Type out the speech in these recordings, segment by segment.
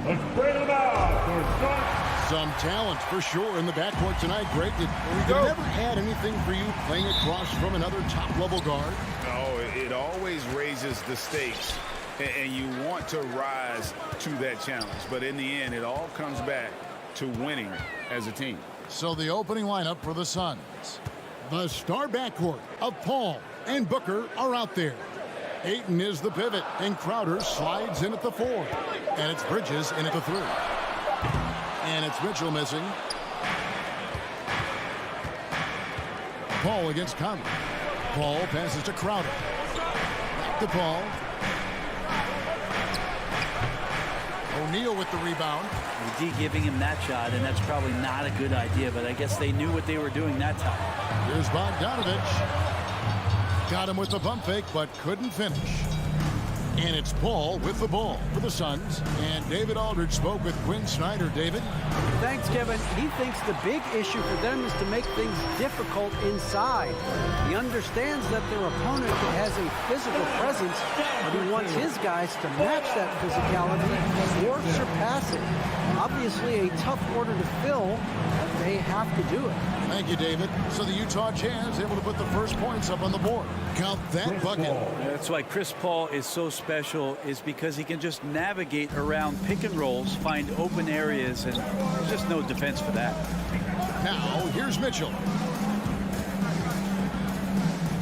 Let's bring them out for start. Some talent for sure in the backcourt tonight. Greg, did never had anything for you playing across from another top-level guard? No, it always raises the stakes, and you want to rise to that challenge. But in the end, it all comes back to winning as a team. So the opening lineup for the Suns. The star backcourt of Paul and Booker are out there. Ayton is the pivot, and Crowder slides in at the 4. And it's Bridges in at the 3. And it's Mitchell missing. Paul against Conley. Paul passes to Crowder. Back to Paul. O'Neal with the rebound. D giving him that shot, and that's probably not a good idea, but I guess they knew what they were doing that time. Here's Bogdanovich. Got him with the pump fake, but couldn't finish. And it's Paul with the ball for the Suns. And David Aldridge spoke with Quinn Snyder. David? Thanks, Kevin. He thinks the big issue for them is to make things difficult inside. He understands that their opponent has a physical presence, but he wants his guys to match that physicality or surpass it. Obviously, a tough order to fill, but they have to do it. Thank you, David. So the Utah Jazz able to put the first points up on the board. Count that bucket. That's why Chris Paul is so special, is because he can just navigate around pick and rolls, find open areas, and there's just no defense for that. Now, here's Mitchell.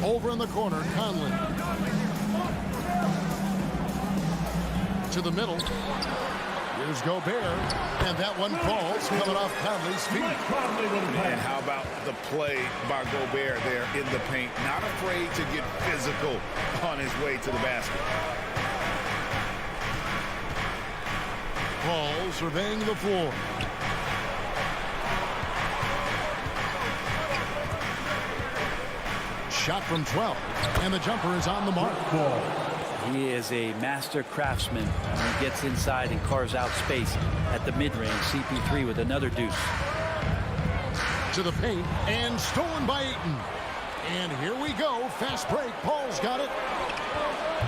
Over in the corner, Conley. To the middle. Here's Gobert, and that one falls coming off Conley's feet. And how about the play by Gobert there in the paint? Not afraid to get physical on his way to the basket. Paul surveying the floor. Shot from 12, and the jumper is on the mark. He is a master craftsman. He gets inside and carves out space at the mid-range. CP3 with another deuce. To the paint, and stolen by Ayton. And here we go. Fast break. Paul's got it.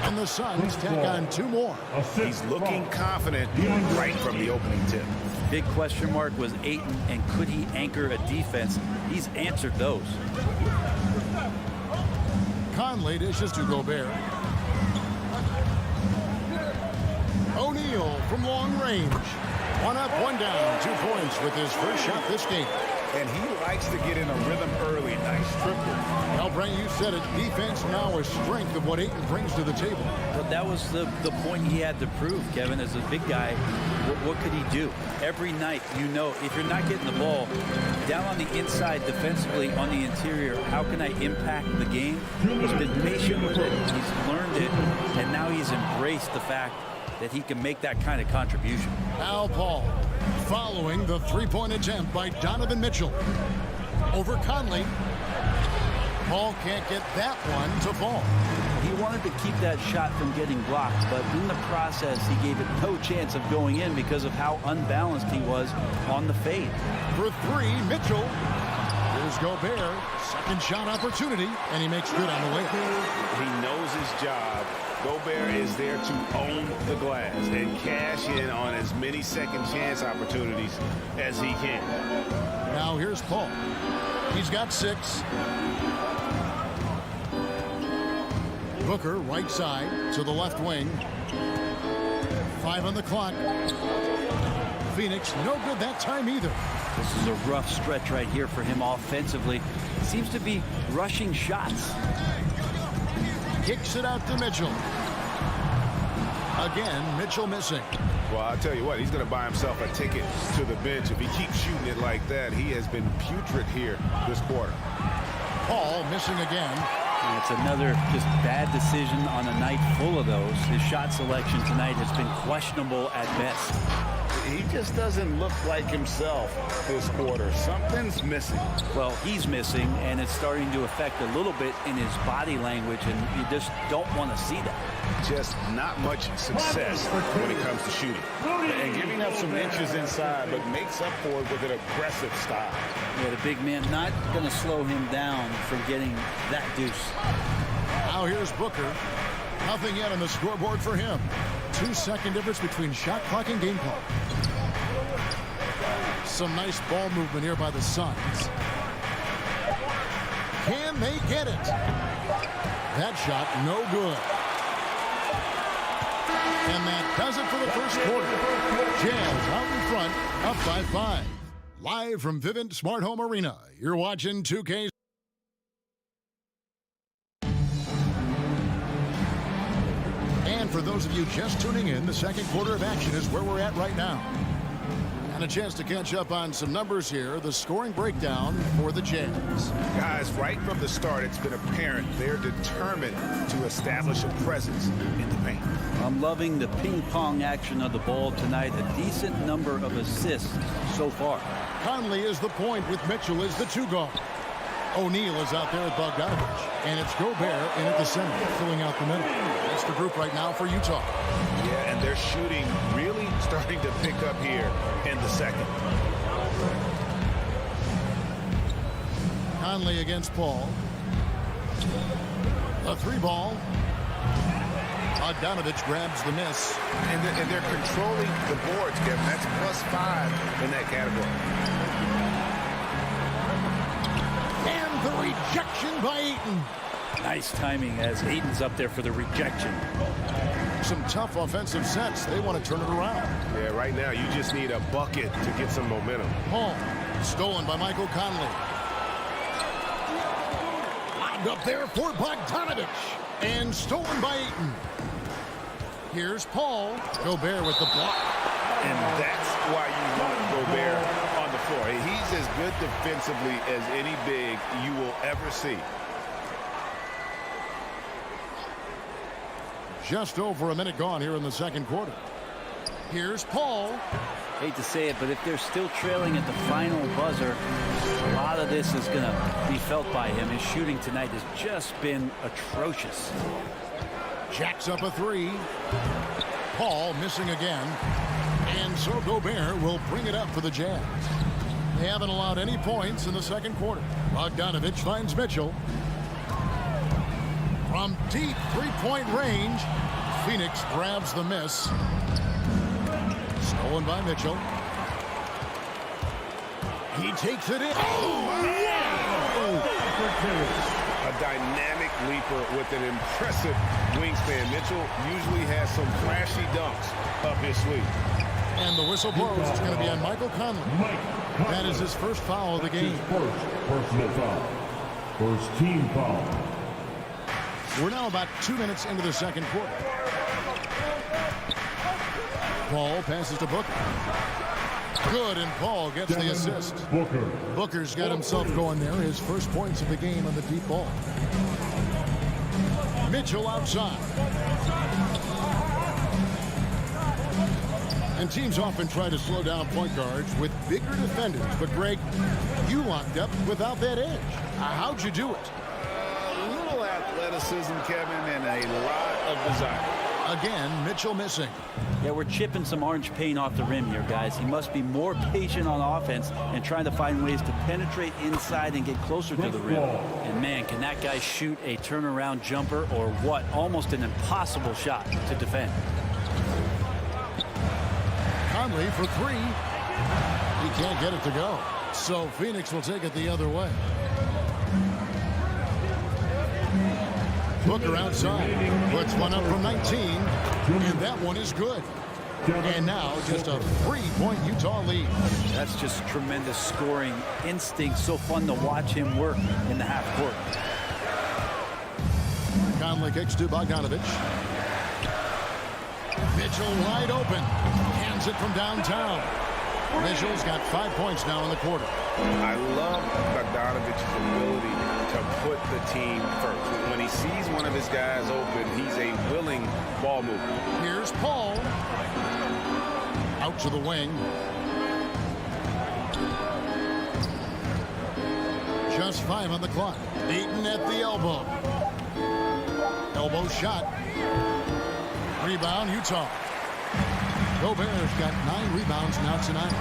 And the Suns tack on 2 more. He's looking confident right from the opening tip. Big question mark was Ayton, and could he anchor a defense? He's answered those. Conley dishes to Gobert. O'Neal from long range. 1 up, 1 down. 2 points with his first shot this game. And he likes to get in a rhythm early. Nice triple. Well, Brent, you said it. Defense now a strength of what Ayton brings to the table. But that was the point he had to prove, Kevin. As a big guy, what could he do? Every night, you know, if you're not getting the ball down on the inside defensively on the interior, how can I impact the game? He's been patient with it. He's learned it. And now he's embraced the fact that he can make that kind of contribution. Al Paul following the 3-point attempt by Donovan Mitchell. Over Conley. Paul can't get that one to fall. He wanted to keep that shot from getting blocked, but in the process, he gave it no chance of going in because of how unbalanced he was on the fade. For 3, Mitchell. Here's Gobert. Second shot opportunity, and he makes good on the way. He knows his job. Gobert is there to own the glass and cash in on as many second chance opportunities as he can. Now here's Paul. He's got 6. Booker, right side to the left wing. 5 on the clock. Phoenix, no good that time either. This is a rough stretch right here for him offensively. Seems to be rushing shots. Kicks it out to Mitchell. Again, Mitchell missing. Well, I'll tell you what, he's going to buy himself a ticket to the bench. If he keeps shooting it like that, he has been putrid here this quarter. Paul missing again. And it's another just bad decision on a night full of those. His shot selection tonight has been questionable at best. He just doesn't look like himself this quarter. Something's missing. Well, he's missing, and it's starting to affect a little bit in his body language, and you just don't want to see that. Just not much success when it comes to shooting. And giving up some inches inside, but makes up for it with an aggressive style. Yeah, the big man not going to slow him down from getting that deuce. Now here's Booker. Nothing yet on the scoreboard for him. 2-second difference between shot clock and game clock. Some nice ball movement here by the Suns. Can they get it? That shot, no good. And that does it for the first quarter. Jazz out in front, up by 5. Live from Vivint Smart Home Arena, you're watching 2K. And for those of you just tuning in, the second quarter of action is where we're at right now. And a chance to catch up on some numbers here. The scoring breakdown for the Jazz. Guys, right from the start, it's been apparent they're determined to establish a presence in the paint. I'm loving the ping-pong action of the ball tonight. A decent number of assists so far. Conley is the point with Mitchell as the 2 guard. O'Neal is out there at Bogdanovich. And it's Gobert in at the center, filling out the middle. That's the group right now for Utah. Yeah, and their shooting really starting to pick up here in the second. Conley against Paul. A 3-ball. Bogdanovich grabs the miss. And they're controlling the boards, Kevin. That's +5 in that category. And the rejection by Ayton. Nice timing as Ayton's up there for the rejection. Some tough offensive sets. They want to turn it around. Yeah, right now you just need a bucket to get some momentum. Paul, stolen by Michael Conley. Lined up there for Bogdanovich. And stolen by Ayton. Here's Paul. Gobert with the block. And that's why you want Gobert on the floor. He's as good defensively as any big you will ever see. Just over a minute gone here in the second quarter. Here's Paul. Hate to say it, but if they're still trailing at the final buzzer, a lot of this is going to be felt by him. His shooting tonight has just been atrocious. Jacks up a 3. Paul missing again. And so Gobert will bring it up for the Jazz. They haven't allowed any points in the second quarter. Bogdanovich finds Mitchell. From deep 3-point range, Phoenix grabs the miss. Stolen by Mitchell. He takes it in. A dynamic leaper with an impressive wingspan. Mitchell usually has some flashy dunks up his sleeve. And the whistle blows. It's going to be on Michael Conley. That is his first foul of the game. First personal foul. First team foul. We're now about 2 minutes into the second quarter. Paul passes to Booker. Good, and Paul gets the assist. Booker's got himself going there. His first points of the game on the deep ball. Mitchell outside. And teams often try to slow down point guards with bigger defenders. But, Greg, you locked up without that edge. How'd you do it? A little athleticism, Kevin, and a lot of desire. Again, Mitchell missing. Yeah, we're chipping some orange paint off the rim here, guys. He must be more patient on offense and trying to find ways to penetrate inside and get closer to the rim. And, man, can that guy shoot a turnaround jumper or what? Almost an impossible shot to defend. Conley for 3. He can't get it to go. So Phoenix will take it the other way. Booker outside. Puts one up from 19. And that one is good. And now just a 3-point Utah lead. That's just tremendous scoring instinct. So fun to watch him work in the half court. Conley kicks to Bogdanovich. Mitchell wide open. Hands it from downtown. Mitchell's got 5 points now in the quarter. I love Bogdanovich's ability to put the team first. When he sees one of his guys open, he's a willing ball mover. Here's Paul. Out to the wing. Just 5 on the clock. Ayton at the elbow. Elbow shot. Rebound, Utah. Gobert's got 9 rebounds now tonight.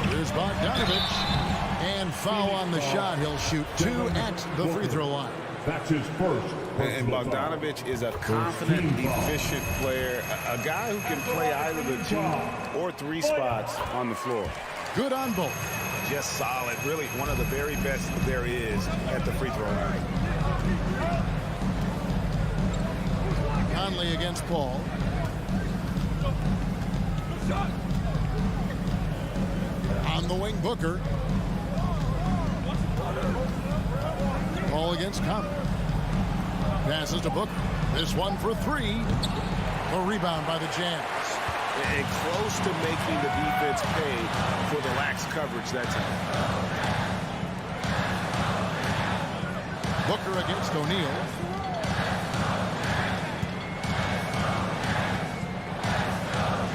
Here's Bogdanovich. And foul on the shot. He'll shoot 2 at the free throw line. That's his first. And personal foul. Bogdanovic is a confident, efficient player, a guy who can play either the 2 or 3 spots on the floor. Good on both. Just solid, really one of the very best there is at the free throw line. Conley against Paul. On the wing, Booker. Paul against Conley. Passes to Booker. This one for 3. A rebound by the Jazz. And close to making the defense pay for the lax coverage that time. Booker against O'Neal.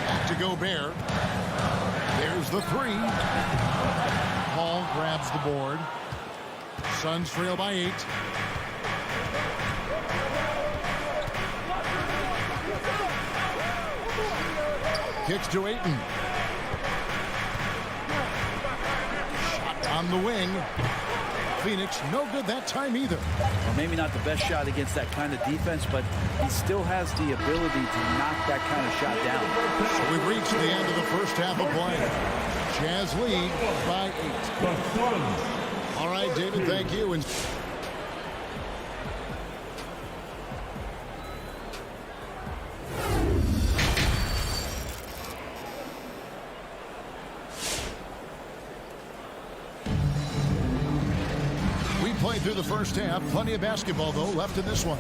Back to Gobert. There's the 3. Paul grabs the board. Suns trail by 8. Kicks to Ayton. Shot on the wing. Phoenix no good that time either. Well, maybe not the best shot against that kind of defense, but he still has the ability to knock that kind of shot down. So we've reached the end of the first half of play. Jazz lead by 8. The Suns. All right, David, thank you. And we played through the first half. Plenty of basketball, though, left in this one.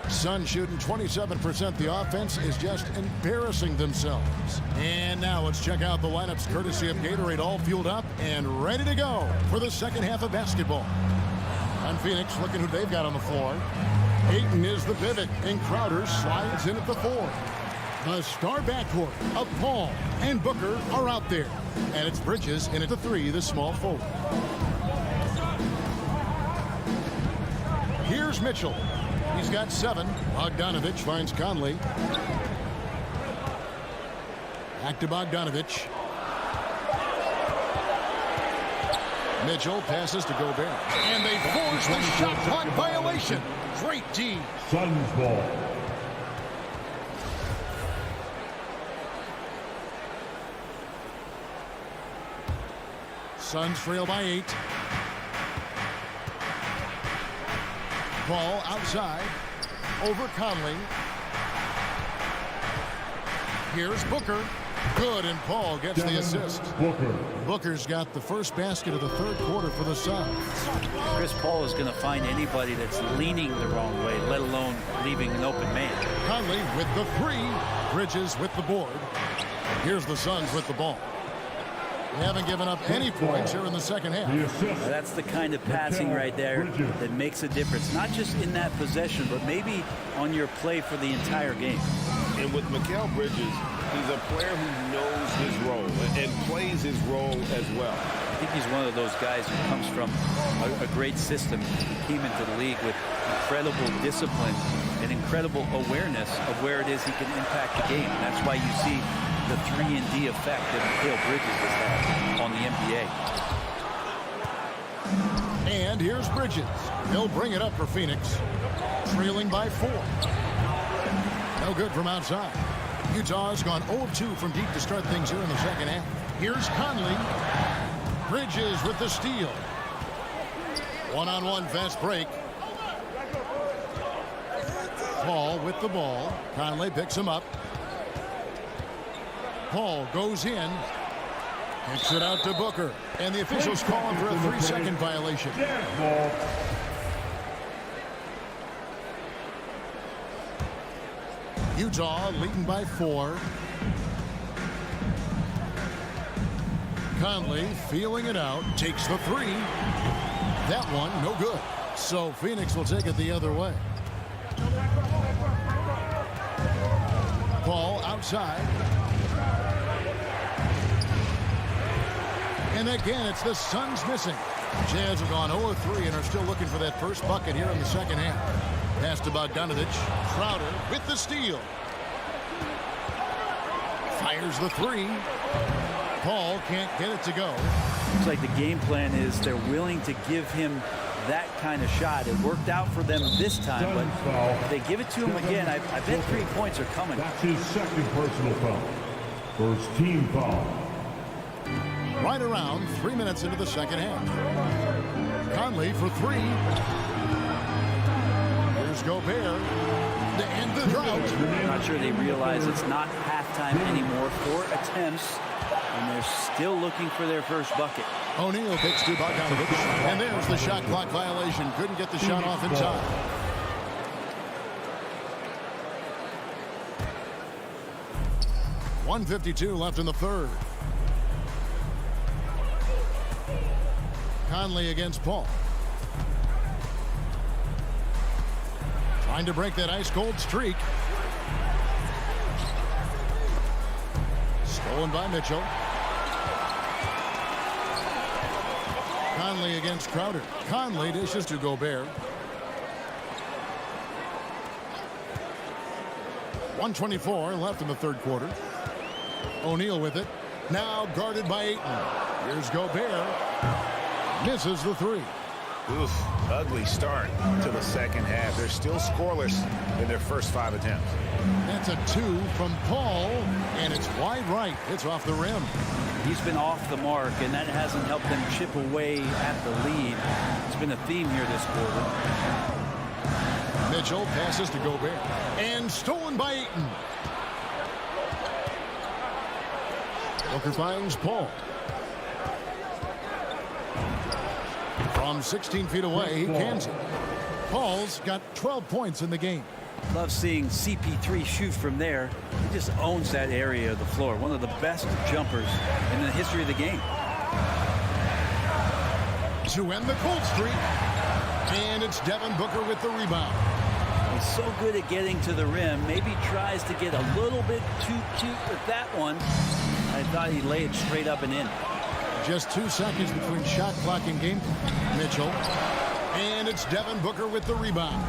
Suns shooting 27%. The offense is just embarrassing themselves. And now let's check out the lineups courtesy of Gatorade, all fueled up and ready to go for the second half of basketball. On Phoenix, looking who they've got on the floor. Ayton is the pivot, and Crowder slides in at the 4. The star backcourt of Paul and Booker are out there. And it's Bridges in at the 3, the small forward. Here's Mitchell. He's got 7. Bogdanovic finds Conley. Back to Bogdanovic. Mitchell passes to Gobert. And they force the shot clock violation. Great team. Suns ball. Suns trail by 8. Ball outside. Over Conley. Here's Booker. Good, and Paul gets the assist. Booker. Booker's got the first basket of the third quarter for the Suns. Chris Paul is going to find anybody that's leaning the wrong way, let alone leaving an open man. Conley with the 3. Bridges with the board. Here's the Suns with the ball. They haven't given up any points here in the second half. The assist. That's the kind of passing right there Bridges. that makes a difference. Not just in that possession, but maybe on your play for the entire game. And with Mikal Bridges, he's a player who knows his role and plays his role as well. I think he's one of those guys who comes from a great system. He came into the league with incredible discipline and incredible awareness of where it is he can impact the game. And that's why you see the 3-and-D effect that Mikal Bridges has had on the NBA. And here's Bridges. He'll bring it up for Phoenix. Trailing by 4. No good from outside. Utah has gone 0-2 from deep to start things here in the second half. Here's Conley. Bridges with the steal. One-on-one fast break. Paul with the ball. Conley picks him up. Paul goes in. Kicks it out to Booker. And the officials calling for a 3-second violation. Ball. Utah leading by 4. Conley feeling it out. Takes the 3. That one no good. So Phoenix will take it the other way. Paul outside. And again, it's the Suns missing. Jazz have gone 0-3 and are still looking for that first bucket here in the second half. Pass to Bogdanovic. Crowder with the steal. Fires the 3. Paul can't get it to go. Looks like the game plan is they're willing to give him that kind of shot. It worked out for them this time, but if they give it to him again, I bet 3 points are coming. That's his second personal foul. First team foul. Right around 3 minutes into the second half. Conley for three. Here's Gobert to end the drought. I'm not sure they realize it's not halftime anymore. 4 attempts, and they're still looking for their first bucket. O'Neal kicks to Bogdanovic, and there's the shot clock violation. Couldn't get the shot off in time. .152 left in the third. Conley against Paul. Trying to break that ice-cold streak. Stolen by Mitchell. Conley against Crowder. Conley dishes to Gobert. 1:24 left in the third quarter. O'Neal with it. Now guarded by Ayton. Here's Gobert. Misses the three. Oof, ugly start to the second half. They're still scoreless in their first 5 attempts. That's a 2 from Paul, and it's wide right. It's off the rim. He's been off the mark, and that hasn't helped them chip away at the lead. It's been a theme here this quarter. Mitchell passes to Gobert, and stolen by Ayton. Booker finds Paul. From 16 feet away, he cans it. Paul's got 12 points in the game. Love seeing CP3 shoot from there. He just owns that area of the floor. One of the best jumpers in the history of the game. To end the cold streak, and it's Devin Booker with the rebound. He's so good at getting to the rim. Maybe tries to get a little bit too cute with that one. I thought he'd lay it straight up and in. Just 2 seconds between shot clock and game. Mitchell. And it's Devin Booker with the rebound.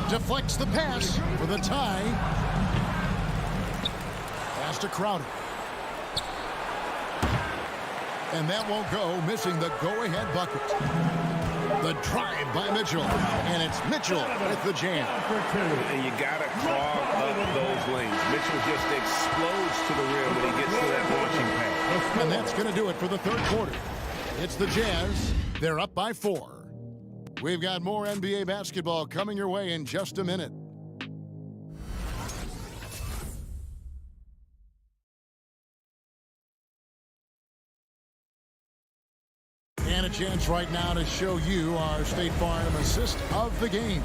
Deflects the pass for the tie. Pass to Crowder. And that won't go, missing the go-ahead bucket. The drive by Mitchell. And it's Mitchell with the jam. And you got to clog up those lanes. Mitchell just explodes to the rim when he gets to that launching pad. And that's going to do it for the third quarter. It's the Jazz. They're up by 4. We've got more NBA basketball coming your way in just a minute. And a chance right now to show you our State Farm assist of the game.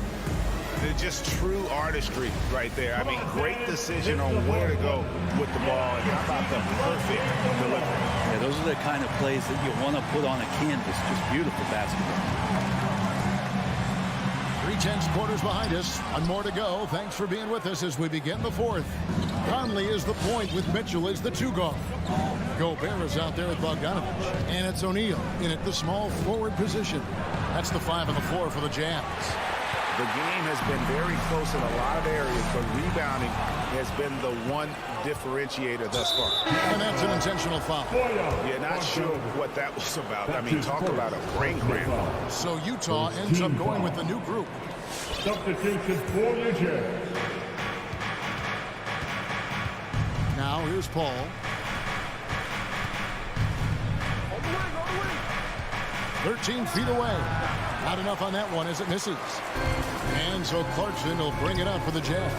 They're just true artistry right there. I mean, great decision on where to go with the ball. And how about the perfect delivery? Yeah, those are the kind of plays that you want to put on a canvas. Just beautiful basketball. 3/10 quarters behind us. One more to go. Thanks for being with us as we begin the fourth. Conley is the point with Mitchell as the 2 guard. Gobert is out there with Bogdanovic. And it's O'Neal in at the small forward position. That's the 5 on the floor for the Jazz. The game has been very close in a lot of areas, but rebounding has been the one differentiator thus far. And that's an intentional foul. Yeah, not sure what that was about. I mean, talk about a brain cramp. So Utah ends up going with the new group. Substitution for the Jazz. Now here's Paul. On the wing. 13 feet away. Not enough on that one as it misses. And so Clarkson will bring it up for the Jazz.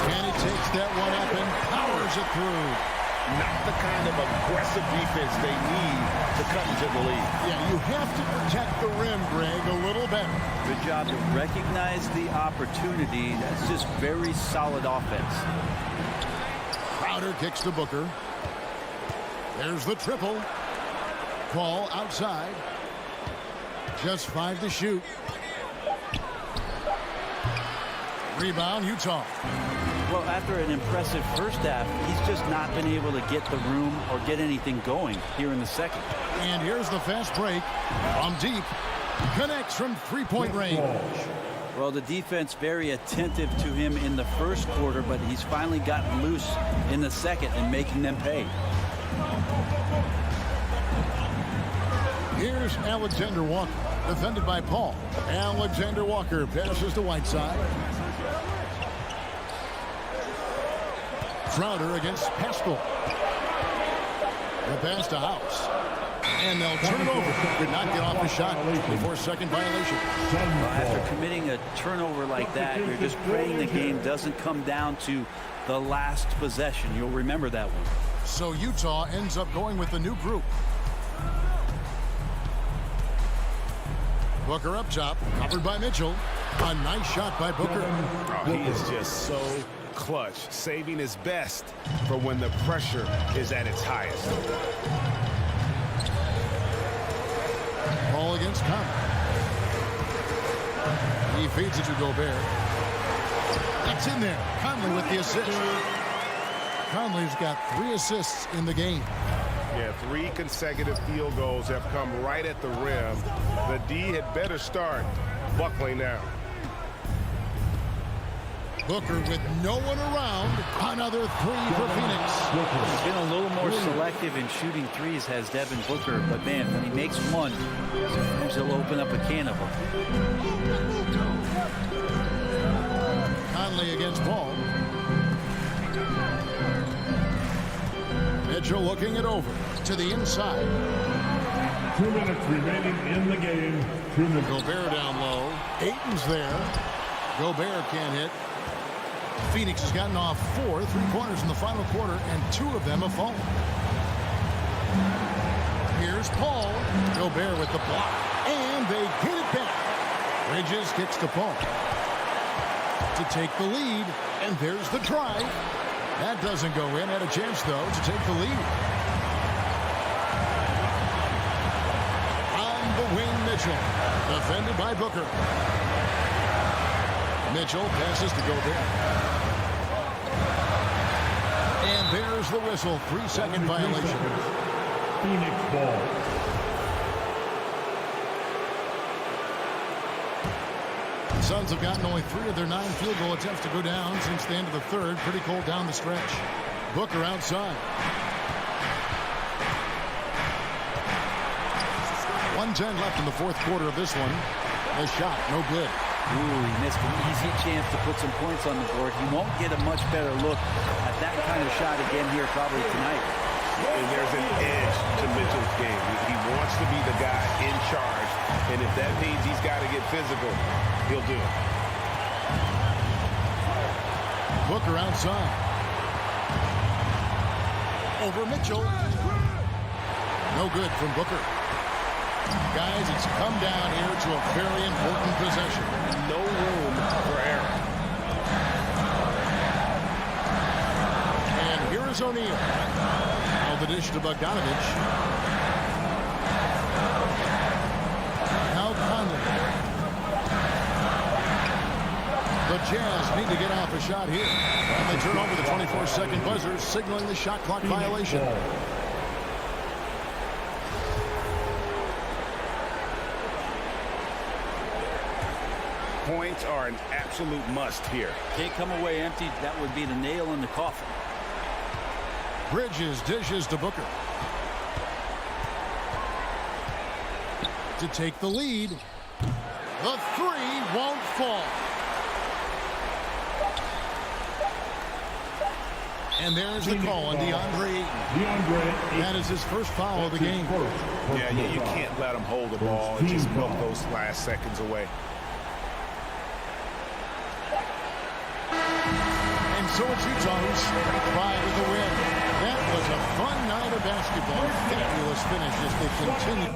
And he takes that one up and powers it through. Not the kind of aggressive defense they need to cut into the lead. Yeah, you have to protect the rim, Greg, a little better. Good job to recognize the opportunity. That's just very solid offense. Crowder kicks to Booker. There's the triple. Paul outside. Just 5 to shoot. Rebound, Utah. Well, after an impressive first half, he's just not been able to get the room or get anything going here in the second. And here's the fast break from deep. Connects from 3-point range. Well, the defense very attentive to him in the first quarter, but he's finally gotten loose in the second and making them pay. Here's Alexander Walker, defended by Paul. Alexander Walker passes to Whiteside. Crowder against Pascal. The pass to House. And they'll turn it over. Could not get off the shot before second violation. After committing a turnover like that, you're just praying the game doesn't come down to the last possession. You'll remember that one. So Utah ends up going with the new group. Booker up top, covered by Mitchell. A nice shot by Booker. Oh, he is just so clutch, saving his best for when the pressure is at its highest. Ball against Conley. He feeds it to Gobert. That's in there. Conley with the assist. Conley's got 3 assists in the game. Yeah, 3 consecutive field goals have come right at the rim. The D had better start buckling down. Booker with no one around. Another 3 for Phoenix. He's been a little more selective in shooting threes, has Devin Booker. But, man, when he makes one, sometimes he'll open up a can of them. Conley against Paul. Mitchell looking it over to the inside. 2 minutes remaining in the game. 2 minutes. Gobert down low. Ayton's there. Gobert can't hit. Phoenix has gotten off 4 3-pointers in the final quarter, and 2 of them have fallen. Here's Paul. Gobert with the block. And they get it back. Bridges kicks to Paul to take the lead. And there's the drive. That doesn't go in. Had a chance, though, to take the lead. On the wing, Mitchell. Defended by Booker. Mitchell passes to Gobert. And there's the whistle. 3-second violation. Phoenix ball. The Suns have gotten only 3 of their 9 field goal attempts to go down since the end of the third. Pretty cold down the stretch. Booker outside. 1:10 left in the fourth quarter of this one. The shot, no good. Ooh, he missed an easy chance to put some points on the board. He won't get a much better look at that kind of shot again here probably tonight. And there's an edge to Mitchell's game. He wants to be the guy in charge, and if that means he's got to get physical, he'll do it. Booker outside. Over Mitchell. No good from Booker. Guys, it's come down here to a very important possession. No room for error. And here is O'Neal. Now the dish to Bogdanovich. Now Conley. The Jazz need to get off a shot here. And they turn over the 24-second buzzer, signaling the shot clock violation. Points are an absolute must here. Can't come away empty. That would be the nail in the coffin. Bridges dishes to Booker. To take the lead. The 3 won't fall. And there's the call on DeAndre Ayton. That is his first foul of the game. Yeah, you can't let him hold the ball and just milk those last seconds away. And so it's Utah who's by with the win. That was a fun night of basketball. Fabulous finish as they continue.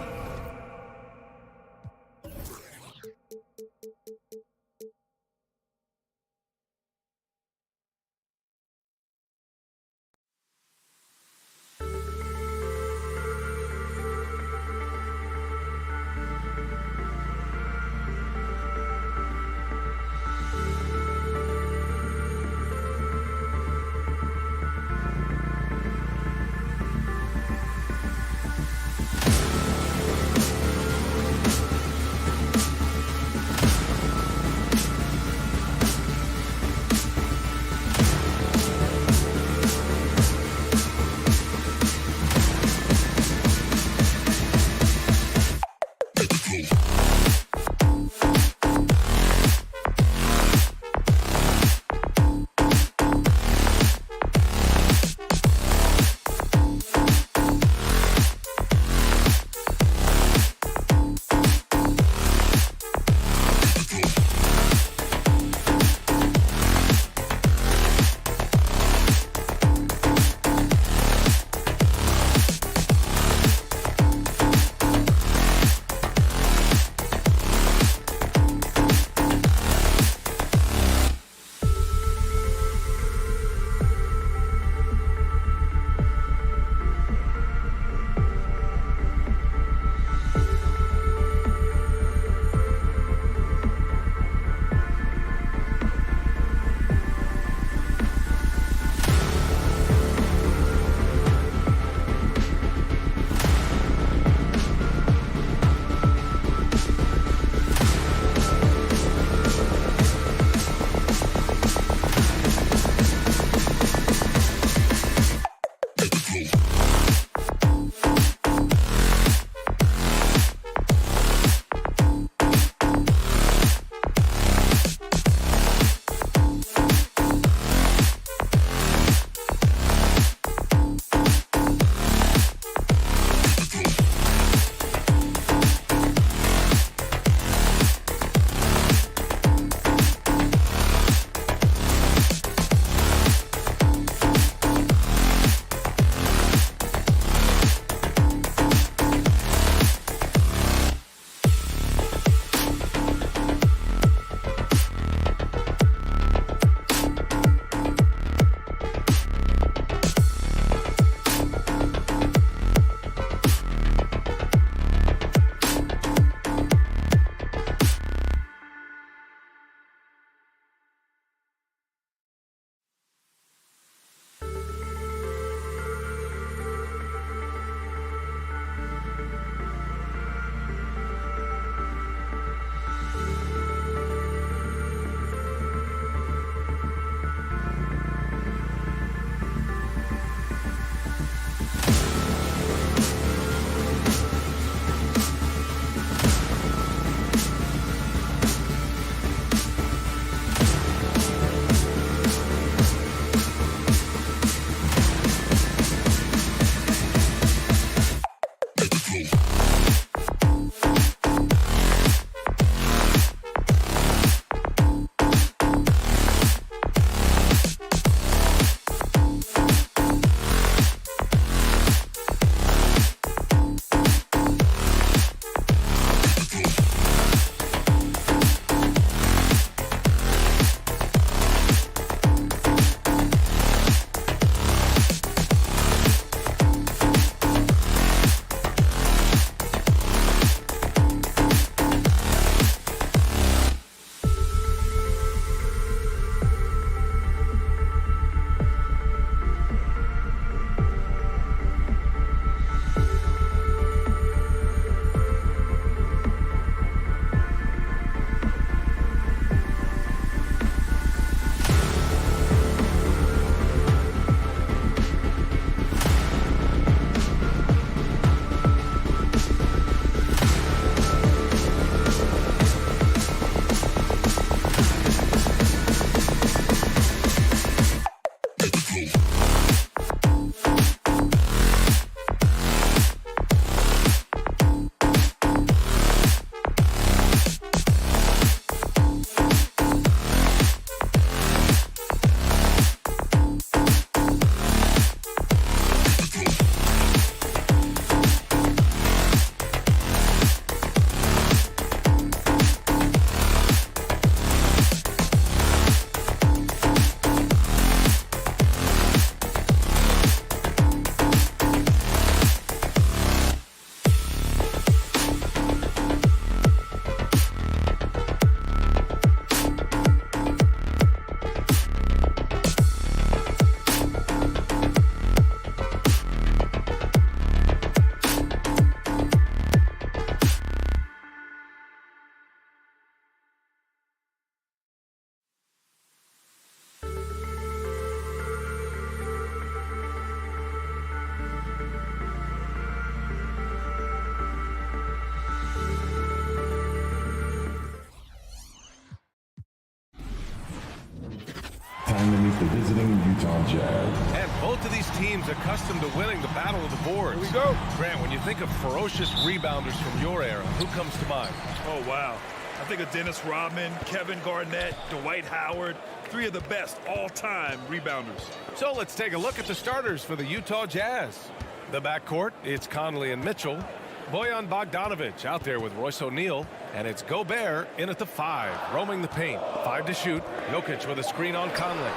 Time to meet the visiting Utah Jazz. And both of these teams accustomed to winning the battle of the boards. Here we go. Grant, when you think of ferocious rebounders from your era, who comes to mind? Oh, wow. I think of Dennis Rodman, Kevin Garnett, Dwight Howard, three of the best all-time rebounders. So let's take a look at the starters for the Utah Jazz. The backcourt, it's Conley and Mitchell. Bojan Bogdanovic out there with Royce O'Neal. And it's Gobert in at the 5, roaming the paint. 5 to shoot. Jokic with a screen on Conley.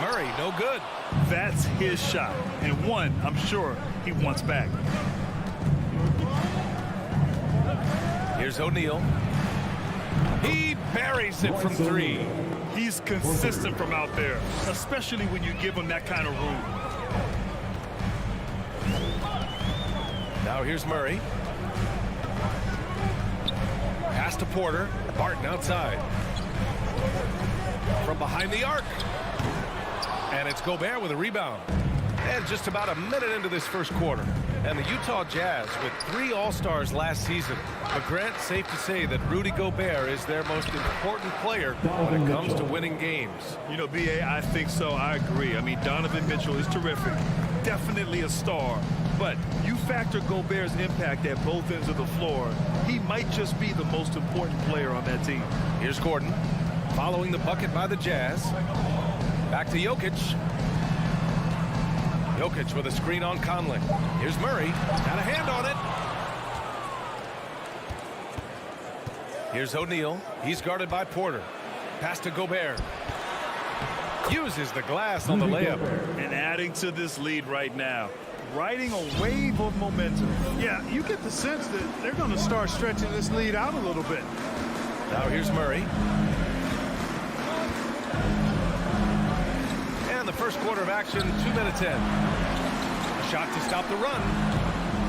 Murray, no good. That's his shot, and one I'm sure he wants back. Here's O'Neal. He buries it from 3. He's consistent from out there, especially when you give him that kind of room. Now here's Murray. Pass to Porter. Barton outside. From behind the arc. And it's Gobert with a rebound. And just about a minute into this first quarter. And the Utah Jazz with 3 All-Stars last season. But Grant, safe to say that Rudy Gobert is their most important player when it comes to winning games. You know, B.A., I think so. I agree. I mean, Donovan Mitchell is terrific. Definitely a star. But you factor Gobert's impact at both ends of the floor, he might just be the most important player on that team. Here's Gordon following the bucket by the Jazz. Back to Jokic. Jokic with a screen on Conley. Here's Murray. Got a hand on it. Here's O'Neal. He's guarded by Porter. Pass to Gobert. Uses the glass on the layup. And adding to this lead right now. Riding a wave of momentum. Yeah, you get the sense that they're going to start stretching this lead out a little bit. Now here's Murray. And the first quarter of action, 2 minutes in. A shot to stop the run.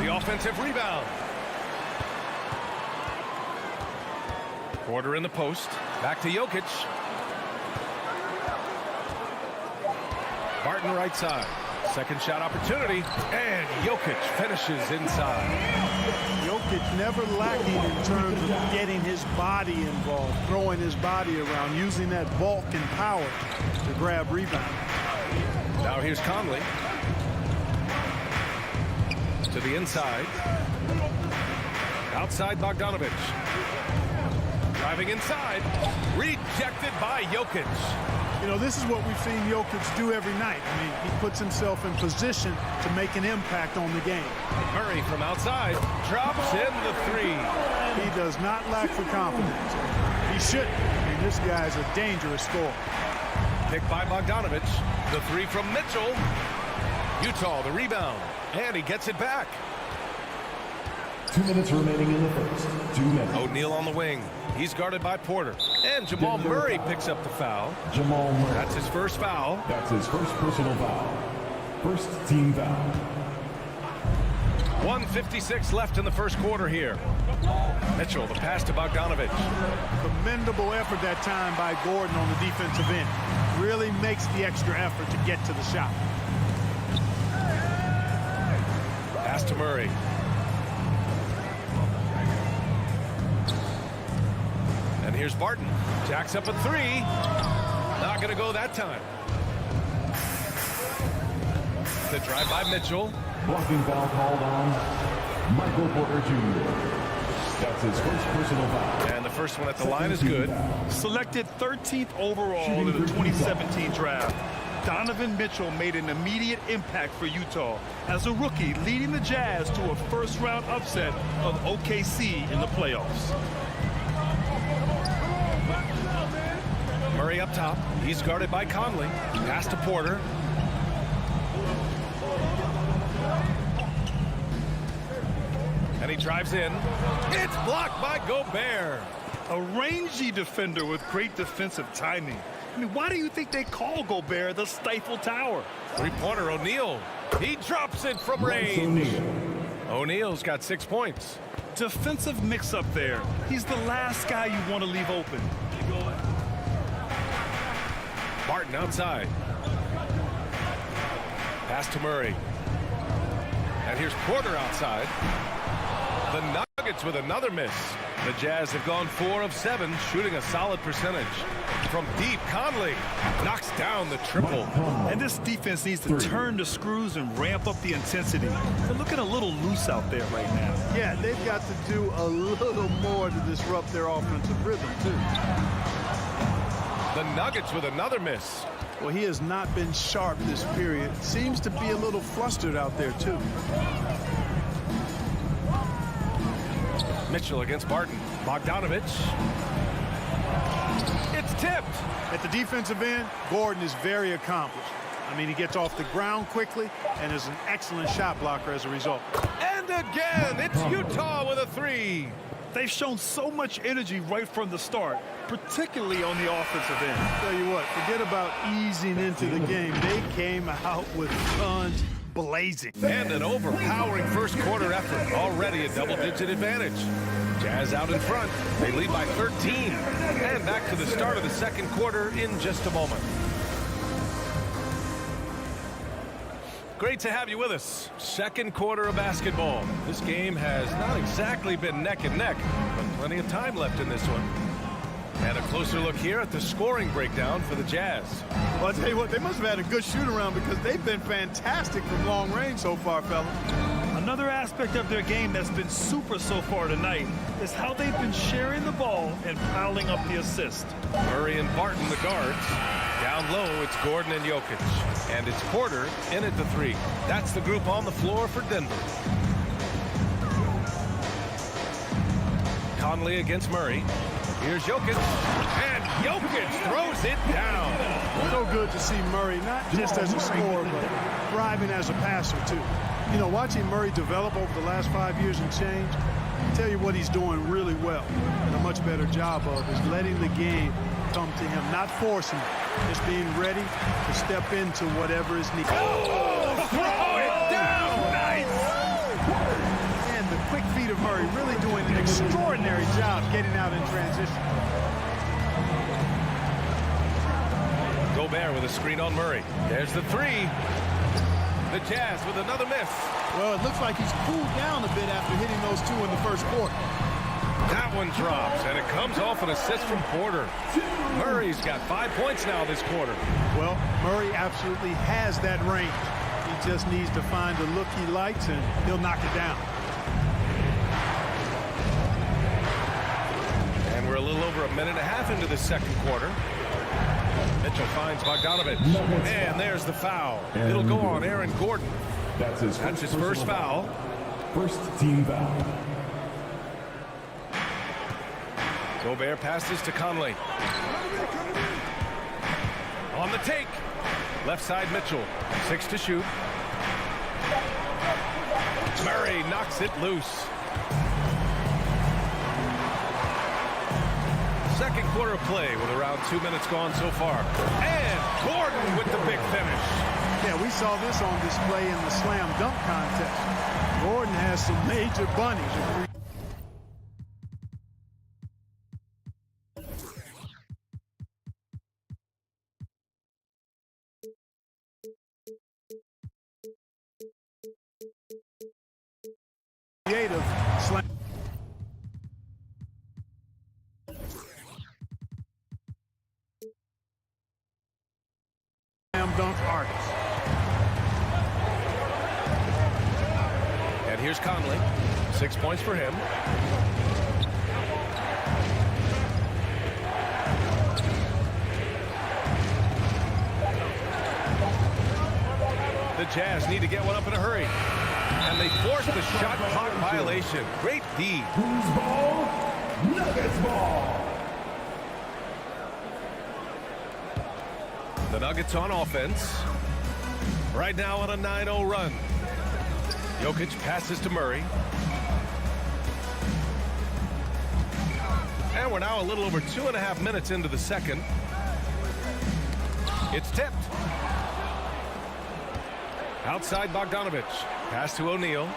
The offensive rebound. Porter in the post. Back to Jokic. Barton right side. Second shot opportunity, and Jokic finishes inside. Jokic never lacking in terms of getting his body involved, throwing his body around, using that bulk and power to grab rebound. Now here's Conley. To the inside. Outside Bogdanovic. Driving inside. Rejected by Jokic. You know, this is what we've seen Jokic do every night. I mean, he puts himself in position to make an impact on the game. Murray from outside drops in the 3. He does not lack for confidence. He shouldn't. I mean, this guy's a dangerous scorer. Picked by Bogdanovic. The 3 from Mitchell. Utah the rebound. And he gets it back. 2 minutes remaining in the first. 2 minutes. O'Neal on the wing. He's guarded by Porter. And Jamal Murray picks up the foul. Jamal Murray. That's his first foul. That's his first personal foul. First team foul. 1:56 left in the first quarter here. Mitchell, the pass to Bogdanovic. Commendable effort that time by Gordon on the defensive end. Really makes the extra effort to get to the shot. Pass to Murray. And here's Barton. Jacks up a 3. Not going to go that time. The drive by Mitchell. Blocking foul called on Michael Porter Jr. That's his first personal foul. And the first one at the line is good. Selected 13th overall in the 2017 draft, Donovan Mitchell made an immediate impact for Utah as a rookie, leading the Jazz to a first-round upset of OKC in the playoffs. Murray up top. He's guarded by Conley. Pass to Porter. And he drives in. It's blocked by Gobert. A rangy defender with great defensive timing. I mean, why do you think they call Gobert the Stifle Tower? Three-pointer O'Neal. He drops it from range. O'Neal's got 6 points. Defensive mix-up there. He's the last guy you want to leave open. Barton outside. Pass to Murray. And here's Porter outside. The Nuggets with another miss. The Jazz have gone 4 of 7, shooting a solid percentage. From deep, Conley knocks down the triple. And this defense needs to turn the screws and ramp up the intensity. They're looking a little loose out there right now. Yeah, they've got to do a little more to disrupt their offensive rhythm, too. The Nuggets with another miss. Well, he has not been sharp this period. Seems to be a little flustered out there, too. Mitchell against Barton. Bogdanovich. It's tipped. At the defensive end, Gordon is very accomplished. I mean, he gets off the ground quickly and is an excellent shot blocker as a result. And again, it's Utah with a 3. They've shown so much energy right from the start, particularly on the offensive end. Tell you what, forget about easing into the game. They came out with guns blazing. And an overpowering first quarter effort. Already a double-digit advantage. Jazz out in front. They lead by 13. And back to the start of the second quarter in just a moment. Great to have you with us. Second quarter of basketball. This game has not exactly been neck and neck, but plenty of time left in this one. And a closer look here at the scoring breakdown for the Jazz. Well, I'll tell you what, they must have had a good shoot-around because they've been fantastic from long range so far, fellas. Another aspect of their game that's been super so far tonight is how they've been sharing the ball and piling up the assist. Murray and Barton, the guards. Down low, it's Gordon and Jokic. And it's Porter in at the 3. That's the group on the floor for Denver. Conley against Murray. Here's Jokic. And Jokic throws it down. So good to see Murray, not just as a scorer, but thriving as a passer, too. You know, watching Murray develop over the last 5 years and change, I tell you what he's doing really well and a much better job of is letting the game come to him, not forcing it, just being ready to step into whatever is needed. Oh, throw it down! Nice! And the quick feet of Murray really doing an extraordinary job getting out in transition. Gobert with a screen on Murray. There's the 3. The Jazz with another miss. Well, it looks like he's cooled down a bit after hitting those 2 in the first quarter. That one drops, and it comes off an assist from Porter. Murray's got 5 points now this quarter. Well, Murray absolutely has that range. He just needs to find the look he likes, and he'll knock it down. And we're a little over a minute and a half into the second quarter. Mitchell finds Bogdanovich. And there's the foul. It'll go on Aaron Gordon. That's his first foul. First team foul. Gobert passes to Conley. On the take. Left side Mitchell. 6 to shoot. Murray knocks it loose. Second quarter of play with around 2 minutes gone so far. And Gordon with the big finish. Yeah, we saw this on display in the slam dunk contest. Gordon has some major bunnies. Creative slam. Dunk artist. And here's Conley. 6 points for him. The Jazz need to get one up in a hurry. And they force the shot clock violation. Great D. Who's ball? Nuggets ball. The Nuggets on offense. Right now on a 9-0 run. Jokic passes to Murray. And we're now a little over 2.5 minutes into the second. It's tipped. Outside Bogdanovich. Pass to O'Neal.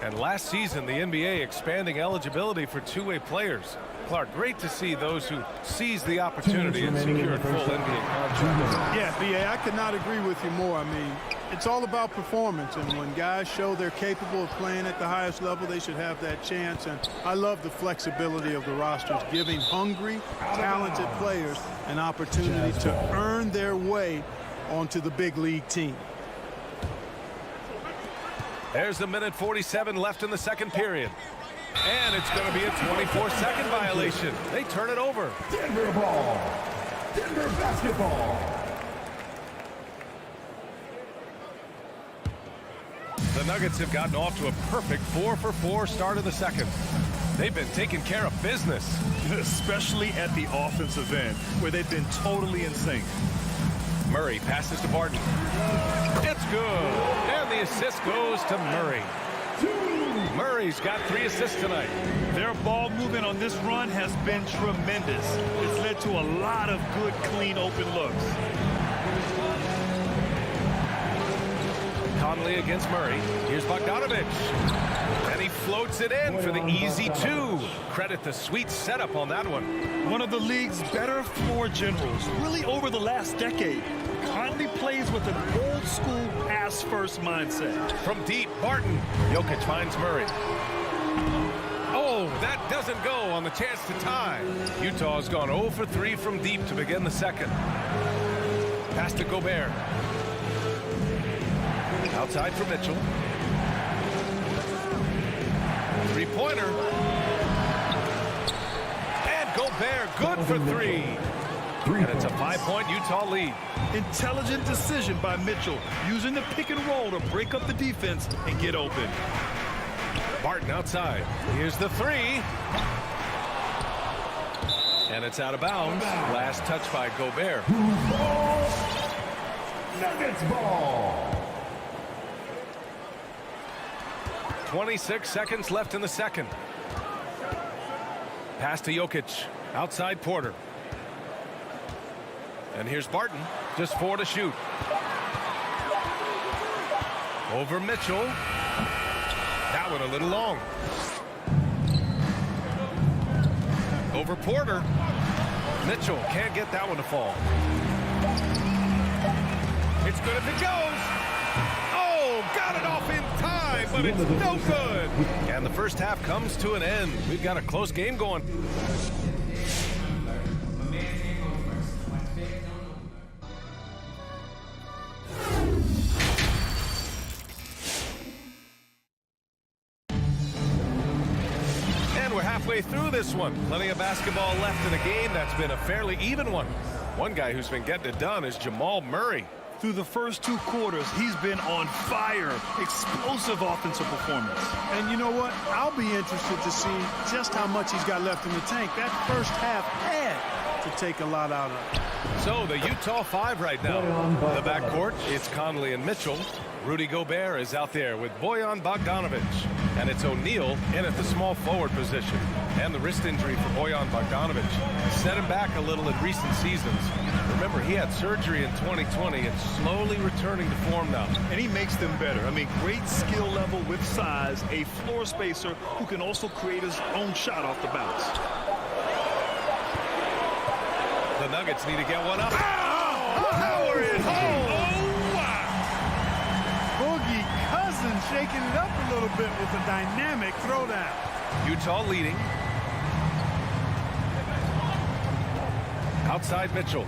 And last season, the NBA expanding eligibility for two-way players. Clark, great to see those who seized the opportunity and secured full NBA contracts. Yeah, B.A., I could not agree with you more. I mean, It's all about performance, and when guys show they're capable of playing at the highest level, they should have that chance. And I love the flexibility of the rosters, giving hungry, talented players an opportunity to earn their way onto the big league team. There's a minute 47 left in the second period. And it's going to be a 24-second violation. They turn it over. Denver ball. Denver basketball. The Nuggets have gotten off to a perfect 4-for-4 start of the second. They've been taking care of business. Especially at the offensive end, where they've been totally in sync. Murray passes to Barton. It's good. And the assist goes to Murray. Murray's got 3 assists tonight. Their ball movement on this run has been tremendous. It's led to a lot of good, clean, open looks. Conley against Murray. Here's Bogdanovich. And he floats it in for the easy 2. Credit the sweet setup on that one. One of the league's better floor generals, really over the last decade. Conley plays with an old-school pass-first mindset. From deep, Barton. Jokic finds Murray. Oh, that doesn't go on the chance to tie. Utah's gone 0 for 3 from deep to begin the second. Pass to Gobert. Outside for Mitchell. Three-pointer. And Gobert, good for 3. And it's a 5-point Utah lead. Intelligent decision by Mitchell, using the pick and roll to break up the defense and get open. Barton outside. Here's the 3. And it's out of bounds. Last touch by Gobert. Nuggets ball. 26 seconds left in the second. Pass to Jokic. Outside Porter. And here's Barton. Just 4 to shoot. Over Mitchell. That one a little long. Over Porter. Mitchell can't get that one to fall. It's good if it goes. Oh, got it off in time, but it's no good. And the first half comes to an end. We've got a close game going. Halfway through this one. Plenty of basketball left in a game that's been a fairly even one. One guy who's been getting it done is Jamal Murray. Through the first 2 quarters, he's been on fire. Explosive offensive performance. And you know what? I'll be interested to see just how much he's got left in the tank. That first half had to take a lot out of it. So the Utah 5 right now. The backcourt, it's Conley and Mitchell. Rudy Gobert is out there with Bojan Bogdanovich. And it's O'Neal in at the small forward position. And the wrist injury for Bojan Bogdanovich set him back a little in recent seasons. Remember, he had surgery in 2020 and slowly returning to form now. And he makes them better. I mean, great skill level with size, a floor spacer who can also create his own shot off the bounce. The Nuggets need to get one up. Power is home. Boogie Cousins shaking it up a little bit with a dynamic throwdown. Utah leading. Outside Mitchell.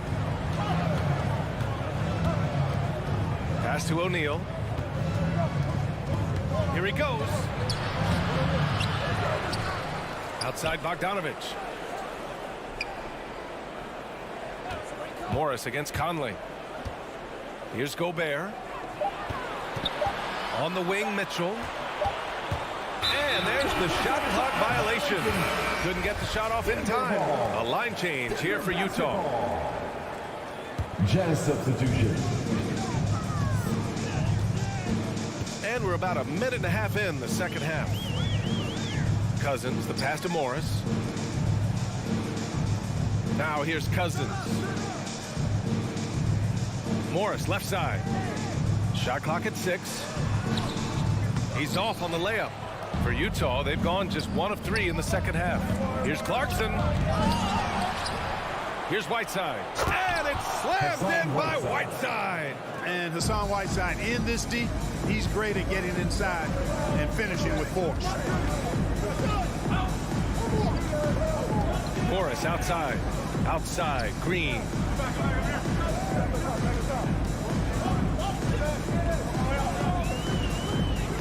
Pass to O'Neal. Here he goes. Outside Bogdanovich. Morris against Conley. Here's Gobert. On the wing, Mitchell. And there's the shot clock violation. Couldn't get the shot off in time. A line change here for Utah. Jazz substitution. And we're about a minute and a half in the second half. Cousins, the pass to Morris. Now here's Cousins. Morris, left side. Shot clock at 6. He's off on the layup. For Utah, they've gone just 1 of 3 in the second half. Here's Clarkson. Here's Whiteside. And it's slammed in by Whiteside. And Hassan Whiteside in this deep, he's great at getting inside and finishing with force. Morris outside. Outside. Green.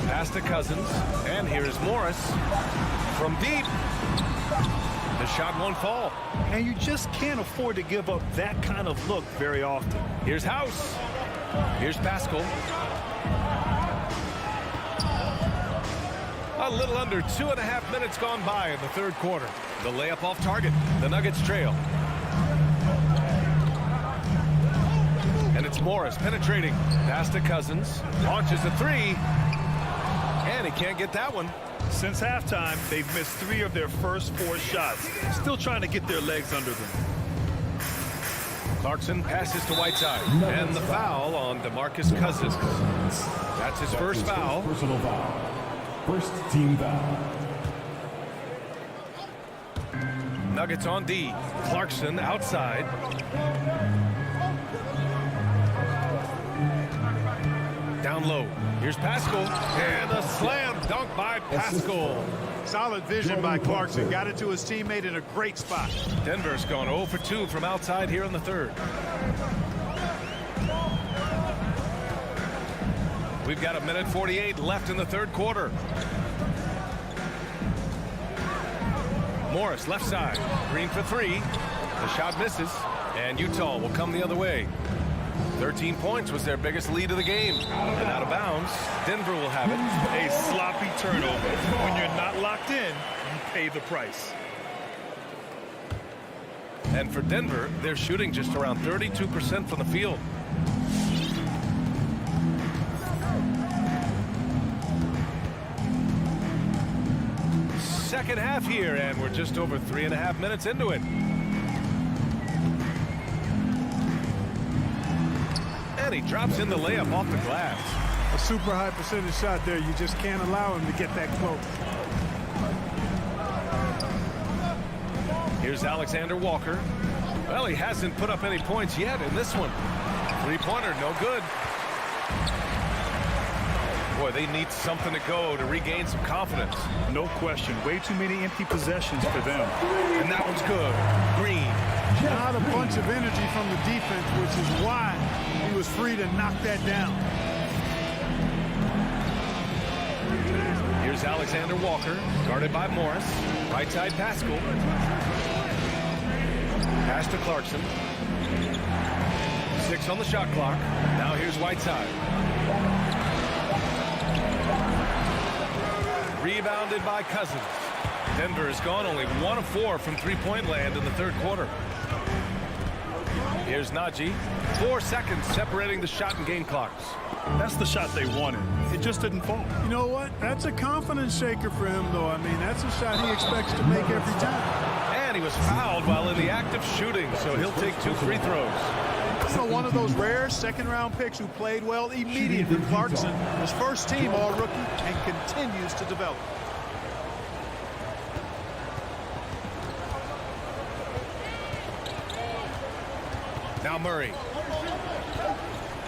Pass to Cousins. And here is Morris from deep. The shot won't fall. And you just can't afford to give up that kind of look very often. Here's House. Here's Pascal. A little under 2.5 minutes gone by in the third quarter. The layup off target. The Nuggets trail. And it's Morris penetrating. Pass to Cousins. Launches a three. And he can't get that one. Since halftime, they've missed 3 of their first 4 shots. Still trying to get their legs under them. Clarkson passes to Whiteside. And the foul on DeMarcus Cousins. That's his first foul. Personal foul. First team foul. Nuggets on D. Clarkson outside. Down low. Here's Pascal. And a slam dunk by Pascal. Solid vision by Clarkson. Got it to his teammate in a great spot. Denver's gone 0 for 2 from outside here in the third. We've got 1:48 left in the third quarter. Morris left side. Green for 3. The shot misses. And Utah will come the other way. 13 points was their biggest lead of the game. And out of bounds, Denver will have it. A sloppy turnover. When you're not locked in, you pay the price. And for Denver, they're shooting just around 32% from the field. Second half here, and we're just over 3.5 minutes into it. And he drops in the layup off the glass. A super high percentage shot there. You just can't allow him to get that close. Here's Alexander Walker. Well, he hasn't put up any points yet in this one. Three-pointer, no good. Boy, they need something to go to regain some confidence. No question. Way too many empty possessions for them. And that one's good. Green. Not a bunch of energy from the defense, which is why he was free to knock that down. Here's Alexander Walker, guarded by Morris. Right side Pascal. Pass to Clarkson. 6 on the shot clock. Now here's Whiteside. Rebounded by Cousins. Denver has gone only 1 of 4 from three-point land in the third quarter. Here's Najee. 4 seconds separating the shot and game clocks. That's the shot they wanted. It just didn't fall. You know what? That's a confidence shaker for him, though. I mean, that's a shot he expects to make every time. And he was fouled while in the act of shooting, so he'll take 2 free throws. So one of those rare second-round picks who played well immediately. Clarkson was first team all-rookie and continues to develop. Now Murray.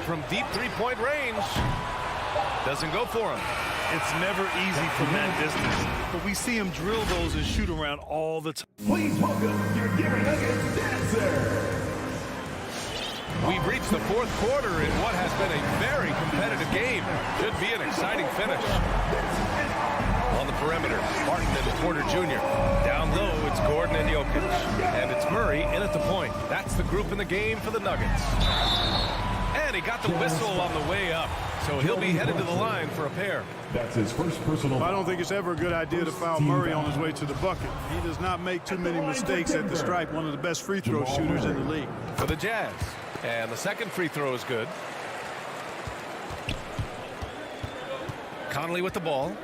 From deep three-point range. Doesn't go for him. It's never easy from that distance, but we see him drill those and shoot around all the time. Please welcome your Denver Nuggets dancer. We've reached the fourth quarter in what has been a very competitive game. Should be an exciting finish. On the perimeter, Martin and Porter Jr. Down low, it's Gordon and Jokic. And it's Murray in at the point. That's the group in the game for the Nuggets. And he got the whistle on the way up. So he'll be headed to the line for a pair. That's his first personal foul. I don't think it's ever a good idea to foul Murray on his way to the bucket. He does not make too many mistakes at the stripe. One of the best free throw shooters in the league. For the Jazz. And the second free throw is good. Conley with the ball.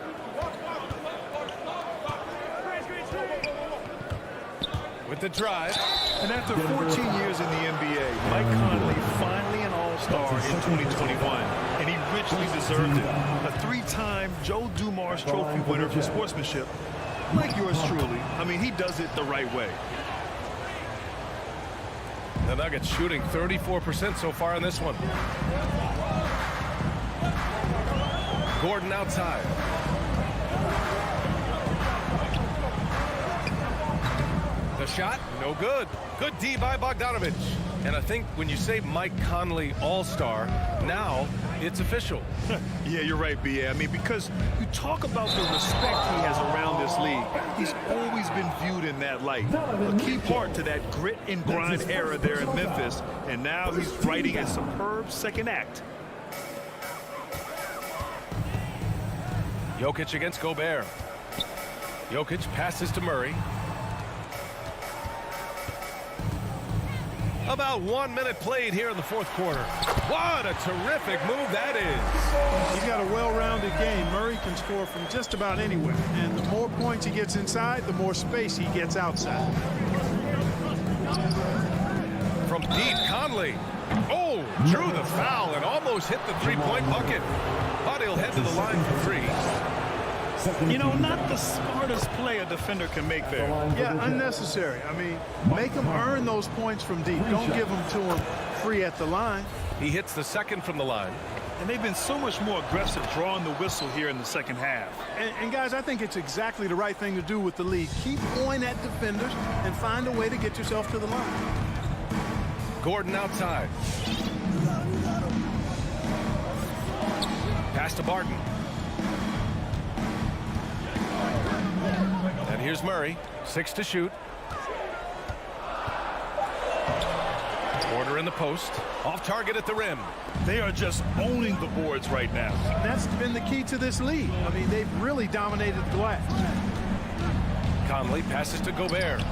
With the drive. And after 14 years in the NBA, Mike Conley finally an all-star in 2021, and he richly deserved it. A 3-time Joe Dumars Trophy winner for sportsmanship, like yours truly. I mean, he does it the right way. The Nuggets shooting 34% so far in this one. Gordon outside. The shot, no good. Good D by Bogdanovic. And I think when you say Mike Conley All-Star, now it's official. Yeah, you're right, B.A. I mean, because you talk about the respect he has around this league. He's always been viewed in that light. A key part to that grit and grind era there in Memphis. And now he's writing a superb second act. Jokic against Gobert. Jokic passes to Murray. About 1 minute played here in the fourth quarter. What a terrific move that is. He's got a well-rounded game. Murray can score from just about anywhere. And the more points he gets inside, the more space he gets outside. From deep, Conley. Oh, drew the foul and almost hit the three-point bucket. But he'll head to the line for three. You know, not the smartest play a defender can make there. Yeah, unnecessary. I mean, make him earn those points from deep. Don't give them to him free at the line. He hits the second from the line. And they've been so much more aggressive drawing the whistle here in the second half. And guys, I think it's exactly the right thing to do with the lead. Keep going at defenders and find a way to get yourself to the line. Gordon outside. Pass to Barton. And here's Murray. 6 to shoot. Porter in the post. Off target at the rim. They are just owning the boards right now. That's been the key to this lead. I mean, they've really dominated the glass. Conley passes to Gobert.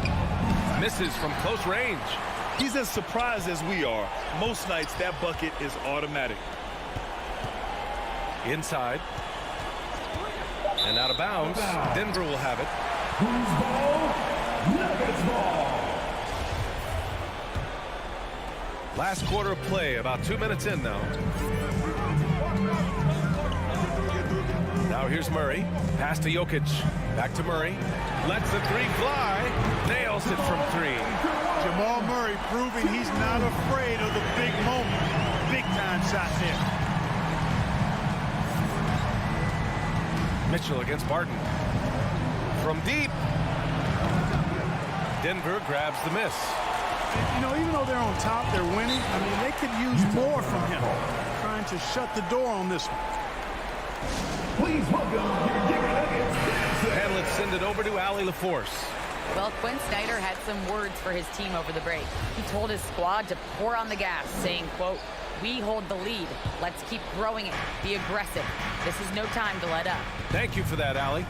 Misses from close range. He's as surprised as we are. Most nights that bucket is automatic. Inside. And out of bounds. Denver will have it. Who's ball? Nuggets ball. Last quarter of play, about 2 minutes in now. Now here's Murray. Pass to Jokic. Back to Murray. Lets the three fly. Nails it from three. Jamal Murray proving he's not afraid of the big moment. Big time shot there. Mitchell against Barton. From deep. Denver grabs the miss. You know, even though they're on top, they're winning. I mean, they could use more from him. Trying to shut the door on this one. Please welcome your Denver Nuggets. And let's send it over to Allie LaForce. Well, Quinn Snyder had some words for his team over the break. He told his squad to pour on the gas, saying, quote, "We hold the lead. Let's keep growing it. Be aggressive. This is no time to let up." Thank you for that, Allie.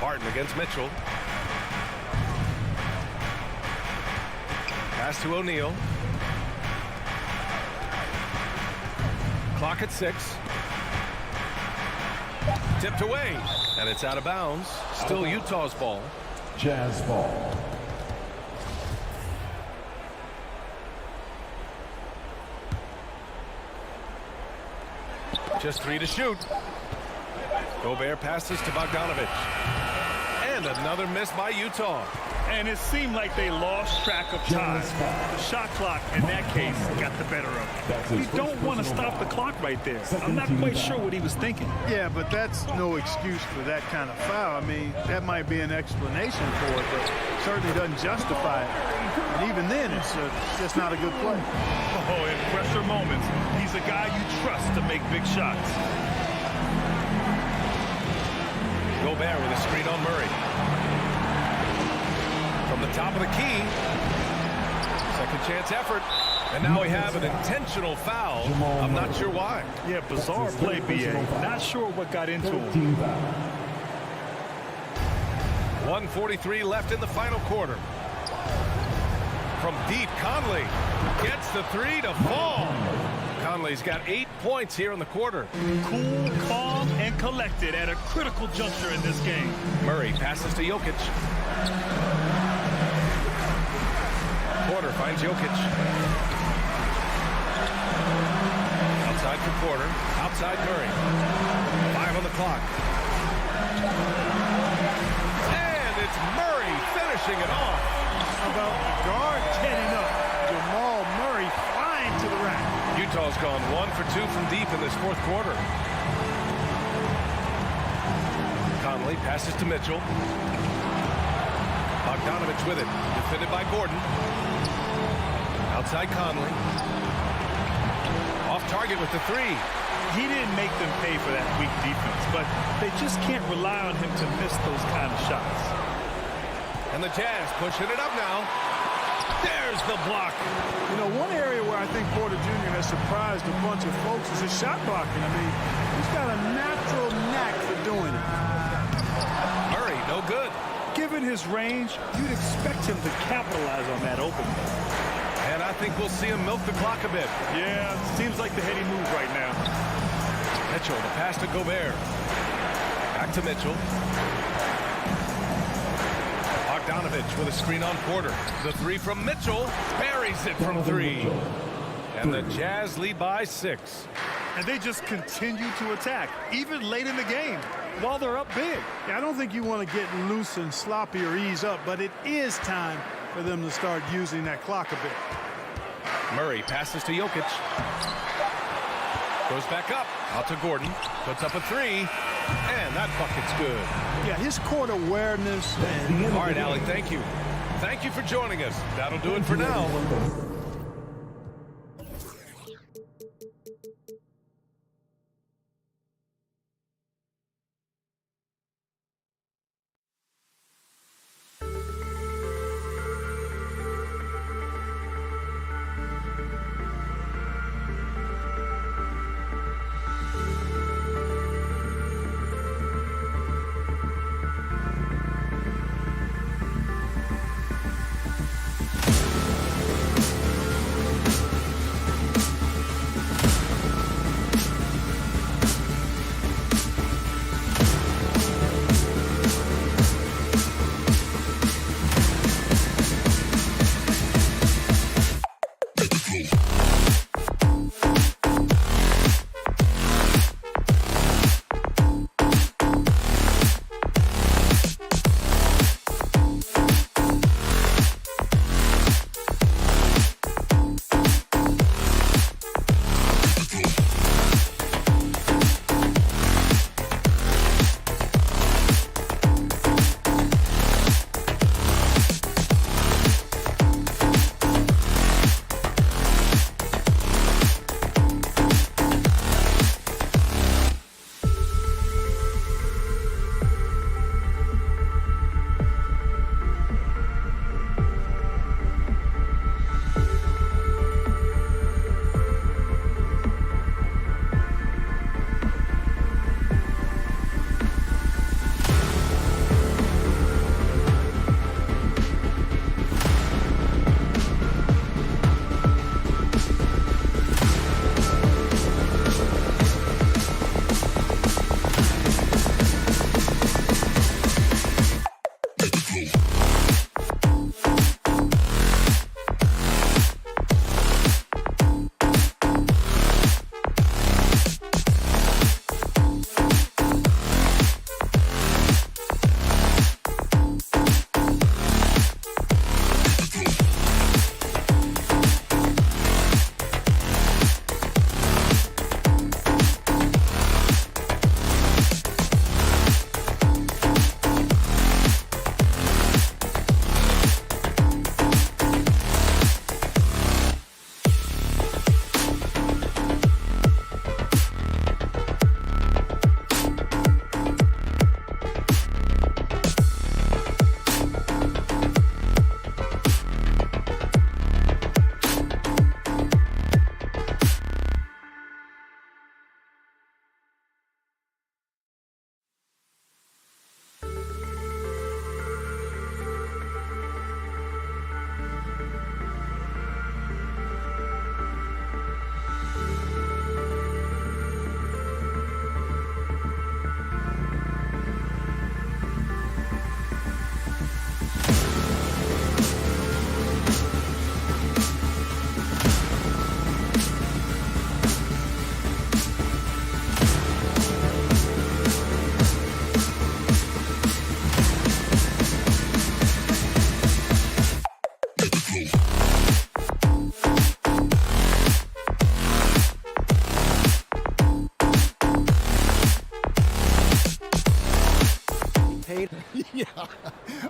Barton against Mitchell. Pass to O'Neal. Clock at 6. Tipped away. And it's out of bounds. Still Utah's ball. Jazz ball. Just 3 to shoot. Gobert passes to Bogdanovic. And another miss by Utah. And it seemed like they lost track of time. The shot clock, in that case, got the better of it. You don't want to stop the clock right there. I'm not quite sure what he was thinking. Yeah, but that's no excuse for that kind of foul. I mean, that might be an explanation for it, but certainly doesn't justify it. And even then, it's just not a good play. Oh, in pressure moments, he's a guy you trust to make big shots. Gobert with a screen on Murray. From the top of the key. Second chance effort. And now we have an intentional foul. I'm not sure why. Yeah, bizarre play, B.A. Not sure what got into him. 1:43 left in the final quarter. From deep, Conley gets the three to fall. Conley's got 8 points here in the quarter. Cool, calm, and collected at a critical juncture in this game. Murray passes to Jokic. Porter finds Jokic. Outside for Porter. Outside Murray. 5 on the clock. And it's Murray finishing it off. about the guard getting up. Jamal Murray flying to the rack. Utah's gone 1 for 2 from deep in this fourth quarter. Conley passes to Mitchell. Bogdanovich with it. Defended by Gordon. Outside Conley. Off target with the three. He didn't make them pay for that weak defense, but they just can't rely on him to miss those kind of shots. And the Jazz pushing it up now. There's the block. You know, one area where I think Porter Jr. has surprised a bunch of folks is his shot blocking. I mean, he's got a natural knack for doing it. Murray, no good. Given his range, you'd expect him to capitalize on that opening. And I think we'll see him milk the clock a bit. Yeah, seems like the heady move right now. Mitchell, the pass to Gobert. Back to Mitchell. Bogdanovich with a screen on Porter. The three from Mitchell. Buries it from three. And the Jazz lead by 6. And they just continue to attack, even late in the game, while they're up big. Yeah, I don't think you want to get loose and sloppy or ease up, but it is time for them to start using that clock a bit. Murray passes to Jokic. Goes back up. Out to Gordon. Puts up a three. And that bucket's good. Yeah, his court awareness. All right, Allie, thank you. Thank you for joining us. That'll do it for now.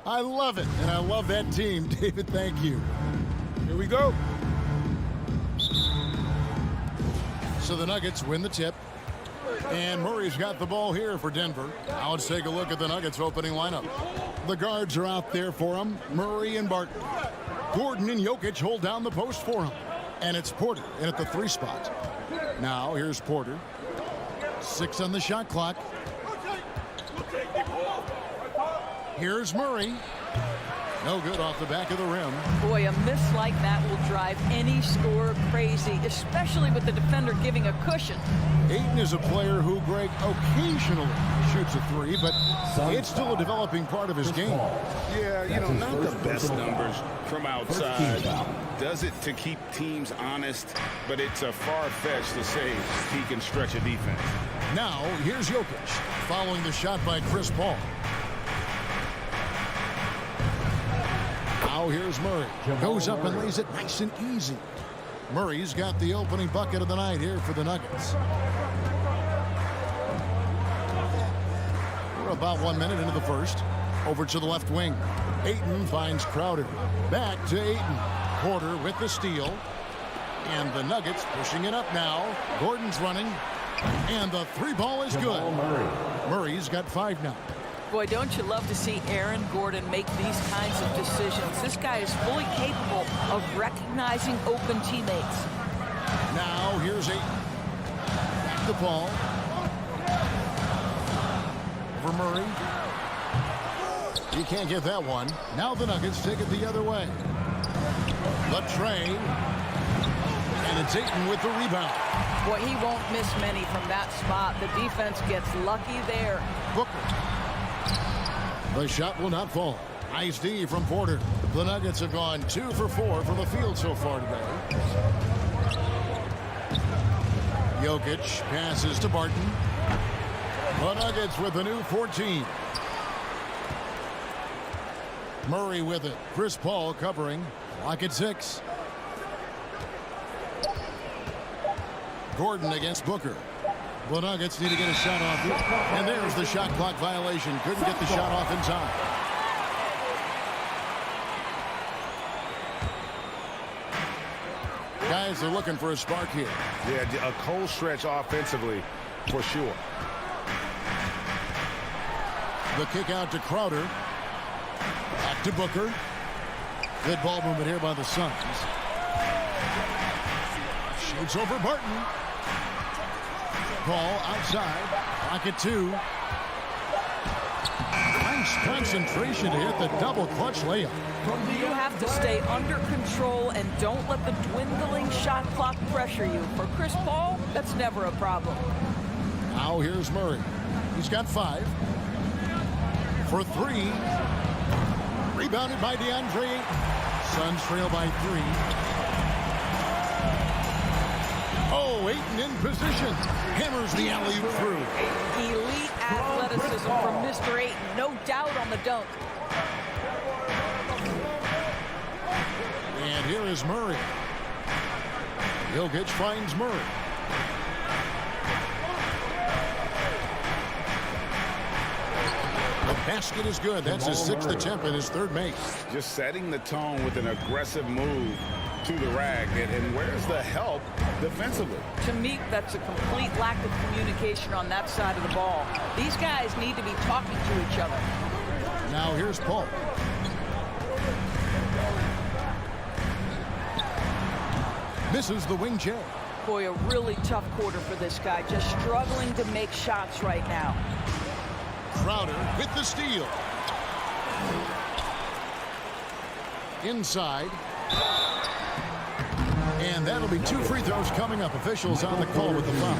I love it, and I love that team. David, thank you. Here we go. So the Nuggets win the tip. And Murray's got the ball here for Denver. Now let's take a look at the Nuggets opening lineup. The guards are out there for him. Murray and Barton. Gordon and Jokic hold down the post for him. And it's Porter in at the 3 spot. Now here's Porter. 6 on the shot clock. Here's Murray. No good off the back of the rim. Boy, a miss like that will drive any scorer crazy, especially with the defender giving a cushion. Ayton is a player who, Greg, occasionally shoots a 3, but it's still a developing part of his game. Yeah, you know, not the best numbers from outside. Does it to keep teams honest, but it's a far-fetched to say he can stretch a defense. Now, here's Jokic, following the shot by Chris Paul. Now here's Murray. Goes up and lays it nice and easy. Murray's got the opening bucket of the night here for the Nuggets. We're about 1 minute into the first. Over to the left wing. Ayton finds Crowder. Back to Ayton. Porter with the steal. And the Nuggets pushing it up now. Gordon's running. And the 3 ball is good. Murray's got 5 now. Boy, don't you love to see Aaron Gordon make these kinds of decisions. This guy is fully capable of recognizing open teammates. Now here's Ayton. Back to Paul. Over Murray. He can't get that one. Now the Nuggets take it the other way. The tray. And it's Ayton with the rebound. Boy, he won't miss many from that spot. The defense gets lucky there. Booker. The shot will not fall. Nice D from Porter. The Nuggets have gone 2 for 4 from the field so far today. Jokic passes to Barton. The Nuggets with a new 14. Murray with it. Chris Paul covering. Clock at 6. Gordon against Booker. The Nuggets need to get a shot off. And there's the shot clock violation. Couldn't get the shot off in time. Guys are looking for a spark here. Yeah, a cold stretch offensively for sure. The kick out to Crowder. Back to Booker. Good ball movement here by the Suns. Shoots over Barton. Ball outside. Clock at 2. Nice concentration to hit the double clutch layup. You have to stay under control and don't let the dwindling shot clock pressure you. For Chris Paul, that's never a problem. Now here's Murray. He's got 5. For 3. Rebounded by DeAndre Ayton. Suns trail by 3. Oh, Ayton in position. Hammers the alley-oop through. Elite athleticism from Mr. Ayton. No doubt on the dunk. And here is Murray. Jokic finds Murray. The basket is good. That's his 6th attempt and his 3rd make. Just setting the tone with an aggressive move to the rack. And where's the help defensively? To me, that's a complete lack of communication on that side of the ball. These guys need to be talking to each other. Now here's Paul. Misses the wing J. Boy, a really tough quarter for this guy. Just struggling to make shots right now. Crowder with the steal. Inside. And that'll be 2 free throws coming up. Officials on the call with the foul.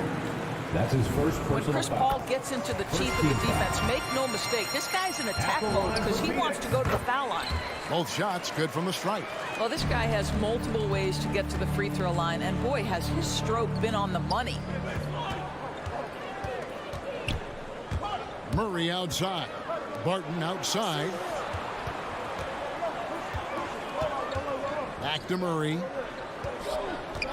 That's his first personal When Chris Paul gets into the teeth of the defense, make no mistake, this guy's in attack mode because he wants to go to the foul line. Both shots good from the stripe. Well, this guy has multiple ways to get to the free throw line, and boy, has his stroke been on the money. Murray outside. Barton outside. Back to Murray.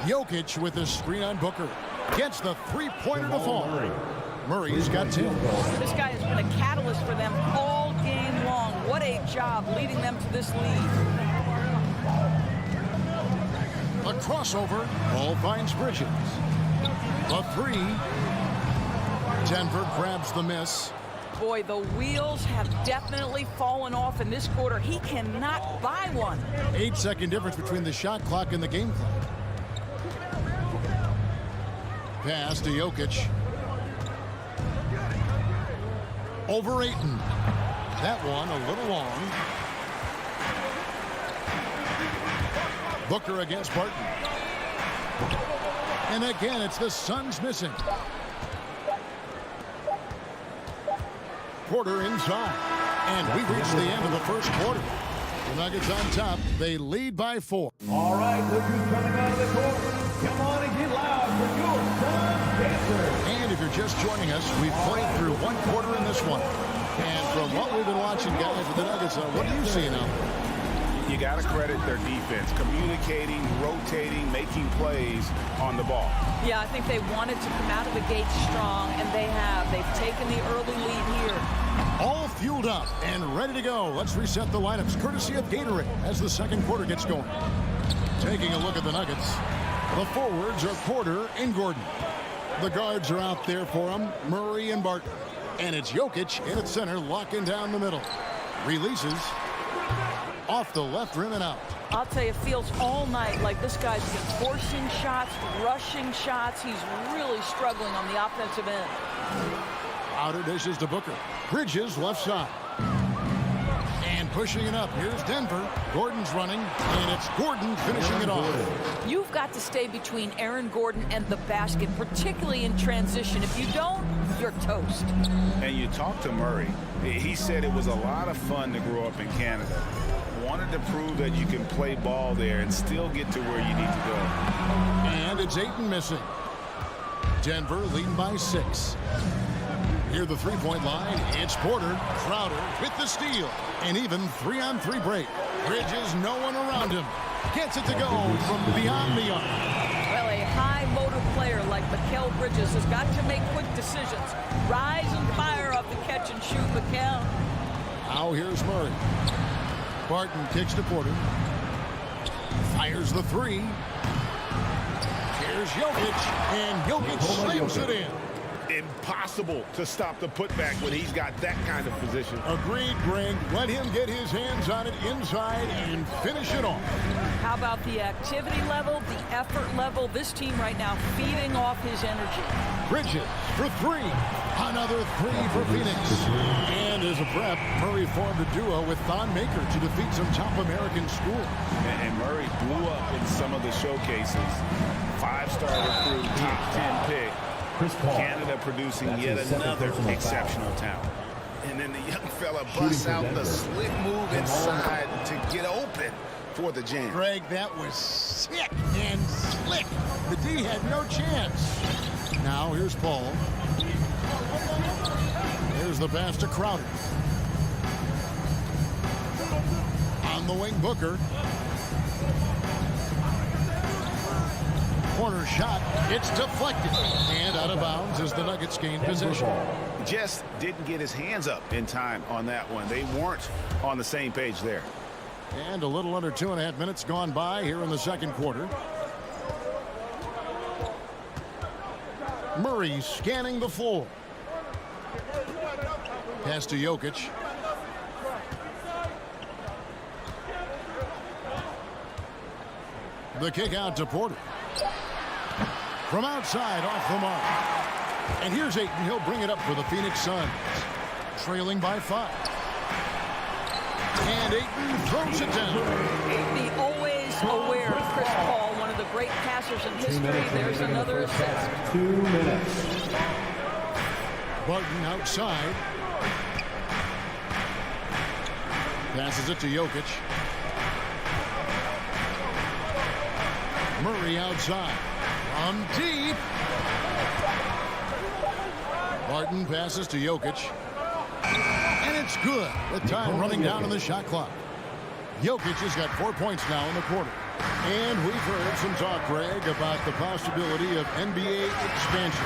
Jokic with a screen on Booker. Gets the 3-pointer to fall. Murray's got 2. This guy has been a catalyst for them all game long. What What a job leading them to this lead. A crossover. Ball finds Bridges. A three. Denver grabs the miss. Boy, the wheels have definitely fallen off in this quarter. He cannot buy one. 8-second difference between the shot clock and the game clock. Pass to Jokic. Over Ayton. That one a little long. Booker against Barton. And again, it's the Suns missing. Porter inside. And we've reached the end of the first quarter. The Nuggets on top. They lead by 4. All right, look who's coming out of the court. Come on and get loud for your Suns Pacers. And if you're just joining us, we've played through one quarter in this one. And from what we've been watching, guys, with the Nuggets, what do you see now? You got to credit their defense, communicating, rotating, making plays on the ball. Yeah, I think they wanted to come out of the gate strong, and they have. They've taken the early lead here. All fueled up and ready to go. Let's reset the lineups, courtesy of Gatorade, as the second quarter gets going. Taking a look at the Nuggets, the forwards are Porter and Gordon. The guards are out there for them, Murray and Barton. And it's Jokic in at center, locking down the middle. Releases. Off the left rim and out. I'll tell you, it feels all night like this guy's been forcing shots, rushing shots. He's really struggling on the offensive end. Outer dishes to Booker. Bridges left side. And pushing it up. Here's Denver. Gordon's running, and it's Gordon finishing it off. You've got to stay between Aaron Gordon and the basket, particularly in transition. If you don't, you're toast. And you talk to Murray. He said it was a lot of fun to grow up in Canada. Wanted to prove that you can play ball there and still get to where you need to go. And it's Ayton missing. Denver leading by 6. Near the three-point line, it's Porter. Crowder with the steal. And even 3-on-3 break. Bridges, no one around him. Gets it to go from beyond the arc. Well, a high-motor player like Mikal Bridges has got to make quick decisions. Rise and fire off the catch and shoot, Mikal. Now here's Murray. Barton kicks to Porter. Fires the three. Here's Jokic. And Jokic slams it in. Impossible to stop the putback when he's got that kind of position. Agreed, Greg. Let him get his hands on it inside and finish it off. How about the activity level, the effort level? This team right now feeding off his energy. Bridges for 3. Another 3 for Phoenix. And as a prep, Murray formed a duo with Thon Maker to defeat some top American schools. And Murray blew up in some of the showcases. 5-star recruit, top 10 pick. Canada producing yet another exceptional talent. And then the young fella busts out the slick move inside to get open for the jam. Greg, that was sick and slick. The D had no chance. Now here's Paul. Here's the pass to Crowder. On the wing, Booker. Corner shot. It's deflected. And out of bounds as the Nuggets gain possession. Just didn't get his hands up in time on that one. They weren't on the same page there. And a little under 2.5 minutes gone by here in the second quarter. Murray scanning the floor. Pass to Jokic. The kick out to Porter. From outside, off the mark. And here's Ayton. He'll bring it up for the Phoenix Suns. Trailing by 5. And Ayton throws it down. Ayton always aware of Chris Paul, one of the great passers in history. There's another assist. 2 minutes. Barton outside. Passes it to Jokic. Murray outside. From deep. Barton passes to Jokic. And it's good with time running down on the shot clock. Jokic has got 4 points now in the quarter. And we've heard some talk, Greg, about the possibility of NBA expansion.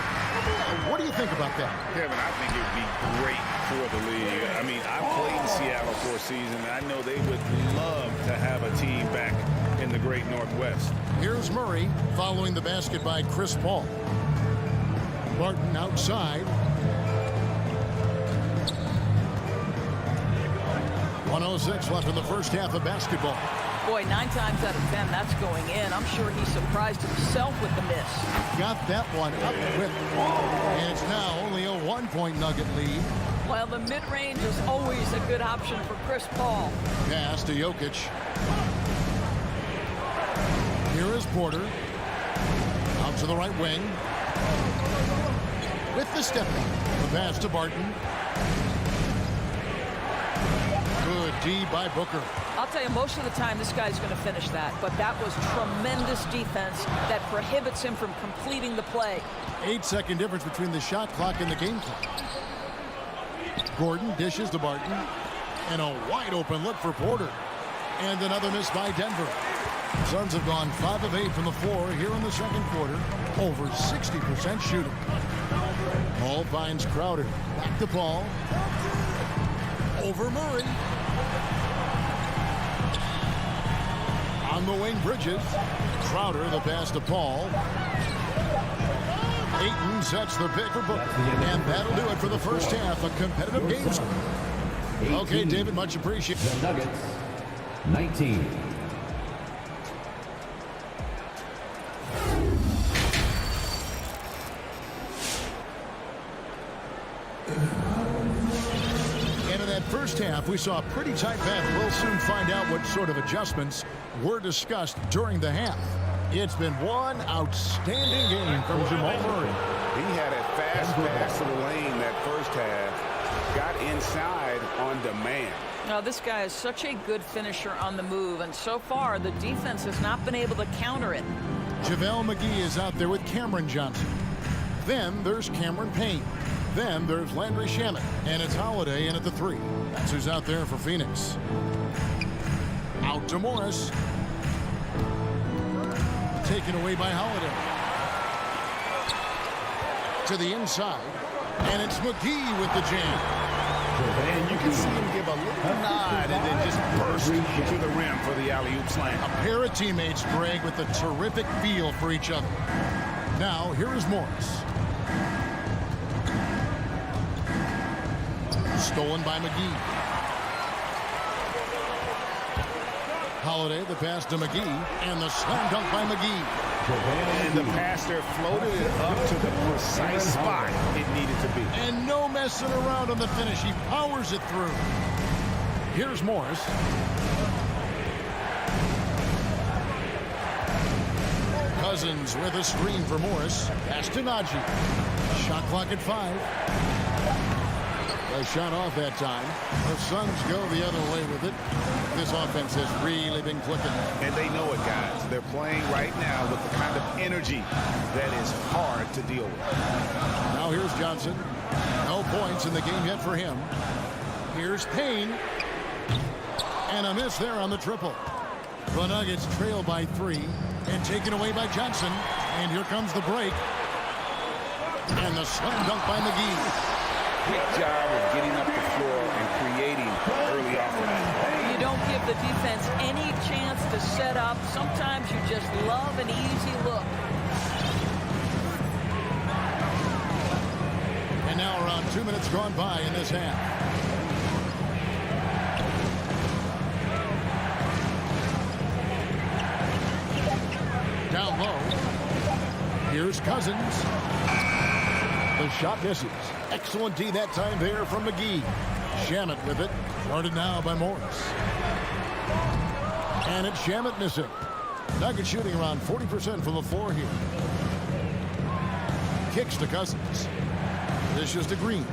What do you think about that? Kevin, I think it would be great for the league. I mean, I played in Seattle for a season, and I know they would love to have a team back in the great Northwest. Here's Murray following the basket by Chris Paul. Barton outside. 1:06 left in the first half of basketball. Boy, 9 times out of 10, that's going in. I'm sure he surprised himself with the miss. Got that one up quick. And it's now only a 1-point Nugget lead. Well, the mid-range is always a good option for Chris Paul. Pass to Jokic. Here is Porter. Out to the right wing. With the step back. The pass to Barton. Good D by Booker. I'll tell you, most of the time this guy's going to finish that, but that was tremendous defense that prohibits him from completing the play. 8-second difference between the shot clock and the game clock. Gordon dishes to Barton. And a wide open look for Porter. And another miss by Denver. Suns have gone 5 of 8 from the floor here in the second quarter. Over 60% shooting. Paul finds Crowder. Back to Paul. Over Murray. On the wing, Bridges. Crowder, the pass to Paul. Ayton sets the pick for Booker. And that'll do it for the first half. A competitive game. Okay, David, much appreciated. The Nuggets, 19. And in that first half, we saw a pretty tight battle. We'll soon find out what sort of adjustments were discussed during the half. It's been one outstanding game from Jamal Murray. He had a fast pass to the lane that first half. Got inside on demand. Now, this guy is such a good finisher on the move, and so far the defense has not been able to counter it. JaVale McGee is out there with Cameron Johnson. Then there's Cameron Payne. Then there's Landry Shamet. And it's Holiday in at the 3. That's who's out there for Phoenix. Out to Morris. Taken away by Holiday. To the inside. And it's McGee with the jam. And you can see him give a little nod and then just burst to the rim for the alley-oop slam. A pair of teammates, Greg, with a terrific feel for each other. Now, here is Morris. Stolen by McGee. Holiday, the pass to McGee, and the slam dunk by McGee. And the passer floated it up to the precise spot it needed to be. And no messing around on the finish. He powers it through. Here's Morris. Cousins with a screen for Morris. Pass to Najee. Shot clock at 5. A shot off that time. The Suns go the other way with it. This offense has really been clicking. And they know it, guys. They're playing right now with the kind of energy that is hard to deal with. Now here's Johnson. No points in the game yet for him. Here's Payne. And a miss there on the triple. The Nuggets trail by 3 and taken away by Johnson. And here comes the break. And the slam dunk by McGee. Great job of getting up the floor and creating early offense. You don't give the defense any chance to set up. Sometimes you just love an easy look. And now around 2 minutes gone by in this half. Down low. Here's Cousins. The shot misses. Excellent D that time there from McGee. Shamet with it. Guarded now by Morris. And it's Shamet missing. Nuggets shooting around 40% from the floor here. Kicks to Cousins. This is to Green.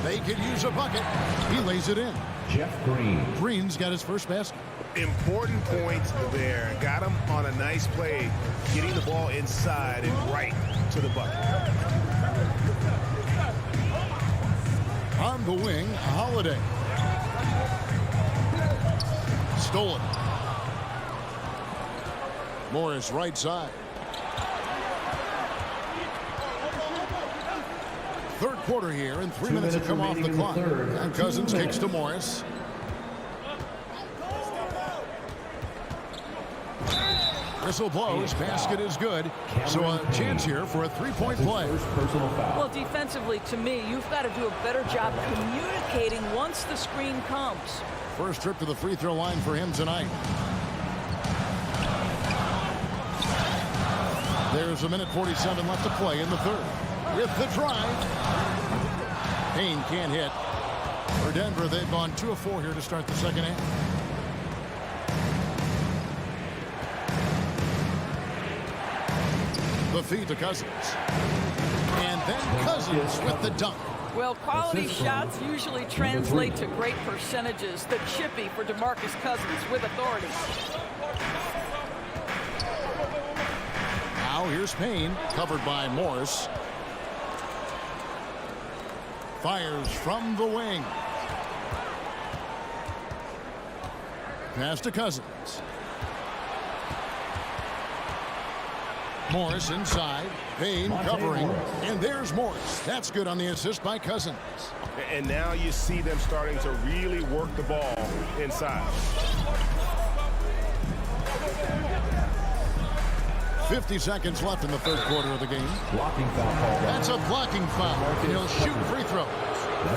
They could use a bucket. He lays it in. Jeff Green. Green's got his first basket. Important points there. Got him on a nice play, getting the ball inside and right to the bucket. On the wing, Holiday. stolen. Morris right side. Third quarter here, and 3 minutes have come off the clock. And Cousins kicks to Morris. Whistle blows, basket is good. So a chance here for a three-point play. Well, defensively, to me, you've got to do a better job communicating once the screen comes. First trip to the free throw line for him tonight. There's a minute 47 left to play in the third. With the drive. Payne can't hit. For Denver, they've gone 2 of 4 here to start the second half. The feed to Cousins. And then Cousins with the dunk. Well, quality shots usually translate to great percentages. The chippy for DeMarcus Cousins with authority. Now here's Payne, covered by Morris. Fires from the wing. Pass to Cousins. Morris inside. Payne covering. And there's Morris. That's good on the assist by Cousins. And now you see them starting to really work the ball inside. 50 seconds left in the third quarter of the game. Blocking foul. That's a blocking foul. He'll shoot free throws.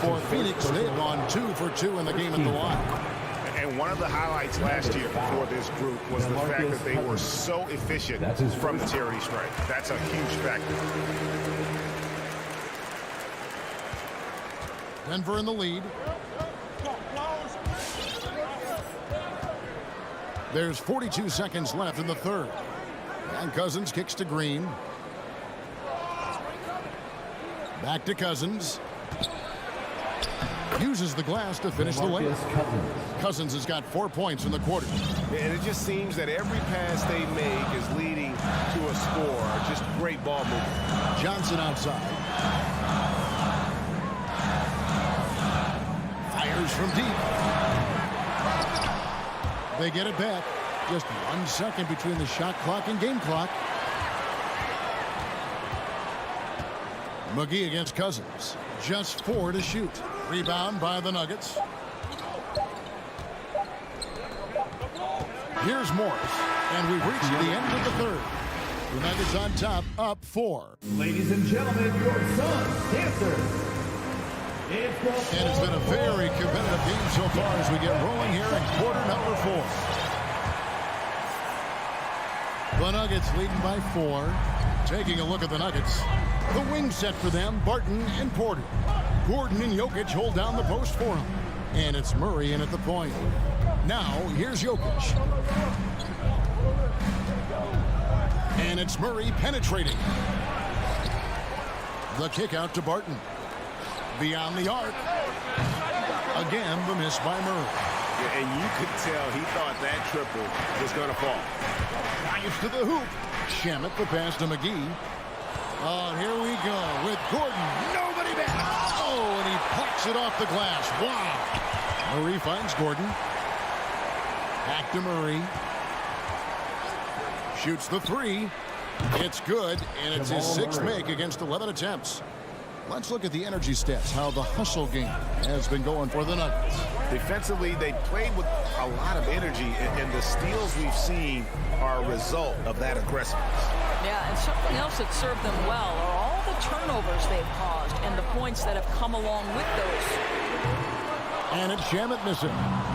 For Phoenix, they've gone 2 for 2 in the game at the line. And one of the highlights last year for this group was the fact that they were so efficient from the charity stripe. That's a huge factor. Denver in the lead. There's 42 seconds left in the third. And Cousins kicks to Green. Back to Cousins. Uses the glass to finish the layup. Cousins has got 4 points in the quarter. And it just seems that every pass they make is leading to a score. Just great ball movement. Johnson outside. Fires from deep. They get it back. Just 1 second between the shot clock and game clock. McGee against Cousins. Just 4 to shoot. Rebound by the Nuggets. Here's Morris. And we've reached the end of the third. The Nuggets on top, up 4. Ladies and gentlemen, your Suns dancers. And it's been a very competitive game so far as we get rolling here in quarter number 4. The Nuggets leading by 4. Taking a look at the Nuggets. The wing set for them, Barton and Porter. Gordon and Jokic hold down the post for him. And it's Murray in at the point. Now, here's Jokic. And it's Murray penetrating. The kick out to Barton. Beyond the arc. Again, the miss by Murray. Yeah, and you could tell he thought that triple was going to fall. Drives to the hoop. Shamet the pass to McGee. Oh, here we go with Gordon. Nobody back. Oh, and he plucks it off the glass. Wow. Murray finds Gordon. Back to Murray. Shoots the 3. It's good, and it's his 6th make against 11 attempts. Let's look at the energy stats, how the hustle game has been going for the Nuggets. Defensively, they played with a lot of energy, and the steals we've seen are a result of that aggressiveness. Yeah, and something else that served them well are all the turnovers they've caused and the points that have come along with those. And it's Shamet missing.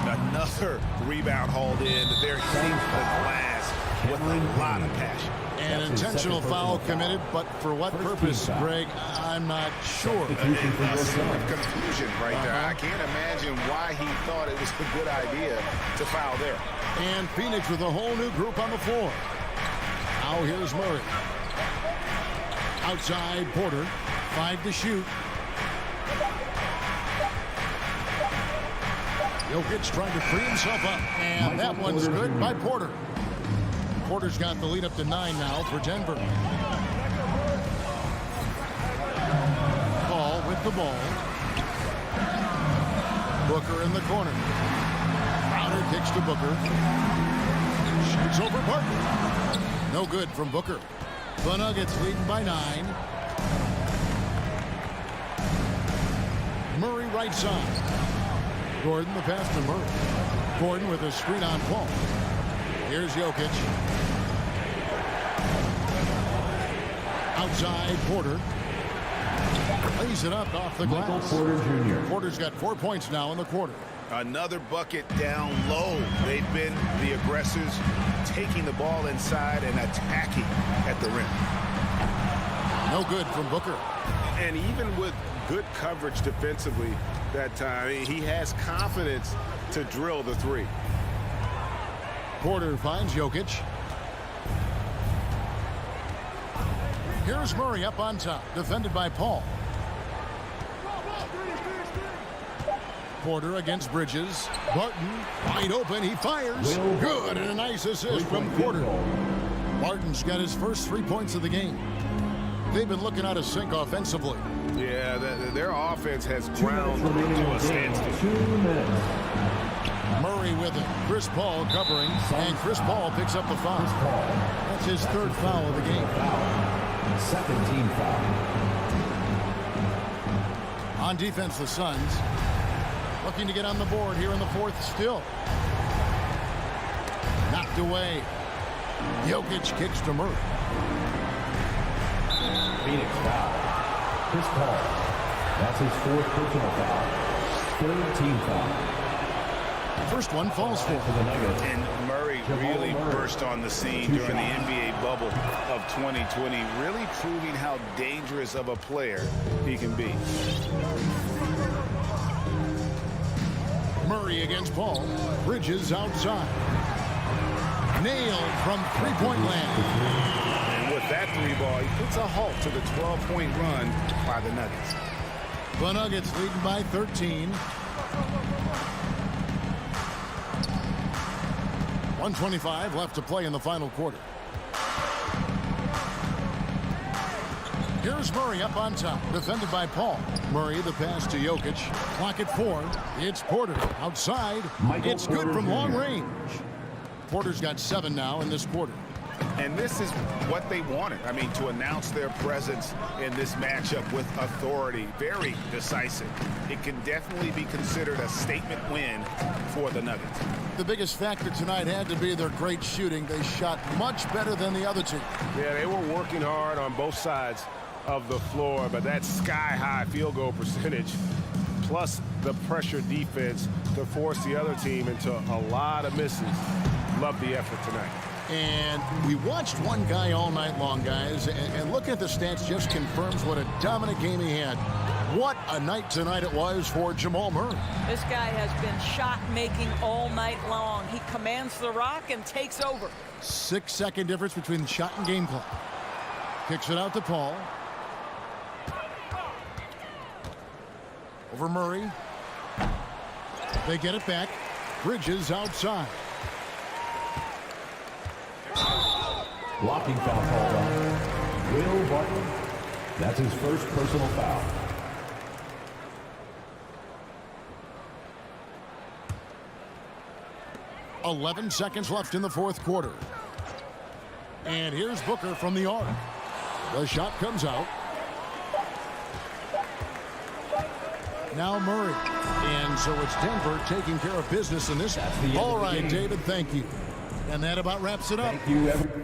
Another rebound hauled in. They're hitting the glass with a lot of passion. An intentional foul committed, but for what purpose, Greg, I'm not sure. A scene of confusion right there. I can't imagine why he thought it was a good idea to foul there. And Phoenix with a whole new group on the floor. Now here's Murray. Outside Porter. 5 to shoot. Jokic trying to free himself up. And that one's good by Porter. Porter's got the lead up to 9 now for Denver. Ball with the ball. Booker in the corner. Crowd Center kicks to Booker. Shoots over Barton. No good from Booker. The Nuggets leading by 9. Murray right side. Gordon the pass to Murray. Gordon with a screen on Paul. Here's Jokic. Outside Porter. Lays it up off the glass. Porter Jr. Porter's got 4 points now in the quarter. Another bucket down low. They've been the aggressors, taking the ball inside and attacking at the rim. No good from Booker. And even with good coverage defensively that time, he has confidence to drill the three. Porter finds Jokic. Here's Murray up on top, defended by Paul. Porter against Bridges. Barton wide open. He fires. Good, and a nice assist from Porter. Barton's got his first 3 points of the game. They've been looking out of sync offensively. Yeah, their offense has ground to a standstill. 2 minutes. Murray with it. Chris Paul covering, and Chris Paul picks up the foul. That's his third foul of the game. Second team foul. On defense, the Suns looking to get on the board here in the fourth still. Knocked away. Jokic kicks to Murray. Phoenix foul. Chris Paul. That's his 4th personal foul. 3rd team foul. First one falls for the Nuggets. And Murray really burst on the scene during the NBA bubble of 2020, really proving how dangerous of a player he can be. Murray against Paul. Bridges outside. Nailed from three-point land. And with that 3-ball, he puts a halt to the 12-point run by the Nuggets. The Nuggets leading by 13. 1:25 left to play in the final quarter. Here's Murray up on top, defended by Paul. Murray the pass to Jokic. Clock at 4. It's Porter outside. It's good from long range. Porter's got 7 now in this quarter. And this is what they wanted. I mean, to announce their presence in this matchup with authority. Very decisive. It can definitely be considered a statement win for the Nuggets. The biggest factor tonight had to be their great shooting. They shot much better than the other team. Yeah, they were working hard on both sides of the floor, but that sky-high field goal percentage plus the pressure defense to force the other team into a lot of misses. Love the effort tonight. And we watched one guy all night long, guys, and looking at the stats just confirms what a dominant game he had. What a night tonight it was for Jamal Murray. This guy has been shot-making all night long. He commands the rock and takes over. 6-second difference between shot and game clock. Kicks it out to Paul. Over Murray. They get it back. Bridges outside. Blocking foul called on Will Barton. That's his first personal foul. .11 seconds left in the fourth quarter. And here's Booker from the arc. The shot comes out. Now Murray. And so it's Denver taking care of business in this. All right, David, thank you. And that about wraps it up. Thank you, everyone.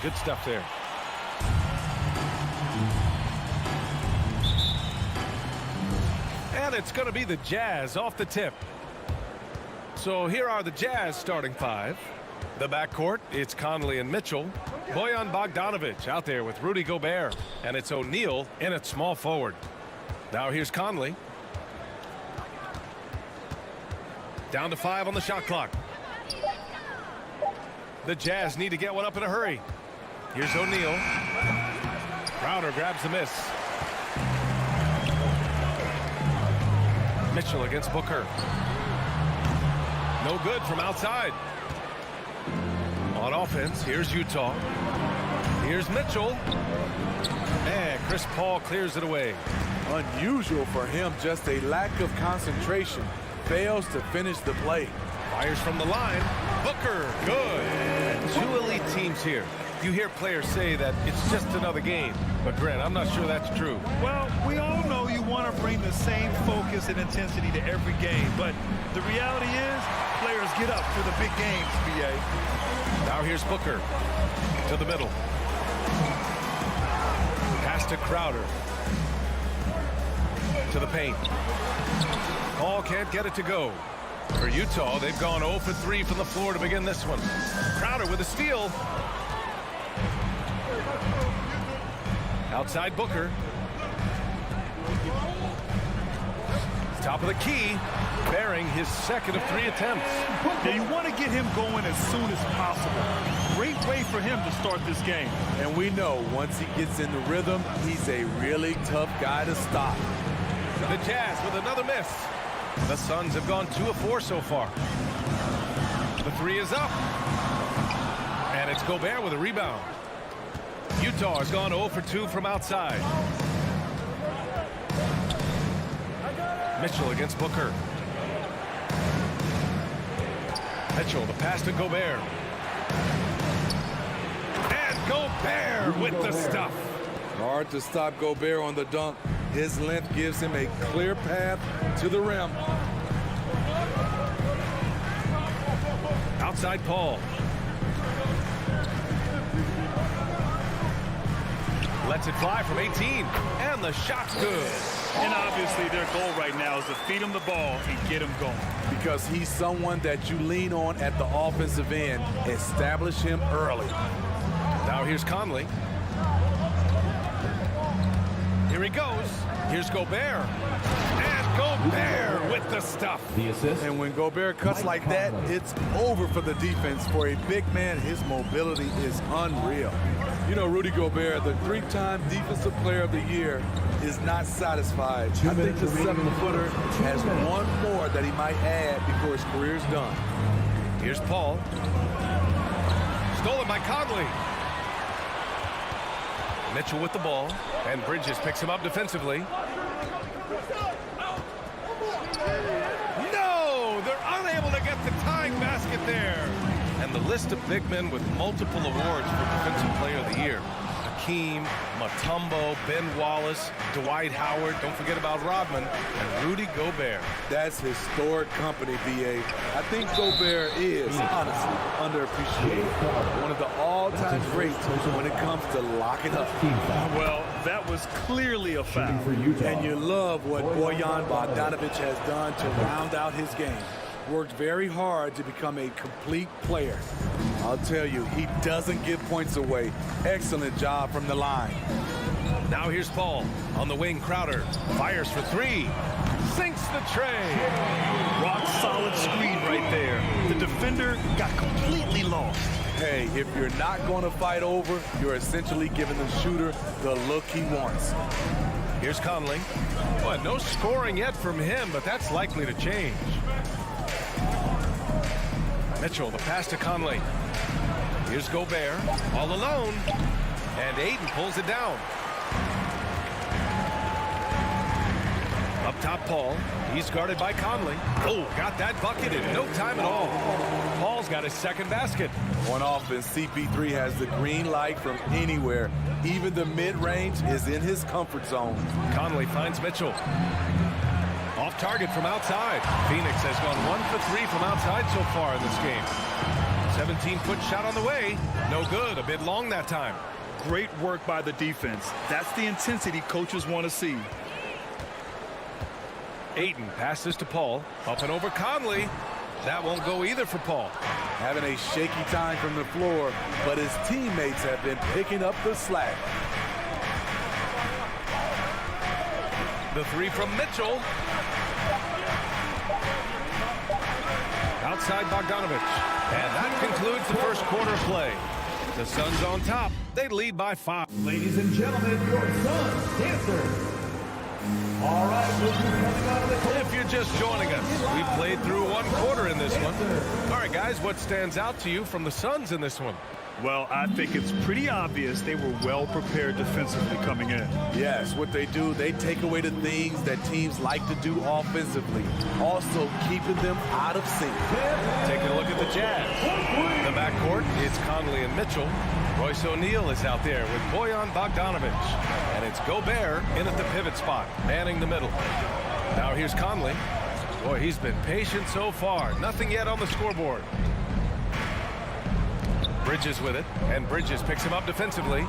Good stuff there. And it's going to be the Jazz off the tip. So here are the Jazz starting five. The backcourt, it's Conley and Mitchell. Bojan Bogdanovic out there with Rudy Gobert. And it's O'Neal in at small forward. Now here's Conley. Down to 5 on the shot clock. The Jazz need to get one up in a hurry. Here's O'Neal. Crowder grabs the miss. Mitchell against Booker. No good from outside. On offense, here's Utah. Here's Mitchell. And Chris Paul clears it away. Unusual for him, just a lack of concentration. Fails to finish the play. Fires from the line. Booker, good. Two elite teams here. You hear players say that it's just another game. But, Grant, I'm not sure that's true. Well, we all know you want to bring the same focus and intensity to every game. But the reality is, players get up for the big games, B.A. Now here's Booker to the middle. Pass to Crowder. To the paint. Paul can't get it to go. For Utah, they've gone 0 for 3 from the floor to begin this one. Crowder with a steal. Outside Booker. Top of the key. Bearing his second of 3 attempts. Now you want to get him going as soon as possible. Great way for him to start this game. And we know once he gets in the rhythm, he's a really tough guy to stop. The Jazz with another miss. The Suns have gone 2 of 4 so far. The 3 is up. And it's Gobert with a rebound. Utah has gone 0 for 2 from outside. Mitchell against Booker. Mitchell, the pass to Gobert. And Gobert with the stuff. Hard to stop Gobert on the dunk. His length gives him a clear path to the rim. Outside Paul. Lets it fly from 18. And the shot's good. And obviously their goal right now is to feed him the ball and get him going. Because he's someone that you lean on at the offensive end. Establish him early. Now here's Conley. Here he goes. Here's Gobert. And Gobert with the stuff. The assist. And when Gobert cuts like that, it's over for the defense. For a big man, his mobility is unreal. You know, Rudy Gobert, the 3-time Defensive Player of the Year, is not satisfied. I think the 7-footer has one more that he might add before his career's done. Here's Paul. Stolen by Conley. Mitchell with the ball. And Bridges picks him up defensively. No! They're unable to get the tying basket there. And the list of big men with multiple awards for Defensive Player of the Year. Hakeem, Mutombo, Ben Wallace, Dwight Howard, don't forget about Rodman, and Rudy Gobert. That's historic company, B.A. I think Gobert is, honestly, underappreciated. One of the all-time greats when it comes to locking up. Well, that was clearly a foul. And you love what Bojan Bogdanovic has done to round out his game. Worked very hard to become a complete player. I'll tell you, he doesn't give points away. Excellent job from the line. Now here's Paul on the wing. Crowder fires for 3. Sinks the tray. Rock solid screen right there. The defender got completely lost. Hey, if you're not going to fight over, you're essentially giving the shooter the look he wants. Here's Conley. Well, no scoring yet from him, but that's likely to change. Mitchell, the pass to Conley. Here's Gobert, all alone. And Ayton pulls it down. Up top, Paul. He's guarded by Conley. Oh, got that bucket in no time at all. Paul's got his second basket. On offense, CP3 has the green light from anywhere. Even the mid-range is in his comfort zone. Conley finds Mitchell. Off target from outside. Phoenix has gone 1 for 3 from outside so far in this game. 17-foot shot on the way. No good. A bit long that time. Great work by the defense. That's the intensity coaches want to see. Ayton passes to Paul. Up and over Conley. That won't go either for Paul. Having a shaky time from the floor, but his teammates have been picking up the slack. The three from Mitchell. Outside Bogdanovich. And that concludes the first quarter play. The Suns on top. They lead by 5. Ladies and gentlemen, your Suns dancers. All right, we'll be coming out of the court. If you're just joining us, we played through one quarter in this one. All right, guys, what stands out to you from the Suns in this one? Well, I think it's pretty obvious they were well prepared defensively coming in. Yes, what they do, they take away the things that teams like to do offensively, also keeping them out of sync. Taking a look at the Jazz. The backcourt, it's Conley and Mitchell. Royce O'Neal is out there with Bojan Bogdanovich. And it's Gobert in at the pivot spot, manning the middle. Now here's Conley. Boy, he's been patient so far. Nothing yet on the scoreboard. Bridges with it, and Bridges picks him up defensively.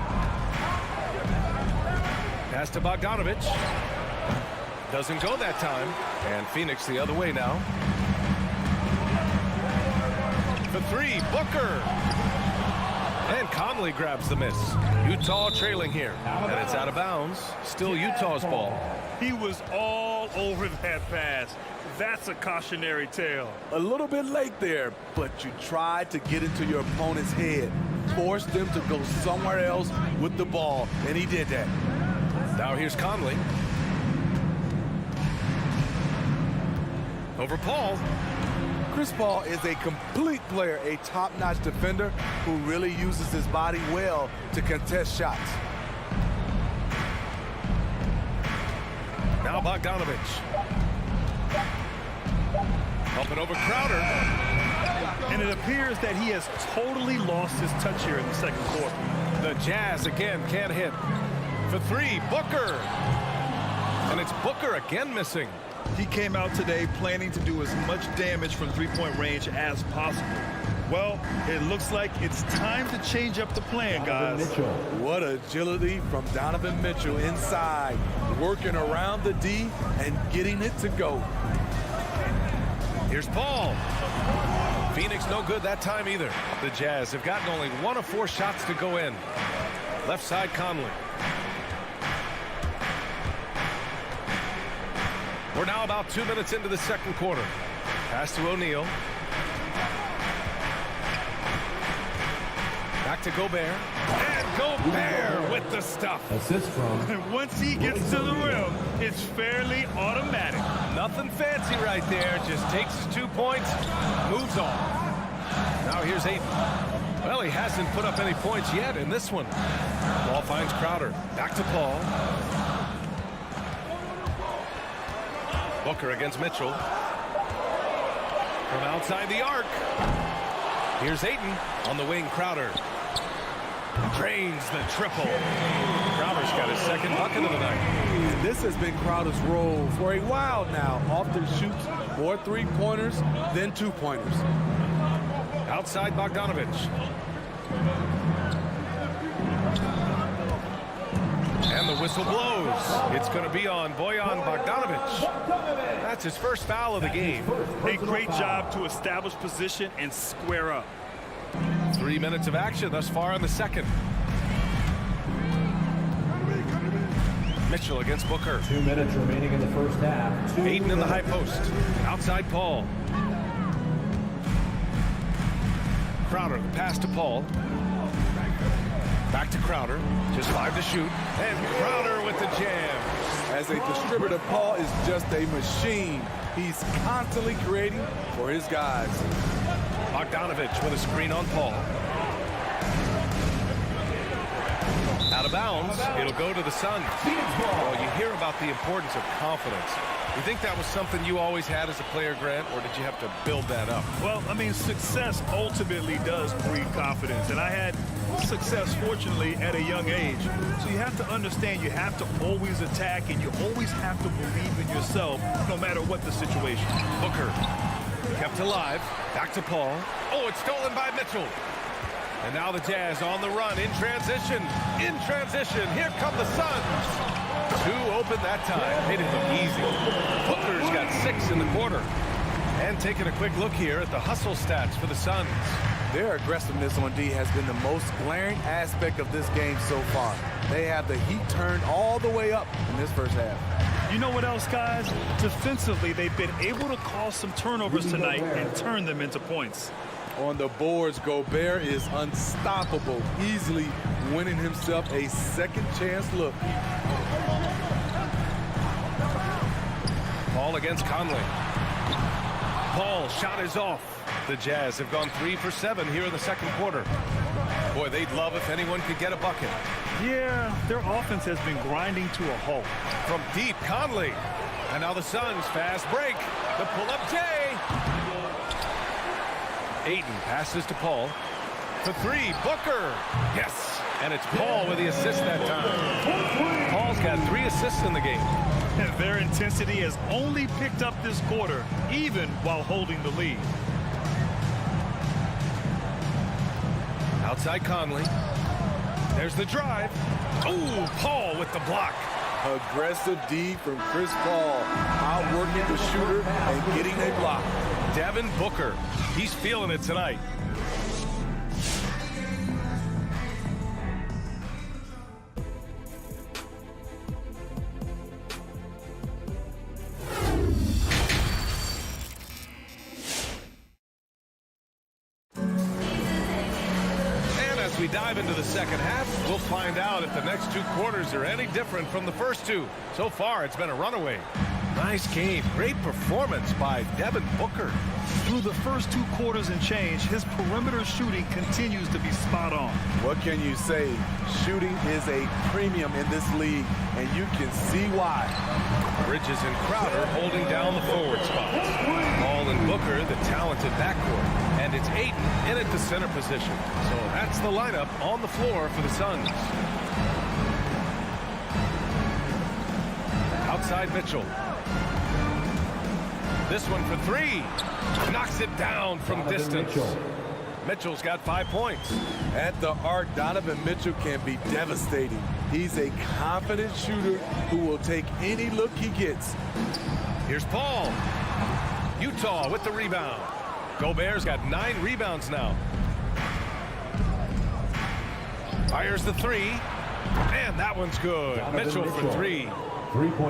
Pass to Bogdanovich. Doesn't go that time. And Phoenix the other way now. For three, Booker. And Conley grabs the miss. Utah trailing here. And it's out of bounds. Still Utah's ball. He was all over that pass. That's a cautionary tale. A little bit late there, but you tried to get into your opponent's head. Force them to go somewhere else with the ball, and he did that. Now here's Conley. Over Paul. Chris Paul is a complete player, a top-notch defender who really uses his body well to contest shots. Now Bogdanovich. Up and over Crowder. And it appears that he has totally lost his touch here in the second quarter. The Jazz again can't hit. For three, Booker. And it's Booker again missing. He came out today planning to do as much damage from three-point range as possible. Well, it looks like it's time to change up the plan, guys. What agility from Donovan Mitchell inside, working around the D and getting it to go. Here's Paul. Phoenix no good that time either. The Jazz have gotten only 1 of 4 shots to go in. Left side Conley. We're now about 2 minutes into the second quarter. Pass to O'Neal. Back to Gobert. And Gobert with the stuff. Assist from. And once he gets to the rim, it's fairly automatic. Nothing fancy right there. Just takes his 2 points, moves on. Now here's Ayton. Well, he hasn't put up any points yet in this one. Ball finds Crowder. Back to Paul. Booker against Mitchell. From outside the arc. Here's Ayton on the wing. Crowder. Drains the triple. Crowder's got his second bucket of the night. And this has been Crowder's role for a while now. Often shoots more three-pointers than two-pointers. Outside Bogdanovich. And the whistle blows. It's going to be on Bojan Bogdanovich. That's his first foul of the game. A great job to establish position and square up. 3 minutes of action thus far in the second. Mitchell against Booker. 2 minutes remaining in the first half. Ayton in the high post. Outside Paul. Crowder, the pass to Paul. Back to Crowder. Just 5 to shoot. And Crowder with the jam. As a distributor, Paul is just a machine. He's constantly creating for his guys. Bogdanovich with a screen on Paul. Out of bounds. It'll go to the Suns. Well, you hear about the importance of confidence. You think that was something you always had as a player, Grant, or did you have to build that up? Well, I mean, success ultimately does breed confidence. And I had success, fortunately, at a young age. So you have to understand you have to always attack and you always have to believe in yourself no matter what the situation. Booker. Kept alive. Back to Paul. Oh, it's stolen by Mitchell. And now the Jazz on the run in transition. In transition. Here come the Suns. 2 open that time. Made it look easy. Booker's got 6 in the quarter. And taking a quick look here at the hustle stats for the Suns. Their aggressiveness on D has been the most glaring aspect of this game so far. They have the heat turned all the way up in this first half. You know what else, guys? Defensively, they've been able to cause some turnovers tonight and turn them into points. On the boards, Gobert is unstoppable, easily winning himself a second chance look. Paul against Conley. Paul shot is off. The Jazz have gone 3 for 7 here in the second quarter. Boy, they'd love if anyone could get a bucket. Yeah, their offense has been grinding to a halt. From deep, Conley. And now the Suns fast break. The pull-up J. Ayton passes to Paul. For 3, Booker. Yes. And it's Paul with the assist that time. Paul's got 3 assists in the game. And their intensity has only picked up this quarter, even while holding the lead. Outside Conley. There's the drive. Oh, Paul with the block. Aggressive D from Chris Paul, outworking the shooter and getting a block. Devin Booker. He's feeling it tonight. As we dive into the second half, we'll find out if the next 2 quarters are any different from the first 2. So far, it's been a runaway. Nice game. Great performance by Devin Booker. Through the first 2 quarters and change, his perimeter shooting continues to be spot on. What can you say? Shooting is a premium in this league, and you can see why. Bridges and Crowder holding down the forward spots. Paul and Booker, the talented backcourt. And it's Ayton in at the center position. So that's the lineup on the floor for the Suns. Outside Mitchell. This one for 3. Knocks it down from distance. Mitchell's got 5 points. At the arc, Donovan Mitchell can be devastating. He's a confident shooter who will take any look he gets. Here's Paul. Utah with the rebound. Gobert's got 9 rebounds now. Fires the 3. And that one's good. Mitchell for 3.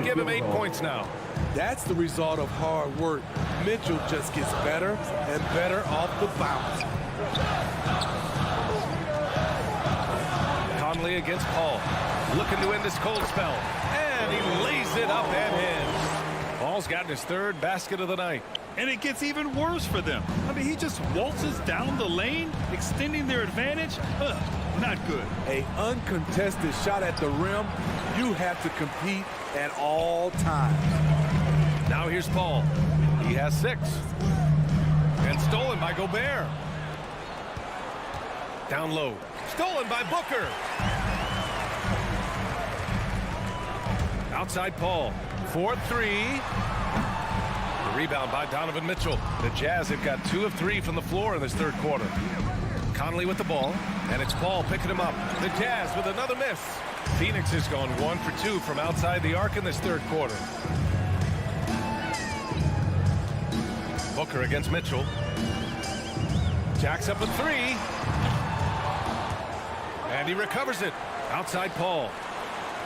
Give him 8 points now. That's the result of hard work. Mitchell just gets better and better off the bounce. Conley against Paul. Looking to end this cold spell. And he lays it up and in. Paul's gotten his 3rd basket of the night. And it gets even worse for them. I mean, he just waltzes down the lane, extending their advantage. Not good. An uncontested shot at the rim. You have to compete at all times. Now here's Paul. He has 6. And stolen by Gobert. Down low. Stolen by Booker. Outside Paul. 4-3. The rebound by Donovan Mitchell. The Jazz have got 2 of 3 from the floor in this 3rd quarter. Conley with the ball. And it's Paul picking him up. The Jazz with another miss. Phoenix has gone 1 for 2 from outside the arc in this 3rd quarter. Booker against Mitchell. Jacks up a 3. And he recovers it. Outside Paul.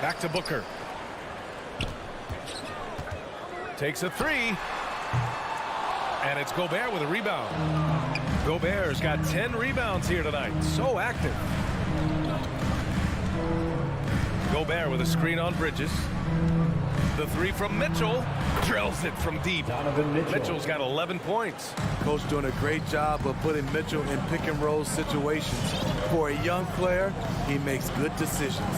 Back to Booker. Takes a 3. And it's Gobert with a rebound. Gobert's got 10 rebounds here tonight. So active. Gobert with a screen on Bridges. The 3 from Mitchell. Drills it from deep. Mitchell's got 11 points. Coach doing a great job of putting Mitchell in pick and roll situations. For a young player, he makes good decisions.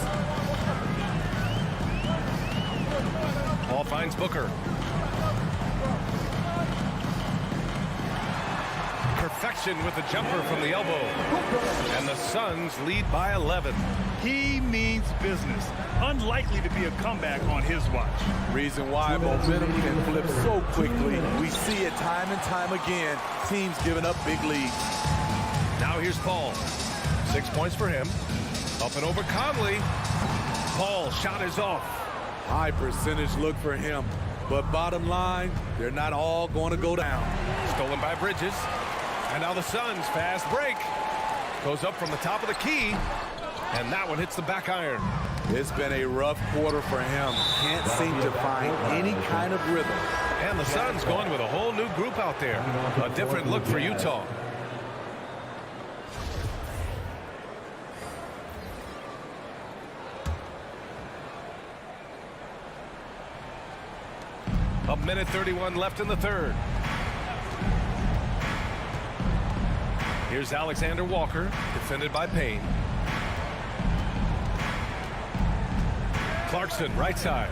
Paul finds Booker. Perfection with the jumper from the elbow. And the Suns lead by 11. He means business. business. Unlikely to be a comeback on his watch. Reason why momentum can flip so quickly. We see it time and time again. Teams giving up big leads. Now here's Paul. 6 points for him. Up and over Conley. Paul, shot is off. High percentage look for him. But bottom line, they're not all going to go down. Stolen by Bridges. And now the Suns, fast break. Goes up from the top of the key. And that one hits the back iron. It's been a rough quarter for him. Can't seem to find any kind of rhythm. And the Suns going with a whole new group out there. A different look for Utah. A minute 31 left in the third. Here's Alexander Walker, defended by Payne. Clarkson, right side.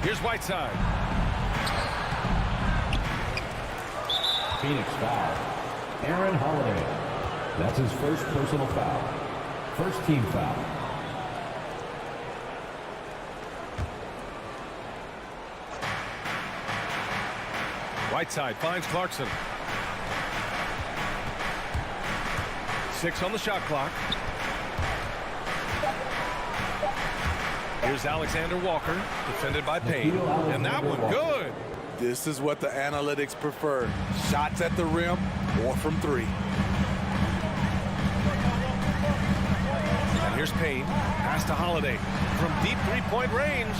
Here's Whiteside. Phoenix foul. Aaron Holiday. That's his first personal foul. First team foul. Whiteside finds Clarkson. 6 on the shot clock. Here's Alexander Walker, defended by Payne. And that one good. This is what the analytics prefer. Shots at the rim or from three. And here's Payne. Pass to Holiday. From deep three-point range.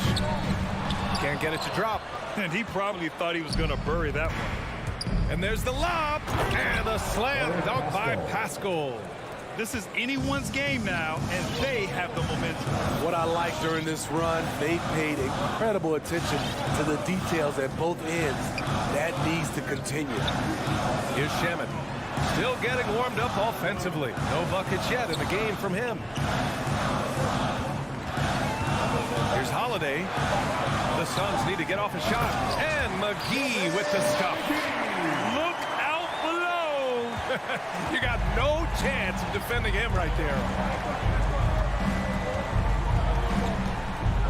Can't get it to drop. And he probably thought he was going to bury that one. And there's the lob. And the slam dunk by Paschall. This is anyone's game now, and they have the momentum. What I like during this run, they paid incredible attention to the details at both ends. That needs to continue. Here's Shamet. Still getting warmed up offensively. No buckets yet in the game from him. Here's Holiday. The Suns need to get off a shot. And McGee with the stuff. Look out below. You got no chance of defending him right there.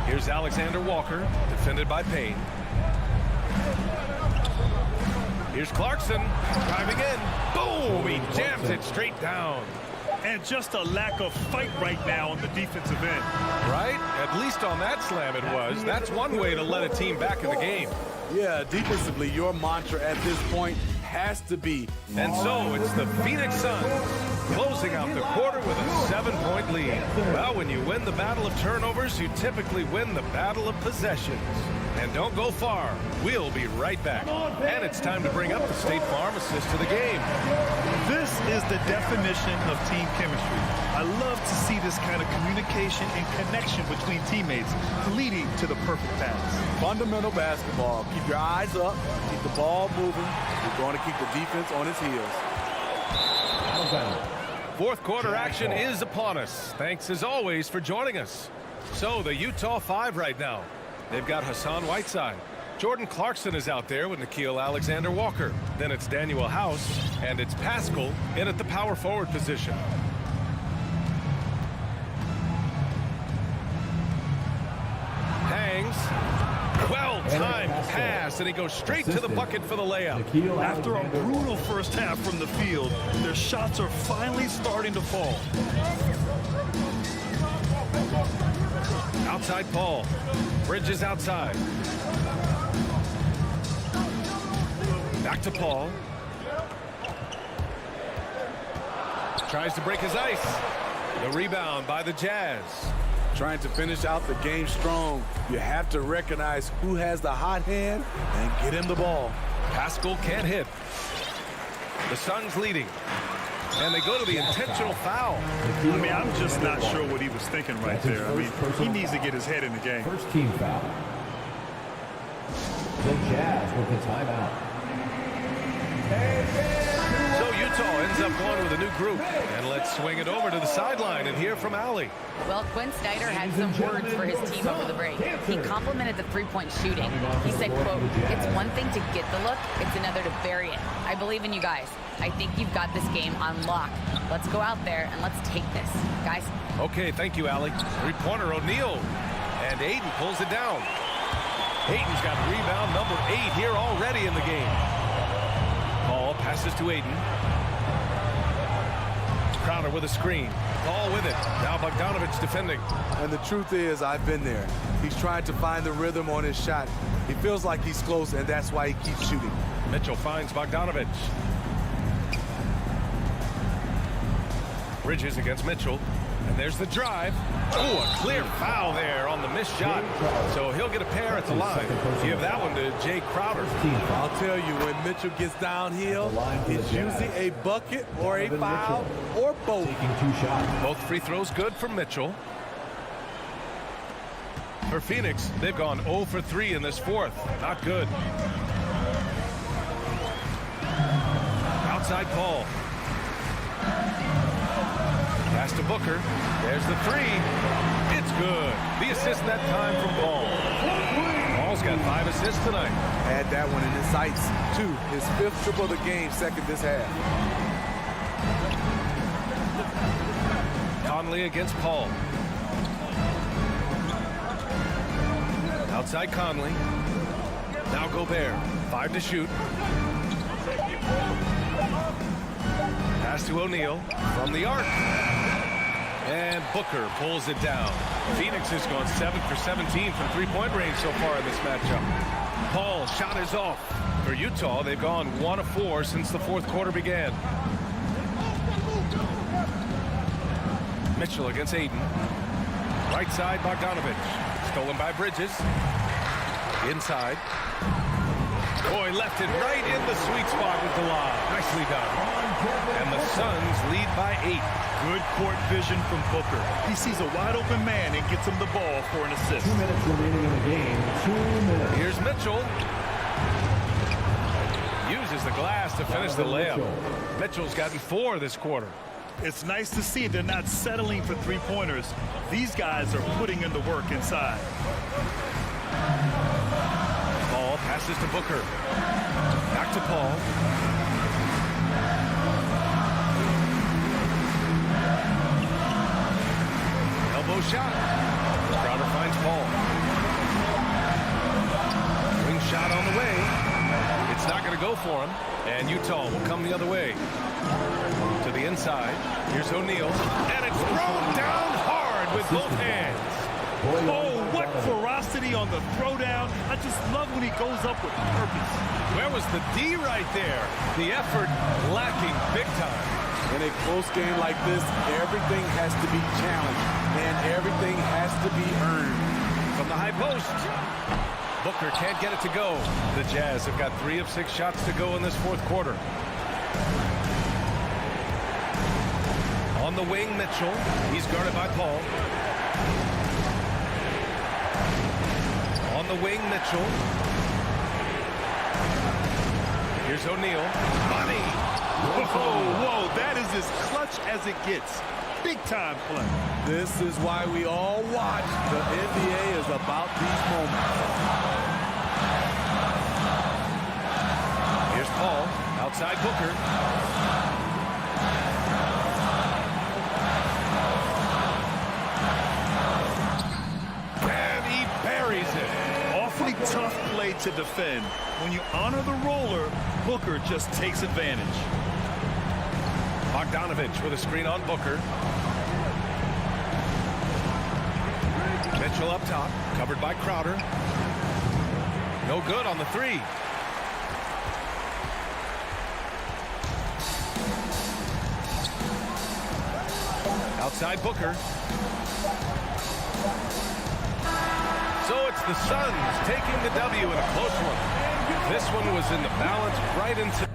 Here's Alexander Walker, defended by Payne. Here's Clarkson, driving in. Boom! He jams it straight down. And just a lack of fight right now on the defensive end. Right? At least on that slam it was. That's one way to let a team back in the game. Yeah, defensively, your mantra at this point has to be. And so it's the Phoenix Suns closing out the quarter with a 7-point lead. Well, when you win the battle of turnovers, you typically win the battle of possessions. And don't go far. We'll be right back. And it's time to bring up the State Farm assist to the game. This is the definition of team chemistry. I love to see this kind of communication and connection between teammates leading to the perfect pass. Fundamental basketball. Keep your eyes up. Keep the ball moving. You're going to keep the defense on its heels. Fourth quarter action is upon us. Thanks as always for joining us. So the Utah 5 right now. They've got Hassan Whiteside. Jordan Clarkson is out there with Nickeil Alexander-Walker. Then it's Daniel House, and it's Paschall in at the power forward position. Hangs. Well-timed pass, and he goes straight to the bucket for the layup. After a brutal first half from the field, their shots are finally starting to fall. Outside Paul. Bridges outside. Back to Paul. Tries to break his ice. The rebound by the Jazz. Trying to finish out the game strong. You have to recognize who has the hot hand and get him the ball. Paschall can't hit. The Suns leading. And they go to the intentional foul. I mean, I'm just not sure what he was thinking right there. I mean, he needs to get his head in the game. First team foul. The Jazz with the timeout. So Utah ends up going with a new group. And let's swing it over to the sideline and hear from Allie. Well, Quinn Snyder had some words for his team over the break. He complimented the three-point shooting. He said, quote, "It's one thing to get the look, it's another to bury it. I believe in you guys. I think you've got this game on lock. Let's go out there and let's take this, guys. Okay, thank you, Allie. Three-pointer, O'Neal. And Ayton pulls it down. Ayton's got rebound number 8 here already in the game. Ball passes to Ayton. Crowder with a screen. Ball with it. Now Bogdanovich defending. And the truth is, I've been there. He's trying to find the rhythm on his shot. He feels like he's close, and that's why he keeps shooting. Mitchell finds Bogdanovich. Bridges against Mitchell. And there's the drive. Oh, a clear foul there on the missed shot. So he'll get a pair at the line. Give that one to Jay Crowder. I'll tell you, when Mitchell gets downhill, it's usually a bucket or a foul or both. Taking 2 shots. Both free throws good for Mitchell. For Phoenix, they've gone 0 for 3 in this fourth. Not good. Outside Paul. Pass to Booker. There's the 3. It's good. The assist that time from Paul. Paul's got 5 assists tonight. Had that one in his sights, too. His 5th triple of the game, second this half. Conley against Paul. Outside Conley. Now Gobert. 5 to shoot. Pass to O'Neal from the arc. And Booker pulls it down. Phoenix has gone 7 for 17 from three-point range so far in this matchup. Paul shot is off. For Utah, they've gone 1 of 4 since the fourth quarter began. Mitchell against Ayton. Right side, Bogdanovich. Stolen by Bridges. Inside. Boy, left it right in the sweet spot with the lob. Nicely done. And the Suns lead by 8. Good court vision from Booker. He sees a wide-open man and gets him the ball for an assist. 2 minutes remaining in the game. 2 minutes. Here's Mitchell. Uses the glass to finish the layup. Mitchell's gotten 4 this quarter. It's nice to see they're not settling for three-pointers. These guys are putting in the work inside. Paul passes to Booker. Back to Paul. Elbow shot. Crowder finds Paul. Wing shot on the way. It's not going to go for him. And Utah will come the other way. To the inside. Here's O'Neal. And it's thrown down hard with both hands. Oh, what ferocity on the throwdown. I just love when he goes up with purpose. Where was the D right there? The effort lacking big time. In a close game like this, everything has to be challenged, and everything has to be earned. From the high post. Booker can't get it to go. The Jazz have got 3 of 6 shots to go in this fourth quarter. On the wing, Mitchell. He's guarded by Paul. On the wing, Mitchell. Here's O'Neal. Money! Whoa, that is as clutch as it gets. Big time play. This is why we all watch. The NBA is about these moments. Here's Paul. Outside Booker. And he buries it. Awfully tough play to defend. When you honor the roller, Booker just takes advantage. Bogdanovich with a screen on Booker. Mitchell up top, covered by Crowder. No good on the 3. Outside Booker. So it's the Suns taking the W in a close one. This one was in the balance right into...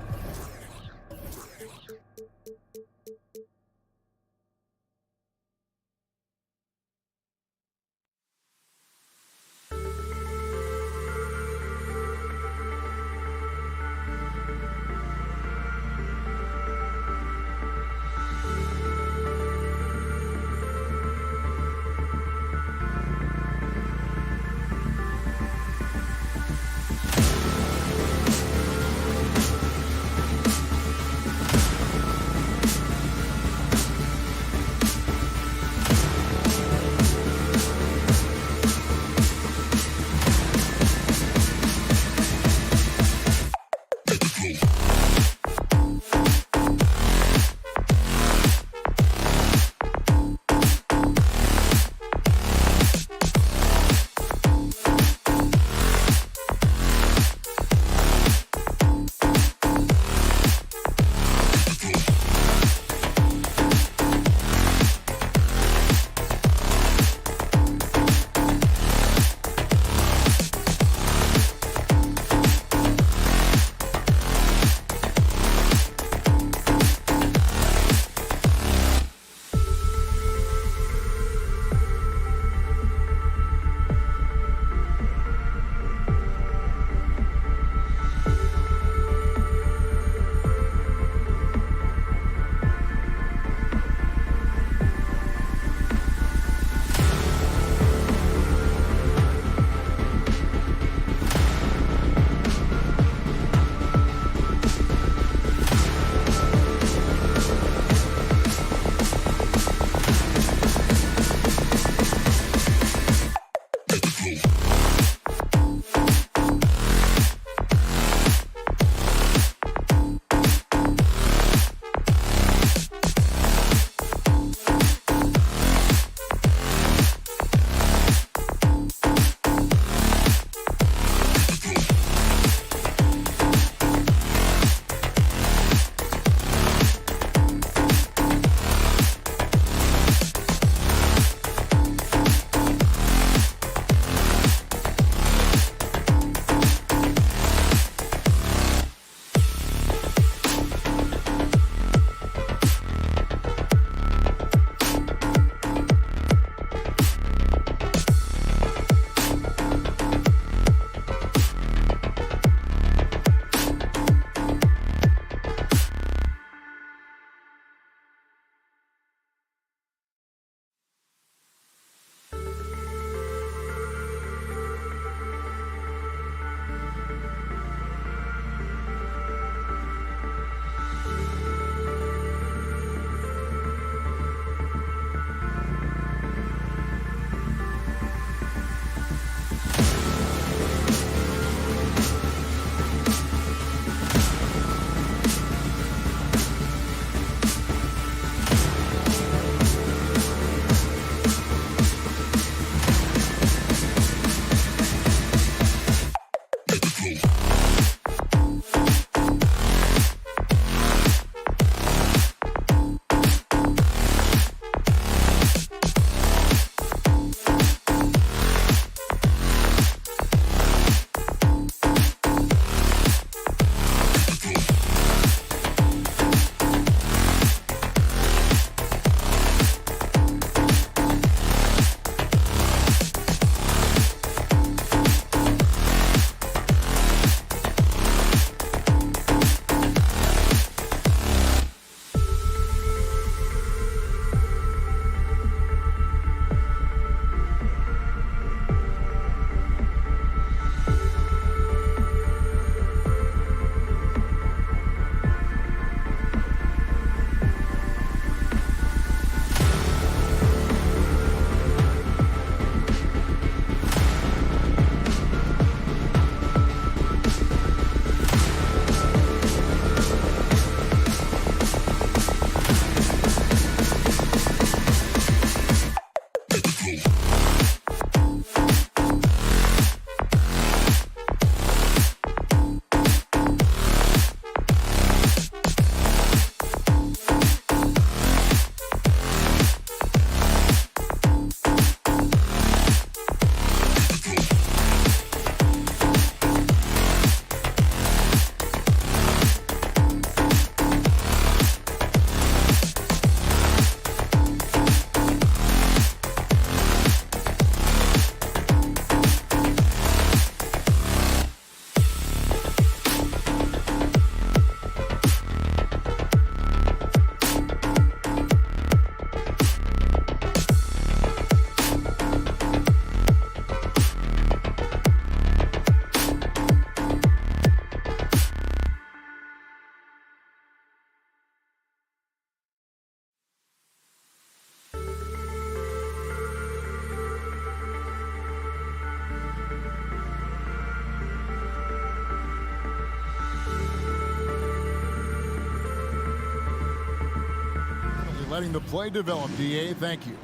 letting the play develop, D.A. Thank you.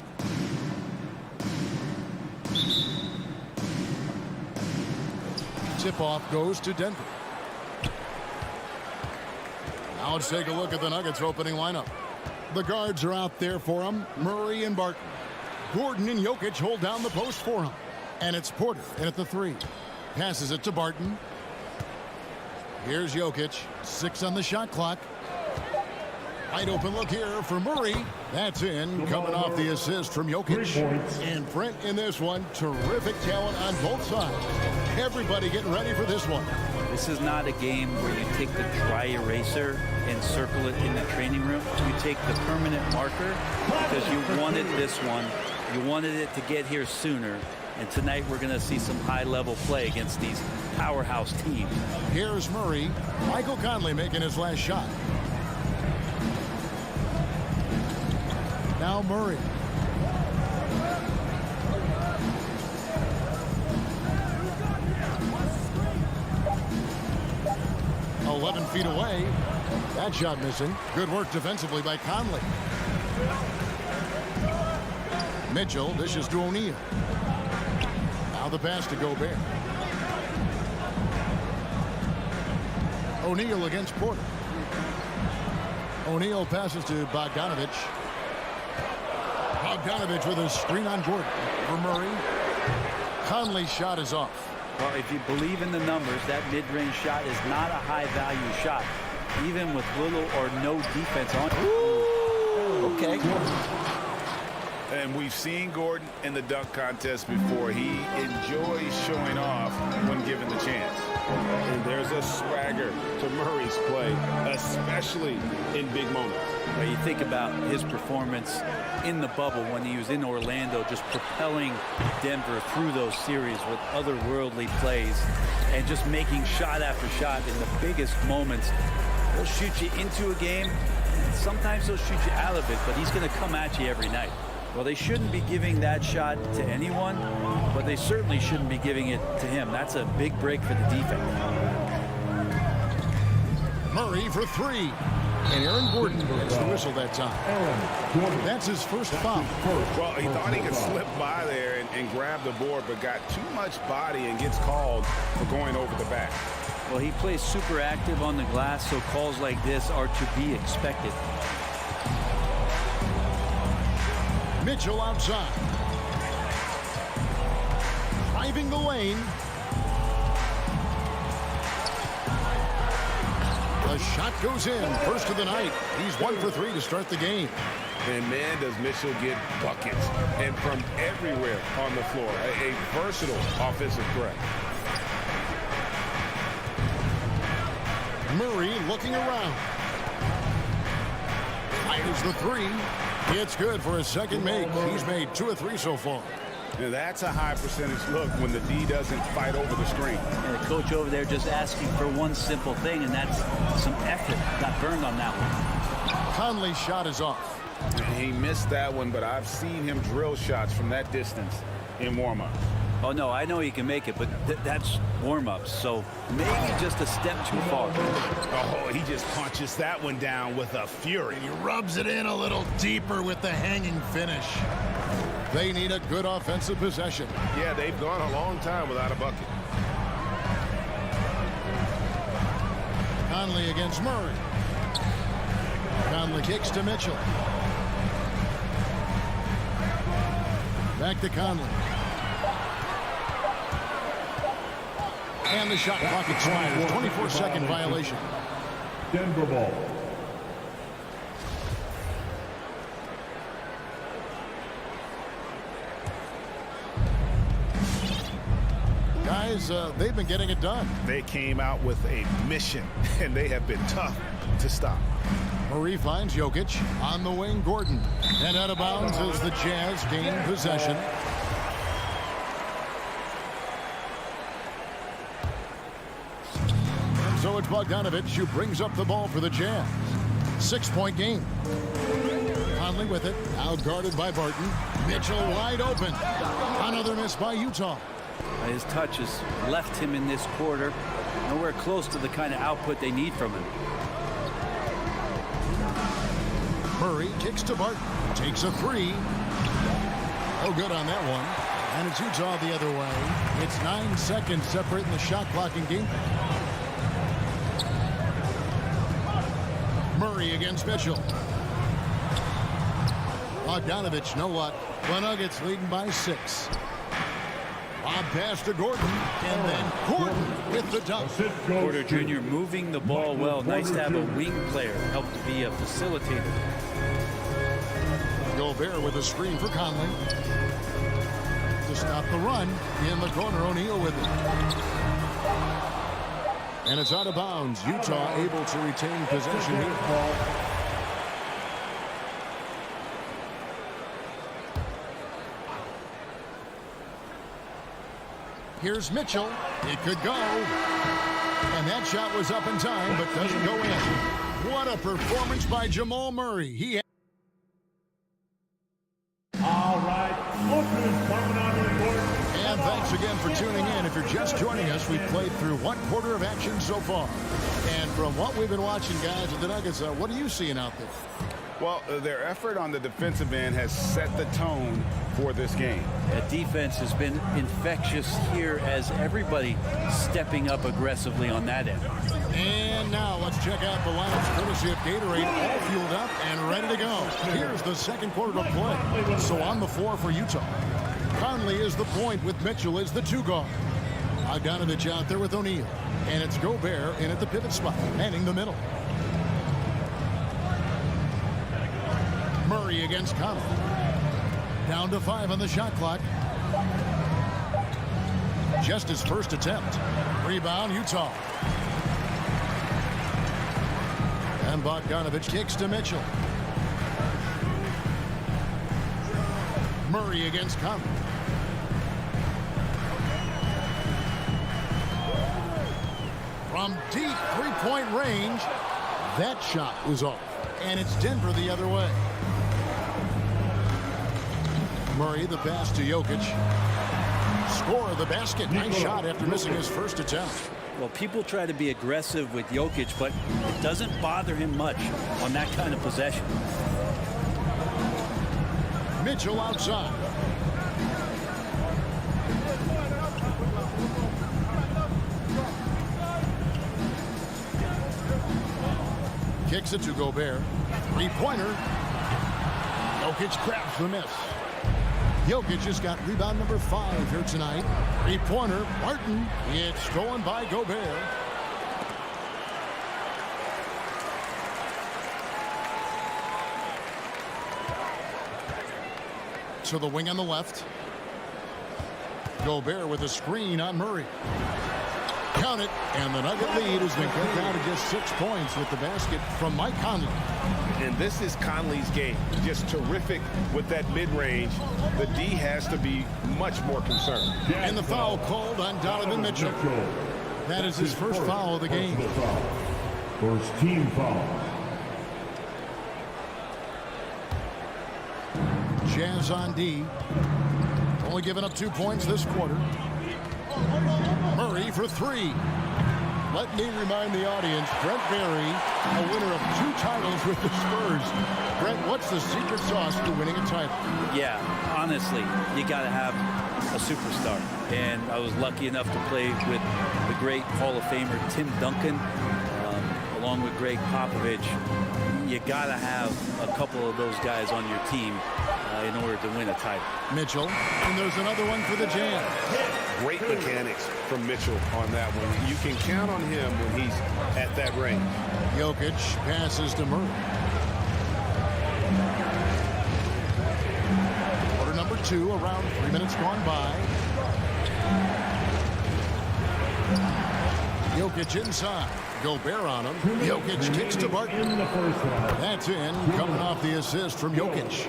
Tip-off goes to Denver. Now let's take a look at the Nuggets opening lineup. The guards are out there for him. Murray and Barton. Gordon and Jokic hold down the post for him. And it's Porter in at the 3. Passes it to Barton. Here's Jokic. 6 on the shot clock. Wide open look here for Murray. That's in, coming off the assist from Jokic. And Brent in this one, terrific talent on both sides. Everybody getting ready for this one. This is not a game where you take the dry eraser and circle it in the training room. You take the permanent marker because you wanted this one. You wanted it to get here sooner. And tonight we're going to see some high-level play against these powerhouse teams. Here's Murray. Michael Conley making his last shot. Now Murray. "11 feet away." That shot missing. Good work defensively by Conley. Mitchell dishes to O'Neal. Now the pass to Gobert. O'Neal against Porter. O'Neal passes to Bogdanovich. Bogdanovich with a screen on Gordon for Murray. Conley's shot is off. Well, if you believe in the numbers, that mid-range shot is not a high-value shot, even with little or no defense on it. Ooh, okay. And we've seen Gordon in the dunk contest before. He enjoys showing off when given the chance. And there's a swagger to Murray's play, especially in big moments. Well, you think about his performance in the bubble when he was in Orlando, just propelling Denver through those series with otherworldly plays and just making shot after shot in the biggest moments. He'll shoot you into a game. Sometimes he'll shoot you out of it, but he's going to come at you every night. Well, they shouldn't be giving that shot to anyone, but they certainly shouldn't be giving it to him. That's a big break for the defense. Murray for 3. And Aaron Gordon gets the whistle that time. That's his first foul. Well, he thought he could slip by there and grab the board, but got too much body and gets called for going over the back. Well, he plays super active on the glass, so calls like this are to be expected. Mitchell outside. Driving the lane. The shot goes in. First of the night. He's 1 for 3 to start the game. And man, does Mitchell get buckets. And from everywhere on the floor. A versatile offensive threat. Murray looking around. Fires the 3. It's good for his second make. He's made 2 of 3 so far. Now that's a high percentage look when the D doesn't fight over the screen. And the coach over there just asking for one simple thing, and that's some effort. Got burned on that one. Conley's shot is off. He missed that one, but I've seen him drill shots from that distance in warm-up. Oh, no, I know he can make it, but that's warm-ups, so maybe just a step too far. Oh, he just punches that one down with a fury. He rubs it in a little deeper with the hanging finish. They need a good offensive possession. Yeah, they've gone a long time without a bucket. Conley against Murray. Conley kicks to Mitchell. Back to Conley. And the shot clock expires. 24-second violation. Denver ball. Guys, they've been getting it done. They came out with a mission, and they have been tough to stop. Murray finds Jokic on the wing. Gordon. And out of bounds as the Jazz gain possession. So it's Bogdanovich who brings up the ball for the Jazz. 6-point game. Conley with it. Out guarded by Barton. Mitchell wide open. Another miss by Utah. His touch has left him in this quarter. Nowhere close to the kind of output they need from him. Murray kicks to Barton. Takes a three. Oh, good on that one. And it's Utah the other way. It's 9 seconds separating the shot clock and game. Murray against Mitchell. Bogdanovich, no luck. The Nuggets leading by 6. Lob pass to Gordon, and then Gordon with the dunk. Porter Jr. moving the ball well. Nice to have a wing player help to be a facilitator. Gobert with a screen for Conley. To stop the run, in the corner, O'Neal with it. And it's out of bounds. Utah able to retain possession here. Here's Mitchell. It could go. And that shot was up in time, but doesn't go in. What a performance by Jamal Murray. He All right. Open coming on the court. And thanks again for tuning in. If you're just joining us, we've played through 1 quarter of action so far. And from what we've been watching, guys, of the Nuggets, what are you seeing out there? Well, their effort on the defensive end has set the tone for this game. That defense has been infectious here as everybody stepping up aggressively on that end. And now let's check out the lineups courtesy of Gatorade, all fueled up and ready to go. Here's the second quarter of play. So on the floor for Utah, Conley is the point with Mitchell as the 2 guard. Bogdanovich out there with O'Neal. And it's Gobert in at the pivot spot, manning the middle. Murray against Conley. Down to 5 on the shot clock. Just his first attempt. Rebound, Utah. And Bogdanovich kicks to Mitchell. Murray against Conley. From deep three-point range, that shot was off. And it's Denver the other way. Murray, the pass to Jokic. Score of the basket. Nice shot after missing his first attempt. Well, people try to be aggressive with Jokic, but it doesn't bother him much on that kind of possession. Mitchell outside. Kicks it to Gobert. Three-pointer. Jokic grabs the miss. Jokic just got rebound number 5 here tonight. Three-pointer, Barton. It's stolen by Gobert. To the wing on the left. Gobert with a screen on Murray. Count it, and the Nugget lead has been cut down to just 6 points with the basket from Mike Conley. And this is Conley's game. Just terrific with that mid-range. The D has to be much more concerned. And the foul called on Donovan Mitchell. That is his first foul of the game. First team foul. Jazz on D. Only giving up 2 points this quarter. Murray for 3. Let me remind the audience, Brent Barry, a winner of 2 titles with the Spurs. Brent, what's the secret sauce to winning a title? Yeah, honestly, you got to have a superstar. And I was lucky enough to play with the great Hall of Famer Tim Duncan, along with Greg Popovich. You got to have a couple of those guys on your team in order to win a title. Mitchell, and there's another one for the Jazz. Great mechanics from Mitchell on that one. You can count on him when he's at that range. Jokic passes to Murray. Quarter number 2, around 3 minutes gone by. Jokic inside. Gobert on him. Jokic kicks to Barton. That's in, coming off the assist from Jokic.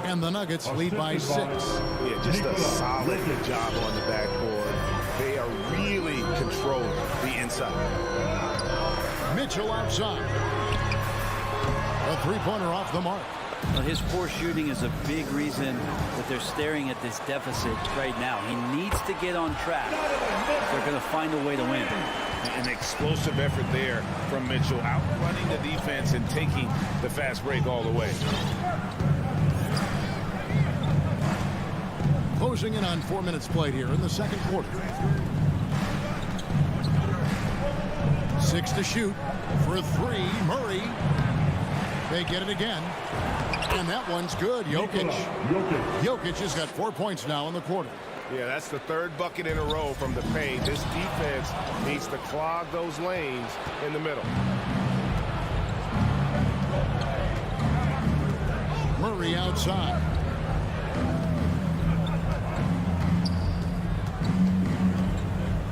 And the Nuggets lead by 6. Yeah, just a solid job on the backboard. They are really controlling the inside. Mitchell outside. A three-pointer off the mark. Well, his poor shooting is a big reason that they're staring at this deficit right now. He needs to get on track if they're going to find a way to win. An explosive effort there from Mitchell, outrunning the defense and taking the fast break all the way. Closing in on 4 minutes played here in the second quarter. 6 to shoot for 3. Murray. They get it again. And that one's good. Jokic has got 4 points now in the quarter. Yeah, that's the third bucket in a row from the paint. This defense needs to clog those lanes in the middle. Murray outside.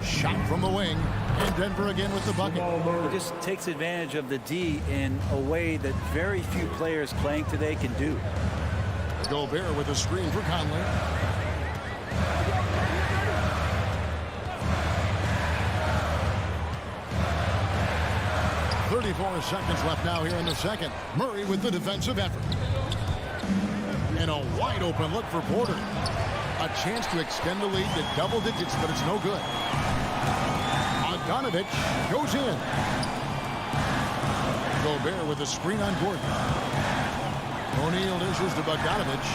Shot from the wing. And Denver again with the bucket. He just takes advantage of the D in a way that very few players playing today can do. Gobert with a screen for Conley. .34 seconds left now here in the second. Murray with the defensive effort. And a wide open look for Porter. A chance to extend the lead to double digits, but it's no good. Bogdanovich goes in. Gobert with a screen on Gordon. O'Neal dishes to Bogdanovich.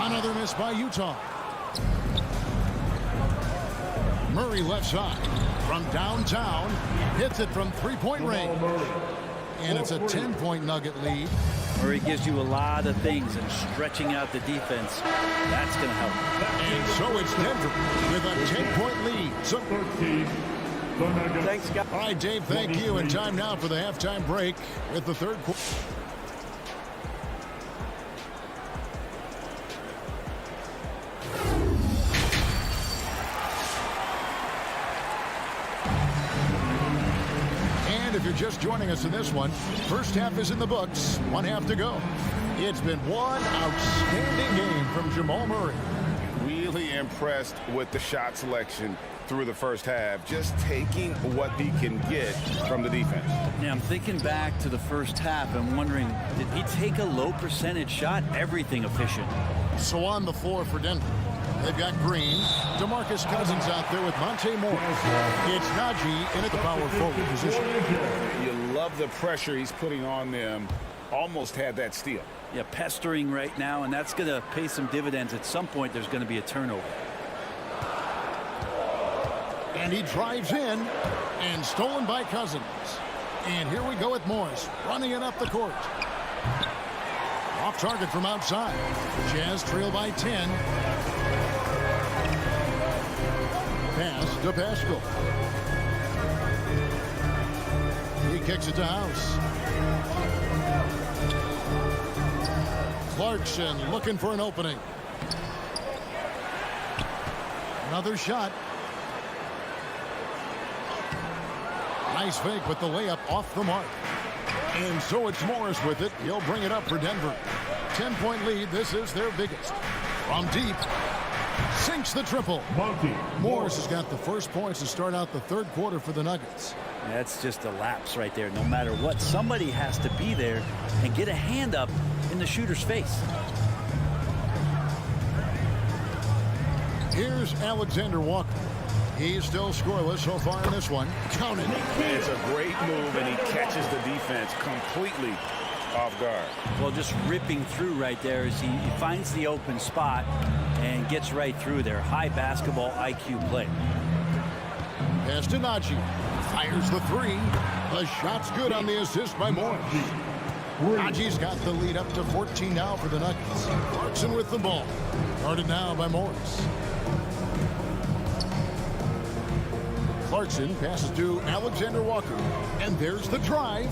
Another miss by Utah. Murray left side from downtown. Hits it from three-point range. And it's a 10-point Nugget lead. Murray gives you a lot of things, and stretching out the defense, that's going to help. And so it's Denver with a 10-point lead. So, thanks, guys. all right, Dave, thank you. And time now for the halftime break with the third quarter. And if you're just joining us in this one, first half is in the books. 1 half to go. It's been one outstanding game from Jamal Murray. Really impressed with the shot selection through the first half, just taking what he can get from the defense. Yeah, I'm thinking back to the first half and wondering, did he take a low percentage shot? Everything efficient. So on the floor for Denver, they've got Green, DeMarcus Cousins out there with Monte Morris. It's Najee in at the power forward position. You love the pressure he's putting on them. Almost had that steal. Yeah, pestering right now, and that's going to pay some dividends. At some point, there's going to be a turnover. And he drives in, and stolen by Cousins. And here we go with Morris, running it up the court. Off target from outside. Jazz trail by 10. Pass to Pascal. He kicks it to House. Clarkson looking for an opening. Another shot. Nice fake with the layup off the mark. And so it's Morris with it. He'll bring it up for Denver. 10-point lead. This is their biggest. From deep. Sinks the triple. Morris has got the first points to start out the third quarter for the Nuggets. That's just a lapse right there. No matter what, somebody has to be there and get a hand up in the shooter's face. Here's Alexander Walker. He's still scoreless so far in this one. Count it. It's a great move, and he catches the defense completely off guard. Well, just ripping through right there as he finds the open spot and gets right through there. High basketball IQ play. Pass to Najee. Fires the three. The shot's good on the assist by Morris. Najee's got the lead up to 14 now for the Nuggets. Clarkson with the ball. Guarded now by Morris. Clarkson passes to Alexander Walker. And there's the drive.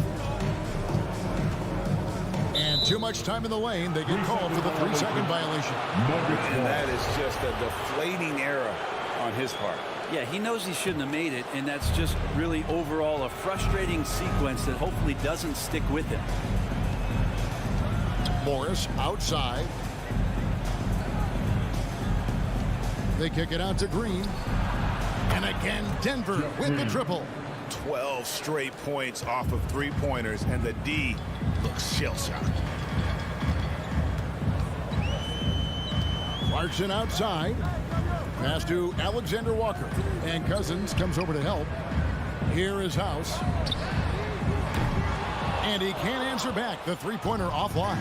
And too much time in the lane. They get called for the 3-second violation. And that is just a deflating error on his part. Yeah, he knows he shouldn't have made it, and that's just really overall a frustrating sequence that hopefully doesn't stick with him. Morris outside. They kick it out to Green. And again, Denver with the triple. 12 straight points off of three-pointers, and the D looks shell-shocked. Clarkson outside. Pass to Alexander Walker. And Cousins comes over to help. Here is House. And he can't answer back. The three-pointer offline.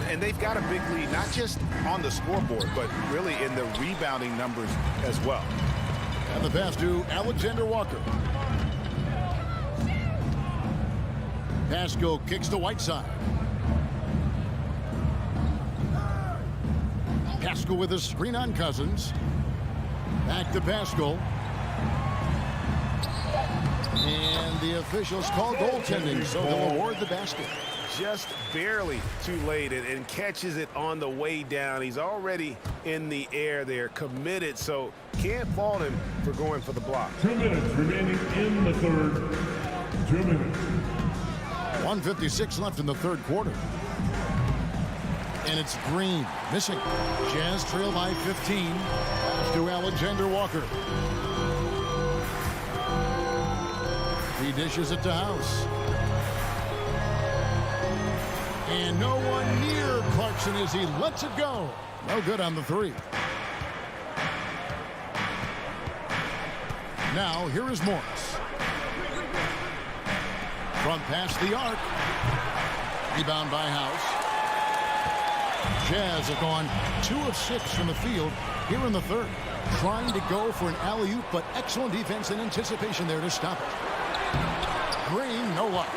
And they've got a big lead, not just on the scoreboard, but really in the rebounding numbers as well. And the pass to Alexander Walker. Pascal kicks to Whiteside. Pascal with a screen on Cousins. Back to Pascal. And the officials call goaltending, so they'll award the basket. Just barely too late and catches it on the way down. He's already in the air there, committed, so can't fault him for going for the block. 2 minutes remaining in the third. 2 minutes. 1:56 left in the third quarter. And it's Green missing. Jazz trail by 15. To Alexander Walker. He dishes it to House. And no one near Clarkson as he lets it go. No good on the three. Now here is Morris. Front past the arc. Rebound by House. Jazz have gone 2 of 6 from the field here in the third. Trying to go for an alley-oop, but excellent defense and anticipation there to stop it. Green, no luck.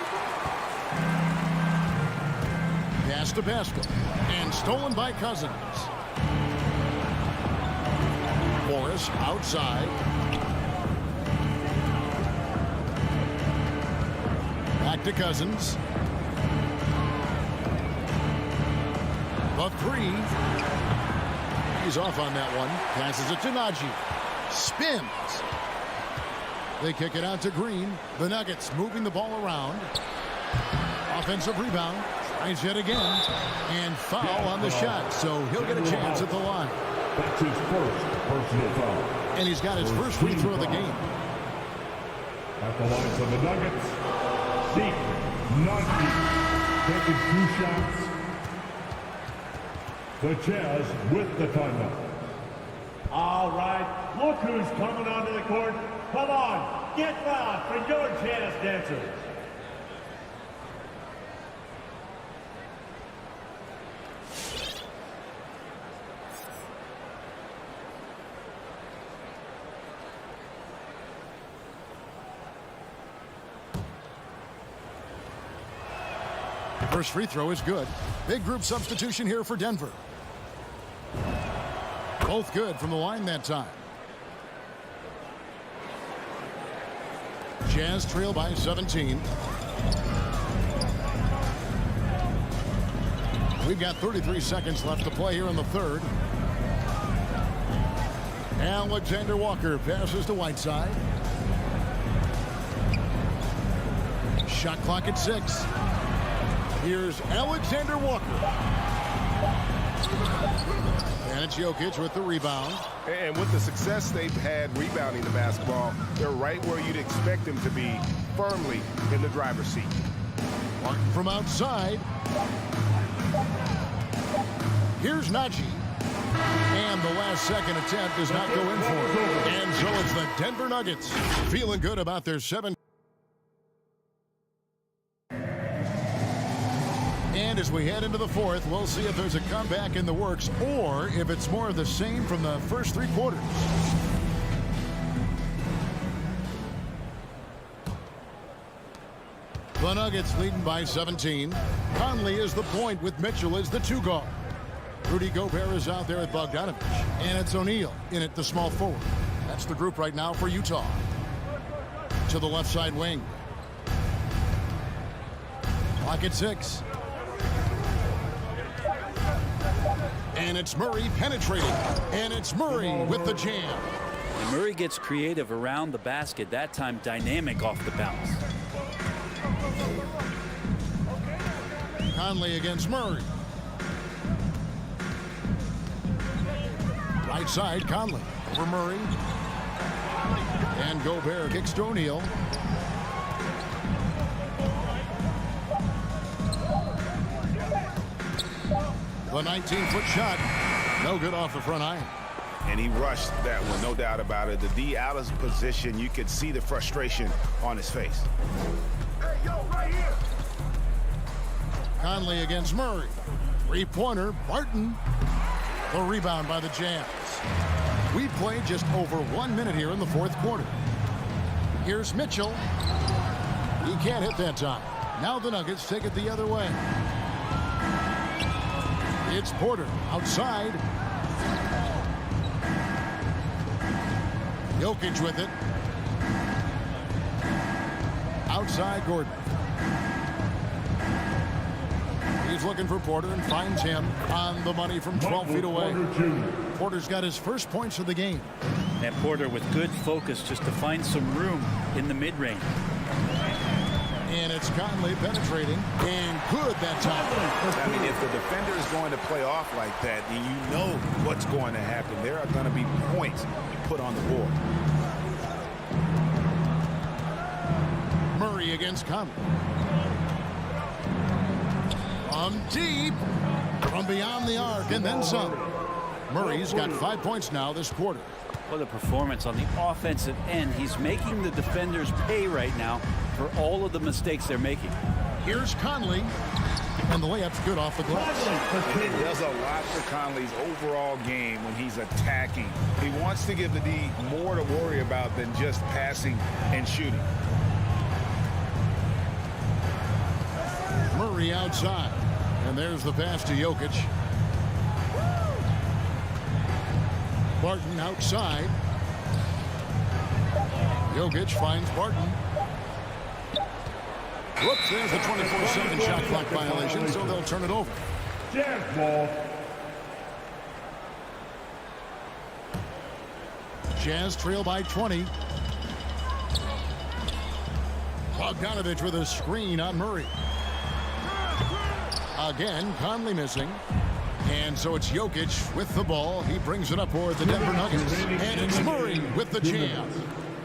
Pass to Pascal. And stolen by Cousins. Morris outside. Back to Cousins. The three. He's off on that one. Passes it to Najee. Spins. They kick it out to Green. The Nuggets moving the ball around. Offensive rebound. Tries yet again. And foul on the shot. So he'll get a chance at the line. That's his first personal foul. And he's got his first free throw of the game. At the line for the Nuggets, Zeke Najee taking 2 shots. The Jazz with the timeout. All right, look who's coming onto the court. Come on, get loud for your Jazz dancers. First free throw is good. Big group substitution here for Denver. Both good from the line that time. Jazz trail by 17. We've got 33 seconds left to play here in the third. Alexander Walker passes to Whiteside. Shot clock at 6. Here's Alexander Walker. And it's Jokic with the rebound. And with the success they've had rebounding the basketball, they're right where you'd expect them to be, firmly in the driver's seat. Martin from outside. Here's Najee. And the last second attempt does not go in for him. And so it's the Denver Nuggets feeling good about their 7. And as we head into the fourth, we'll see if there's a comeback in the works or if it's more of the same from the first 3 quarters. The Nuggets leading by 17. Conley is the point with Mitchell as the 2 guard. Rudy Gobert is out there at Bogdanovich. And it's O'Neal in at the small forward. That's the group right now for Utah. To the left side wing. Clock at 6. And it's Murray penetrating. And it's Murray with the jam. And Murray gets creative around the basket. That time dynamic off the bounce. Conley against Murray. Right side, Conley over Murray. And Gobert kicks to O'Neal. The 19-foot shot. No good off the front iron. And he rushed that one, no doubt about it. The D out of position, you could see the frustration on his face. Hey, yo, right here. Conley against Murray. Three-pointer, Barton. The rebound by the Jazz. We played just over 1 minute here in the fourth quarter. Here's Mitchell. He can't hit that time. Now the Nuggets take it the other way. It's Porter outside. Jokic with it. Outside Gordon. He's looking for Porter and finds him on the money from 12 feet away. Porter's got his first points of the game. And Porter with good focus just to find some room in the mid-range. And it's Conley penetrating, and good that time. I mean, if the defender is going to play off like that, then you know what's going to happen. There are going to be points put on the board. Murray against Conley. From deep, from beyond the arc, and then some. Murray's got 5 points now this quarter. What a performance on the offensive end. He's making the defenders pay right now for all of the mistakes they're making. Here's Conley, and the layup's good off the glass. It does a lot for Conley's overall game when he's attacking. He wants to give the D more to worry about than just passing and shooting. Murray outside, and there's the pass to Jokic. Barton outside. Jokic finds Barton. Whoops, there's the 24-second shot clock violation, so they'll turn it over. Jazz ball. Jazz trail by 20. Bogdanovich with a screen on Murray. Again, Conley missing. And so it's Jokic with the ball. He brings it up for the Denver Nuggets. And it's Murray with the jam.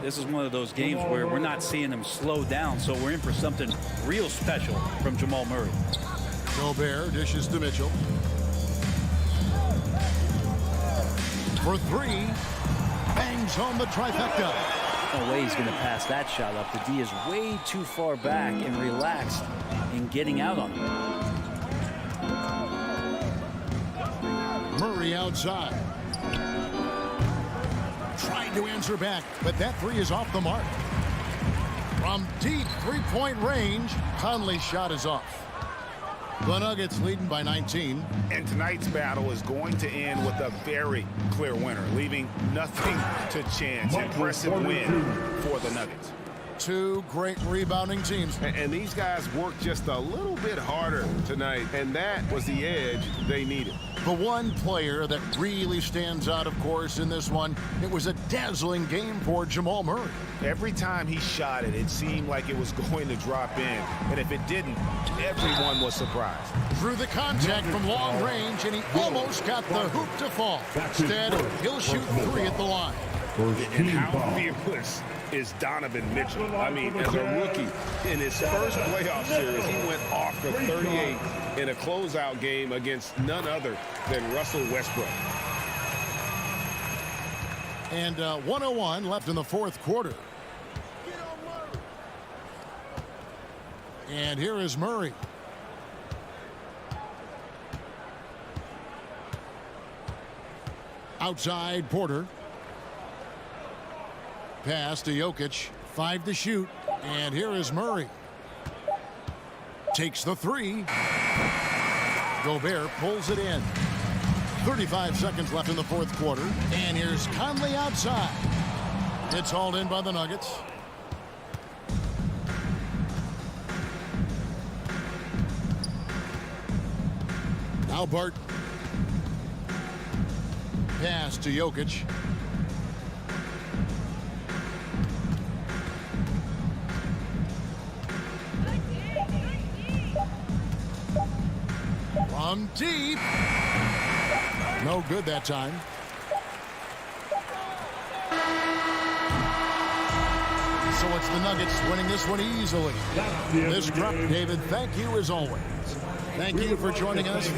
This is one of those games where we're not seeing him slow down, so we're in for something real special from Jamal Murray. Gobert dishes to Mitchell. For three. Bangs home the trifecta. No way he's going to pass that shot up. The D is way too far back and relaxed in getting out on him. Murray outside. Trying to answer back, but that three is off the mark. From deep three-point range, Conley's shot is off. The Nuggets leading by 19. And tonight's battle is going to end with a very clear winner, leaving nothing to chance. Impressive win for the Nuggets. Two great rebounding teams. And these guys worked just a little bit harder tonight, and that was the edge they needed. The one player that really stands out, of course, in this one, it was a dazzling game for Jamal Murray. Every time he shot it, it seemed like it was going to drop in. And if it didn't, everyone was surprised. Through the contact from long range, and he almost got the hoop to fall. Instead, he'll shoot three at the line. And how fearless is Donovan Mitchell? I mean, as a rookie, in his first playoff series, he went off for 38 in a closeout game against none other than Russell Westbrook. And 1:01 left in the fourth quarter. And here is Murray. Outside, Porter. Pass to Jokic. 5 to shoot. And here is Murray. Takes the three. Gobert pulls it in. 35 seconds left in the fourth quarter. And here's Conley outside. It's hauled in by the Nuggets. Now Bart. Pass to Jokic. From deep. No good that time. So it's the Nuggets winning this one easily. This drop, David, thank you as always. Thank you for joining us.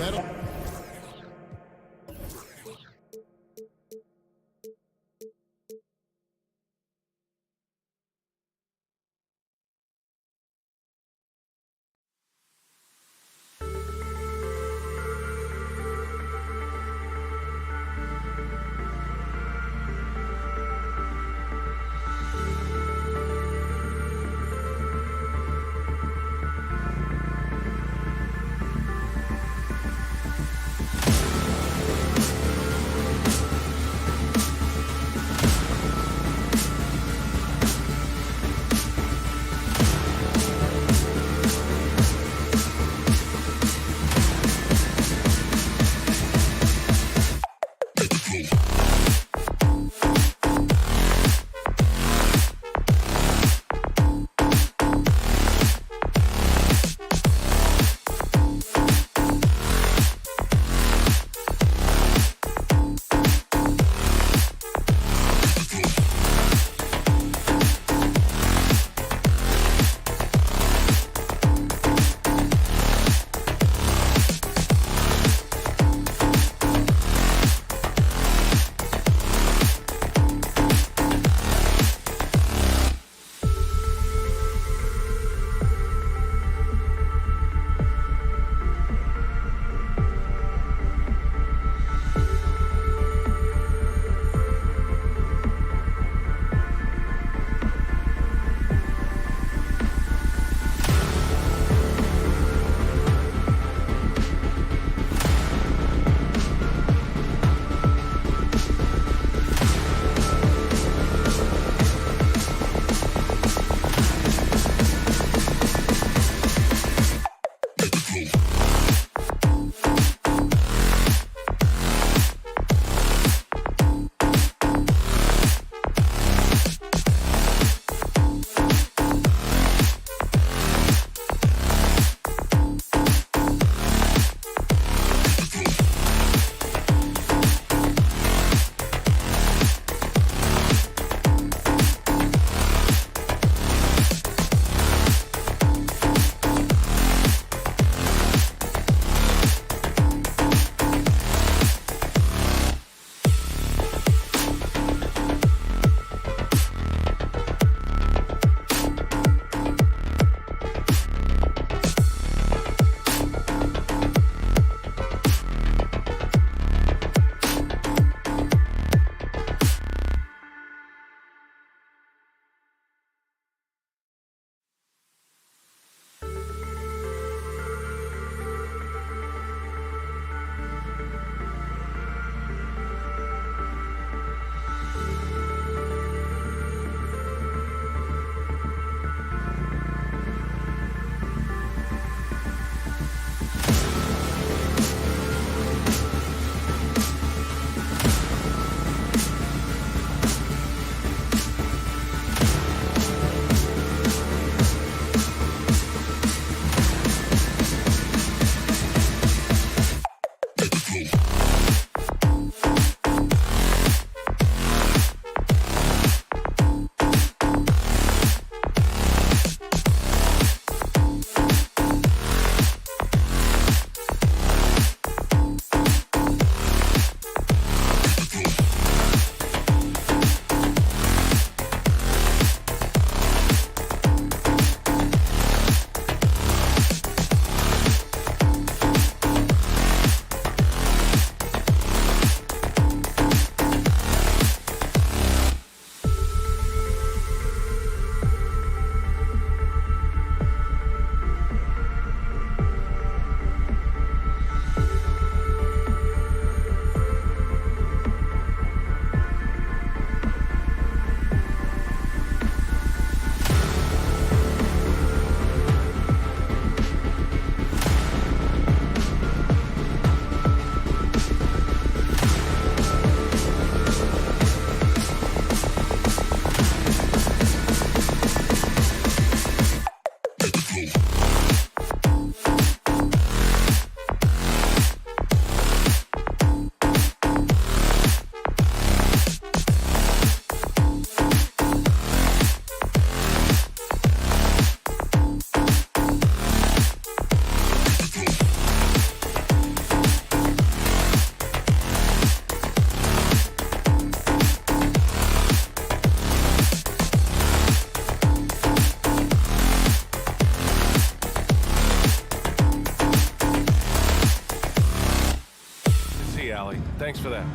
Thanks for that.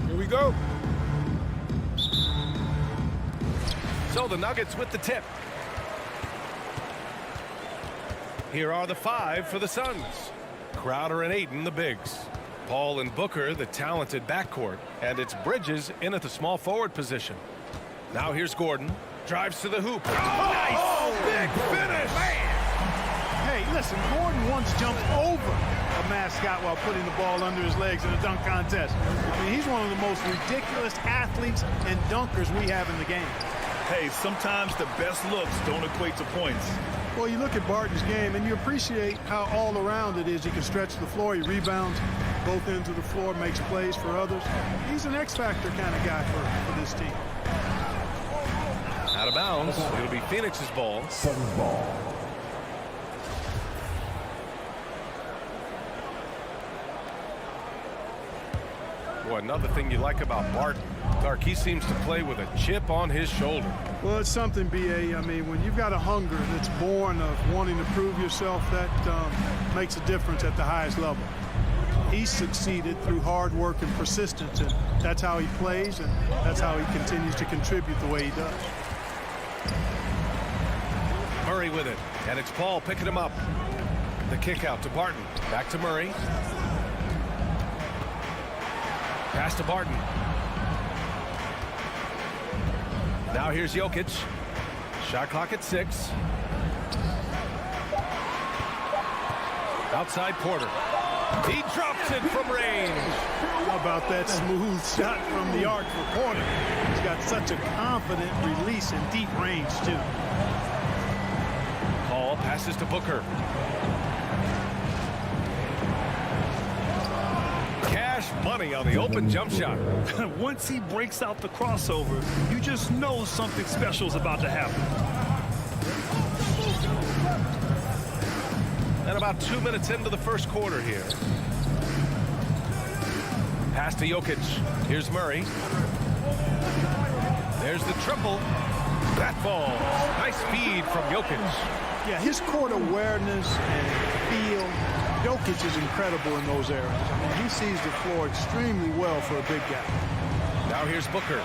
Here we go. So the Nuggets with the tip. Here are the 5 for the Suns. Crowder and Ayton, the bigs. Paul and Booker, the talented backcourt. And it's Bridges in at the small forward position. Now here's Gordon. Drives to the hoop. Big finish! Man! Hey, listen, Gordon once jumped over a mascot while putting the ball under his legs in a dunk contest. I mean, he's one of the most ridiculous athletes and dunkers we have in the game. Hey, sometimes the best looks don't equate to points. Well, you look at Barton's game, and you appreciate how all-around it is. He can stretch the floor. He rebounds both ends of the floor, makes plays for others. He's an X-factor kind of guy for this team. Out of bounds. It'll be Phoenix's ball. Suns ball. Boy, another thing you like about Barton, Clark, he seems to play with a chip on his shoulder. Well, it's something, B.A. I mean, when you've got a hunger that's born of wanting to prove yourself, that makes a difference at the highest level. He's succeeded through hard work and persistence, and that's how he plays, and that's how he continues to contribute the way he does. Murray with it, and it's Paul picking him up. The kick out to Barton. Back to Murray. Pass to Barton. Now here's Jokic. Shot clock at 6. Outside Porter. He drops it from range. How about that smooth shot from the arc for Porter? He's got such a confident release in deep range, too. Paul passes to Booker. Cash money on the open jump shot. Once he breaks out the crossover, you just know something special is about to happen. And about 2 minutes into the first quarter here. Pass to Jokic. Here's Murray. There's the triple. That falls. Nice speed from Jokic. Yeah, his court awareness and feel, Jokic is incredible in those areas. I mean, he sees the floor extremely well for a big guy. Now here's Booker.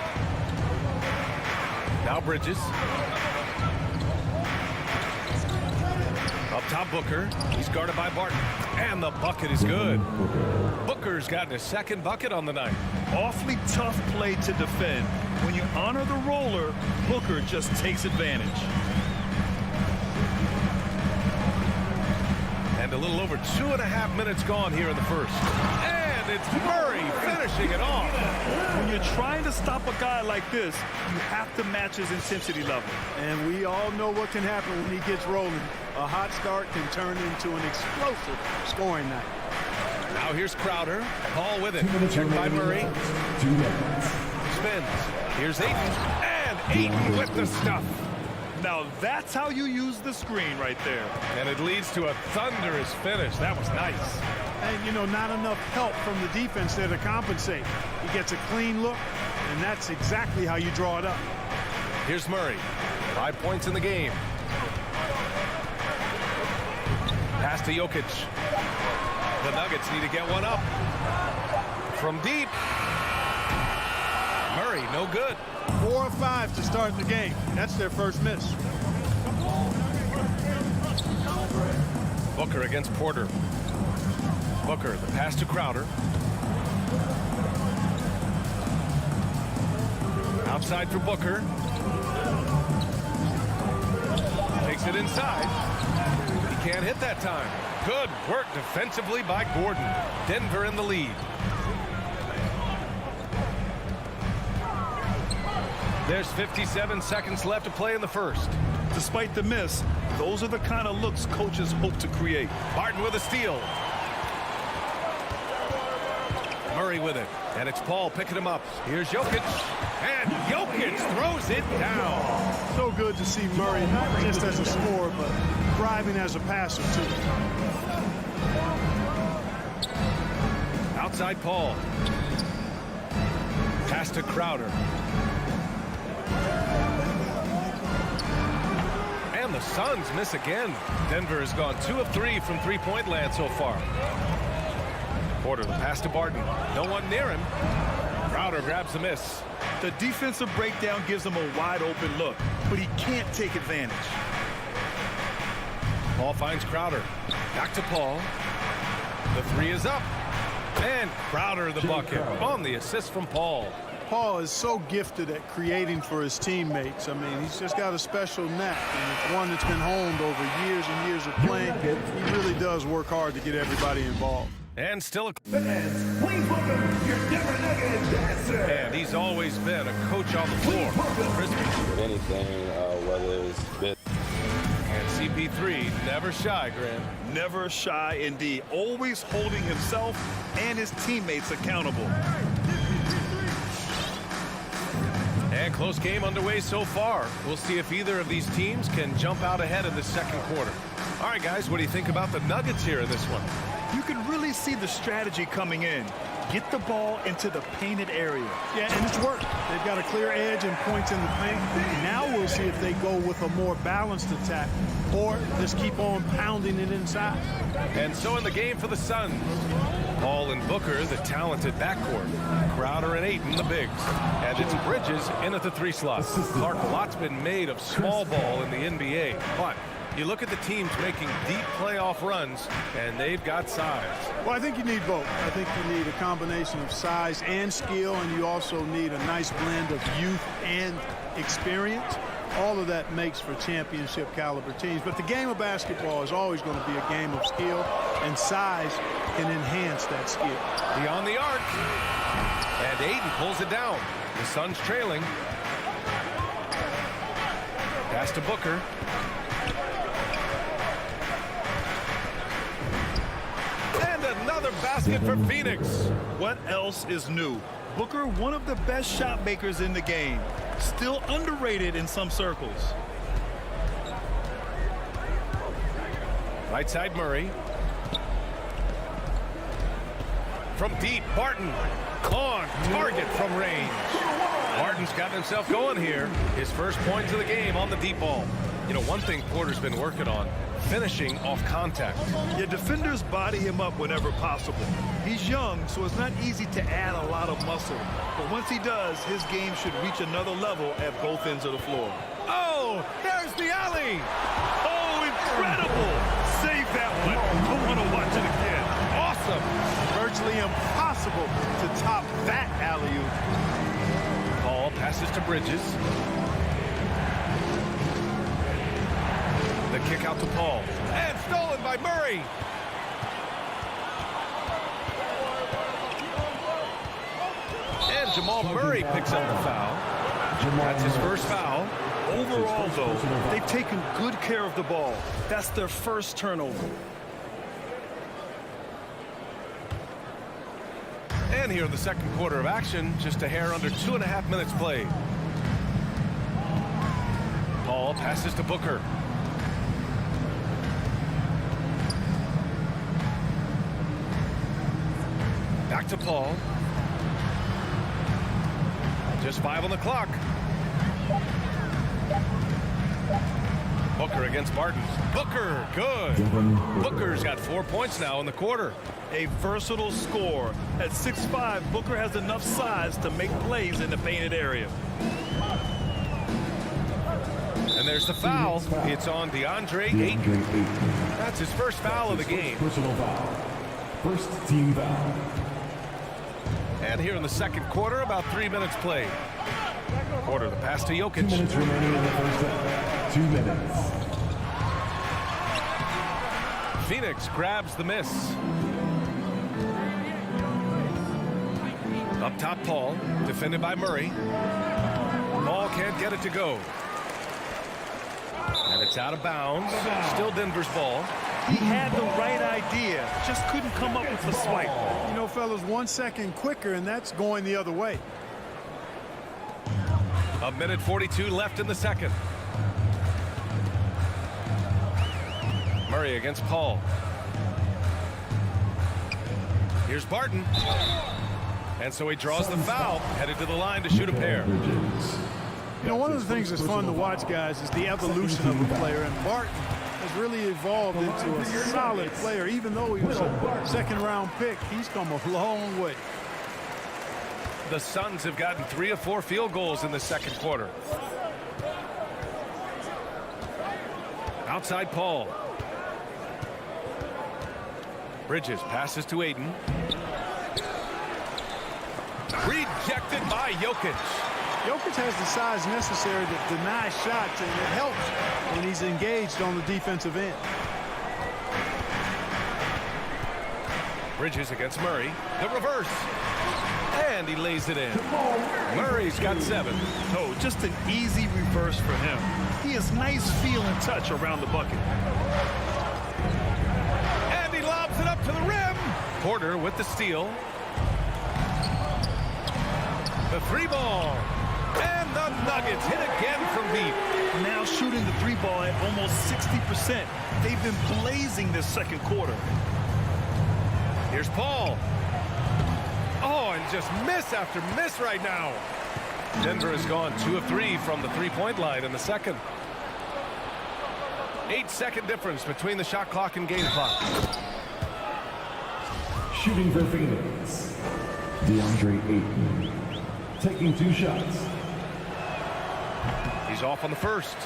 Now Bridges. Up top Booker. He's guarded by Barton. And the bucket is good. Booker's gotten his second bucket on the night. Awfully tough play to defend. When you honor the roller, Booker just takes advantage. And a little over 2.5 minutes gone here in the first. And it's Murray finishing it off. When you're trying to stop a guy like this, you have to match his intensity level. And we all know what can happen when he gets rolling. A hot start can turn into an explosive scoring night. Now here's Crowder. Paul with it. Checked by Murray. 2 minutes. Spins. Here's Ayton. And Ayton with the stuff. Now that's how you use the screen right there. And it leads to a thunderous finish. That was nice. And, you know, not enough help from the defense there to compensate. He gets a clean look, and that's exactly how you draw it up. Here's Murray. 5 points in the game. Pass to Jokic. The Nuggets need to get one up. From deep. Murray, no good. 4 of 5 to start the game. That's their first miss. Booker against Porter. Booker, the pass to Crowder. Outside for Booker. Takes it inside. He can't hit that time. Good work defensively by Gordon. Denver in the lead. There's 57 seconds left to play in the first. Despite the miss, those are the kind of looks coaches hope to create. Barton with a steal. Murray with it. And it's Paul picking him up. Here's Jokic. And Jokic throws it down. So good to see Murray, not just as a scorer, but thriving as a passer, too. Outside Paul. Pass to Crowder. And the Suns miss again. Denver has gone 2 of 3 from three-point land so far. Porter, the pass to Barton. No one near him. Crowder grabs the miss. The defensive breakdown gives him a wide-open look, but he can't take advantage. Paul finds Crowder. Back to Paul. The 3 is up. And Crowder the bucket on the assist from Paul. Paul is so gifted at creating for his teammates. I mean, he's just got a special knack, and it's one that's been honed over years and years of playing. He really does work hard to get everybody involved. And still a... Fans, please welcome your Denver Nuggets dancer. And he's always been a coach on the floor. With anything, whether it's bit. And CP3, never shy, Grant. Never shy indeed. Always holding himself and his teammates accountable. And close game underway so far. We'll see if either of these teams can jump out ahead in the second quarter. All right, guys, what do you think about the Nuggets here in this one? You can really see the strategy coming in. Get the ball into the painted area. Yeah, and it's worked. They've got a clear edge and points in the paint. Now we'll see if they go with a more balanced attack or just keep on pounding it inside. And so in the game for the Suns, Paul and Booker, the talented backcourt. Crowder and Ayton, the bigs. And it's Bridges in at the 3 slot. Clark, a lot's been made of small ball in the NBA, but you look at the teams making deep playoff runs, and they've got size. Well, I think you need both. I think you need a combination of size and skill, and you also need a nice blend of youth and experience. All of that makes for championship caliber teams. But the game of basketball is always going to be a game of skill, and size can enhance that skill. Beyond the arc. And Ayton pulls it down. The Suns trailing. Pass to Booker. Another basket for Phoenix. What else is new? Booker, one of the best shot makers in the game. Still underrated in some circles. Right side Murray. From deep, Barton. On target from range. Barton's got himself going here. His first points of the game on the deep ball. You know, one thing Porter's been working on, finishing off contact. Yeah, defenders body him up whenever possible. He's young, so it's not easy to add a lot of muscle. But once he does, his game should reach another level at both ends of the floor. Oh, there's the alley. Oh, incredible. Save that one. I want to watch it again. Awesome. Virtually impossible to top that alley-oop. Paul passes to Bridges. The kick out to Paul. And stolen by Murray. And Jamal Murray picks up the foul. That's his first foul. Overall, though, they've taken good care of the ball. That's their first turnover. And here in the second quarter of action, just a hair under 2.5 minutes played. Paul passes to Booker. Back to Paul. Just 5 on the clock. Booker against Barton. Booker, good. Booker's got 4 points now in the quarter. A versatile scorer. At 6'5", Booker has enough size to make plays in the painted area. And there's the foul. It's on DeAndre Ayton. That's his first foul of the game. Personal foul. First team foul. And here in the second quarter, about 3 minutes played. Porter, the pass to Jokic. 2 minutes remaining in the first half. 2 minutes. Phoenix grabs the miss. Up top, Paul, defended by Murray. Paul can't get it to go. And it's out of bounds. Still Denver's ball. He had the right idea, just couldn't come up with the swipe. You know, fellas, 1 second quicker, and that's going the other way. 1:42 left in the second. Murray against Paul. Here's Barton. And so he draws the foul, headed to the line to shoot a pair. You know, one of the things that's fun to watch, guys, is the evolution of a player, and Barton has really evolved into a solid player. Even though he was a second-round pick, he's come a long way. The Suns have gotten 3 of 4 field goals in the second quarter. Outside Paul. Bridges passes to Ayton. Rejected by Jokic. Jokic has the size necessary to deny shots, and it helps when he's engaged on the defensive end. Bridges against Murray. The reverse. And he lays it in. Murray's got 7. Oh, just an easy reverse for him. He has nice feel and touch around the bucket. And he lobs it up to the rim. Porter with the steal. The 3-ball. And the Nuggets hit again from deep. Now shooting the 3-ball at almost 60%. They've been blazing this second quarter. Here's Paul. Oh, and just miss after miss right now. Denver has gone 2 of 3 from the 3-point line in the second. 8-second difference between the shot clock and game clock. Shooting for Phoenix, DeAndre Ayton. Taking 2 shots. He's off on the first.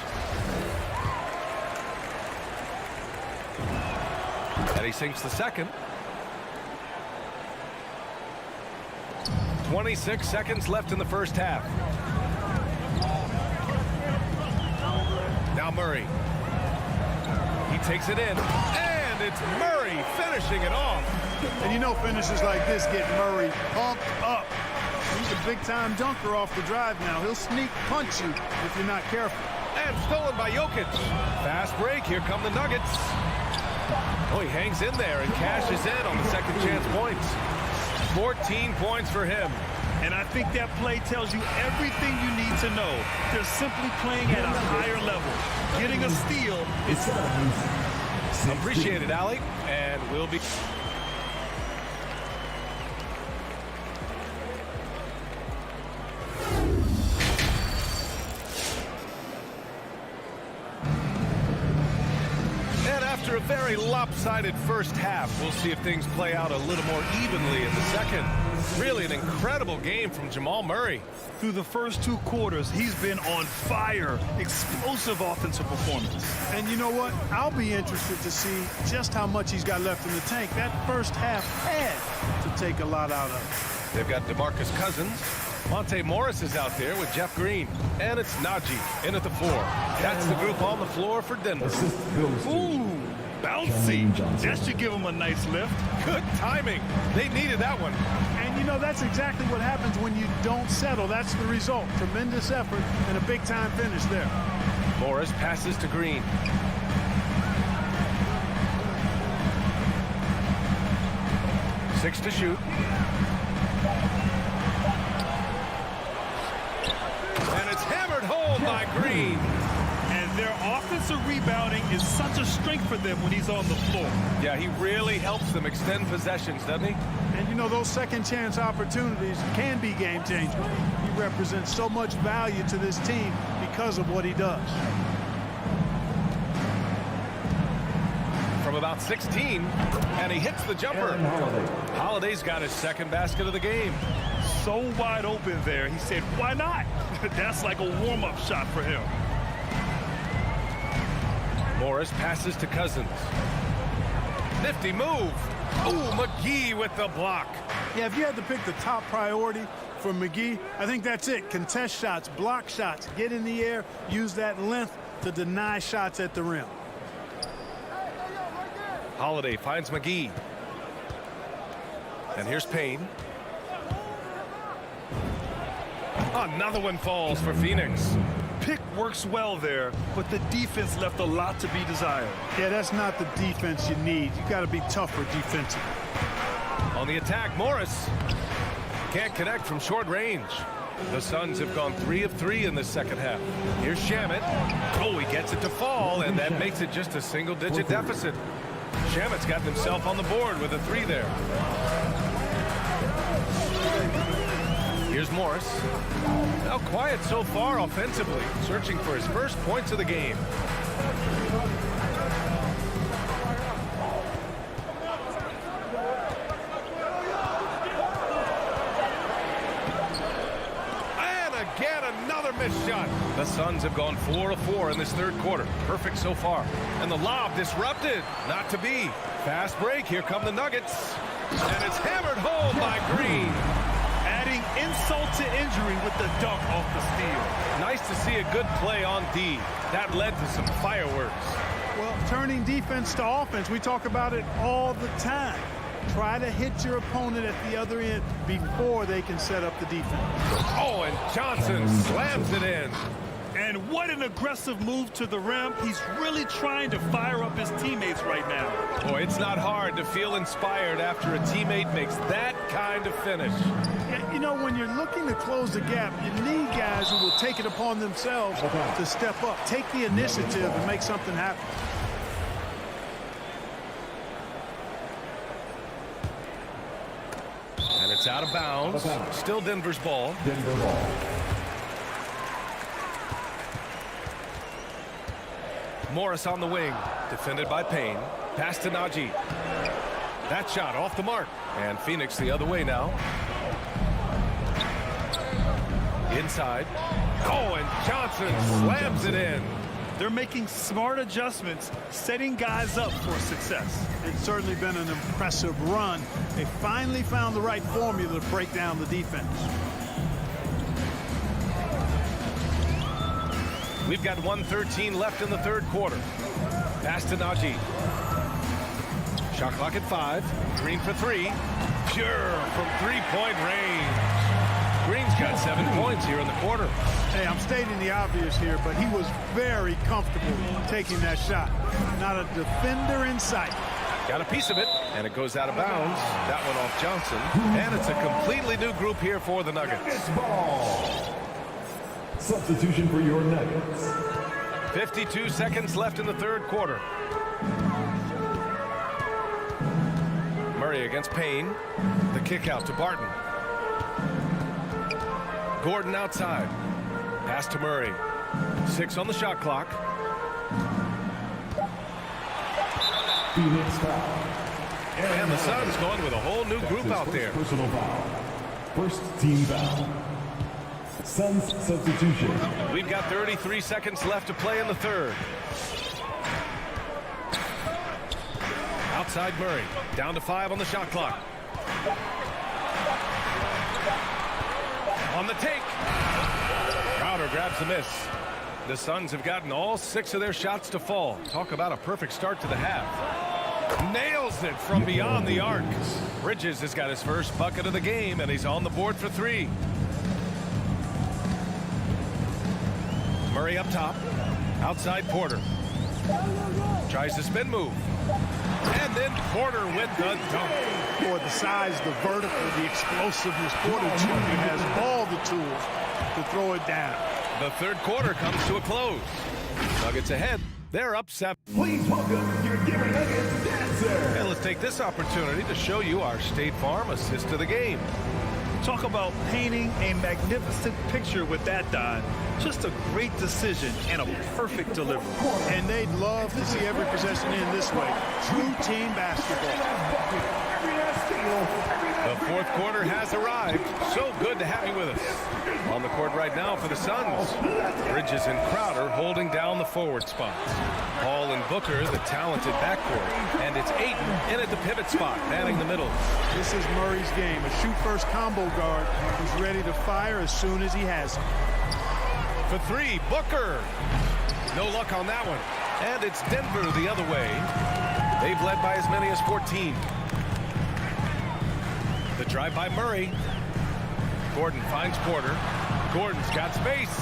And he sinks the second. 26 seconds left in the first half. Now Murray. He takes it in. And it's Murray finishing it off. And you know finishes like this get Murray pumped up. He's a big-time dunker off the drive now. He'll sneak punch you if you're not careful. And stolen by Jokic. Fast break. Here come the Nuggets. Oh, he hangs in there and cashes in on the second chance points. 14 points for him. And I think that play tells you everything you need to know. They're simply playing at a higher level. Getting a steal is appreciated, Allie. And we'll be... After a very lopsided first half, we'll see if things play out a little more evenly in the second. Really an incredible game from Jamal Murray. Through the first 2 quarters, he's been on fire. Explosive offensive performance. And you know what? I'll be interested to see just how much he's got left in the tank. That first half had to take a lot out of it. They've got DeMarcus Cousins. Monte Morris is out there with Jeff Green. And it's Najee in at the 4. That's the group on the floor for Denver. Ooh, bouncy. That should give him a nice lift. Good timing. They needed that one. And you know, that's exactly what happens when you don't settle. That's the result. Tremendous effort and a big-time finish there. Morris passes to Green. Six to shoot. And it's hammered home by Green. And their offensive rebounding is such a strength for them when he's on the floor. Yeah, he really helps them extend possessions, doesn't he? And you know, those second chance opportunities can be game changers. He represents so much value to this team because of what he does. From about 16, and he hits the jumper. Holiday's got his second basket of the game. So wide open there. He said, why not? That's like a warm-up shot for him. Morris passes to Cousins. Nifty move. Ooh, McGee with the block. Yeah, if you had to pick the top priority for McGee, I think that's it. Contest shots, block shots, get in the air, use that length to deny shots at the rim. Holiday finds McGee. And here's Payne. Another one falls for Phoenix. Pick works well there, but the defense left a lot to be desired. Yeah, that's not the defense you need. You got to be tougher defensively. On the attack, Morris can't connect from short range. The Suns have gone 3 of 3 in the second half. Here's Shamet. Oh, he gets it to fall, and that makes it just a single-digit deficit. Shamet's got himself on the board with a 3 there. Here's Morris. Now quiet so far offensively, searching for his first points of the game. And again, another missed shot. The Suns have gone 4 of 4 in this third quarter. Perfect so far. And the lob disrupted. Not to be. Fast break. Here come the Nuggets. And it's hammered home by Green. Adding insult to injury with the dunk off the steal. Nice to see a good play on D. That led to some fireworks. Well, turning defense to offense, we talk about it all the time. Try to hit your opponent at the other end before they can set up the defense. Oh, and Johnson slams it in. And what an aggressive move to the rim. He's really trying to fire up his teammates right now. Boy, it's not hard to feel inspired after a teammate makes that kind of finish. Yeah, you know, when you're looking to close the gap, you need guys who will take it upon themselves to step up, take the initiative and make something happen. And it's out of bounds. Still Denver's ball. Denver ball. Morris on the wing. Defended by Payne. Pass to Najee. That shot off the mark. And Phoenix the other way now. Inside. Oh, and Johnson slams it in. They're making smart adjustments, setting guys up for success. It's certainly been an impressive run. They finally found the right formula to break down the defense. We've got 1:13 left in the third quarter. Pass to Najee. Shot clock at 5. Green for 3. Pure from three-point range. Green's got 7 points here in the quarter. Hey, I'm stating the obvious here, but he was very comfortable taking that shot. Not a defender in sight. Got a piece of it, and it goes out of bounds. That one off Johnson. And it's a completely new group here for the Nuggets. Ball. Substitution for your Nuggets. 52 seconds left in the third quarter. Murray against Payne. The kick out to Barton. Gordon outside. Pass to Murray. 6 on the shot clock. Phoenix foul. And the Suns going with a whole new group out there. Personal foul. First team foul. Suns substitution. We've got 33 seconds left to play in the third. Outside Murray. Down to 5 on the shot clock. On the take. Crowder grabs the miss. The Suns have gotten all 6 of their shots to fall. Talk about a perfect start to the half. Nails it from beyond the arc. Bridges has got his first bucket of the game, and he's on the board for 3. Murray up top. Outside Porter. Tries the spin move. And then Porter with the dunk. For the size, the vertical, the explosiveness, Porter Jr. has all the tools to throw it down. The third quarter comes to a close. Nuggets ahead. They're up 7. Please welcome your Denver Nuggets dancer. And let's take this opportunity to show you our State Farm assist to the game. Talk about painting a magnificent picture with that, Don. Just a great decision and a perfect delivery. And they'd love to see every possession in this way. True team basketball. The fourth quarter has arrived. So good to have you with us. On the court right now for the Suns. Bridges and Crowder holding down the forward spots. Paul and Booker, the talented backcourt. And it's Ayton in at the pivot spot, manning the middle. This is Murray's game. A shoot-first combo guard who's ready to fire as soon as he has it. For 3, Booker. No luck on that one. And it's Denver the other way. They've led by as many as 14. The drive by Murray. Gordon finds Porter. Gordon's got space.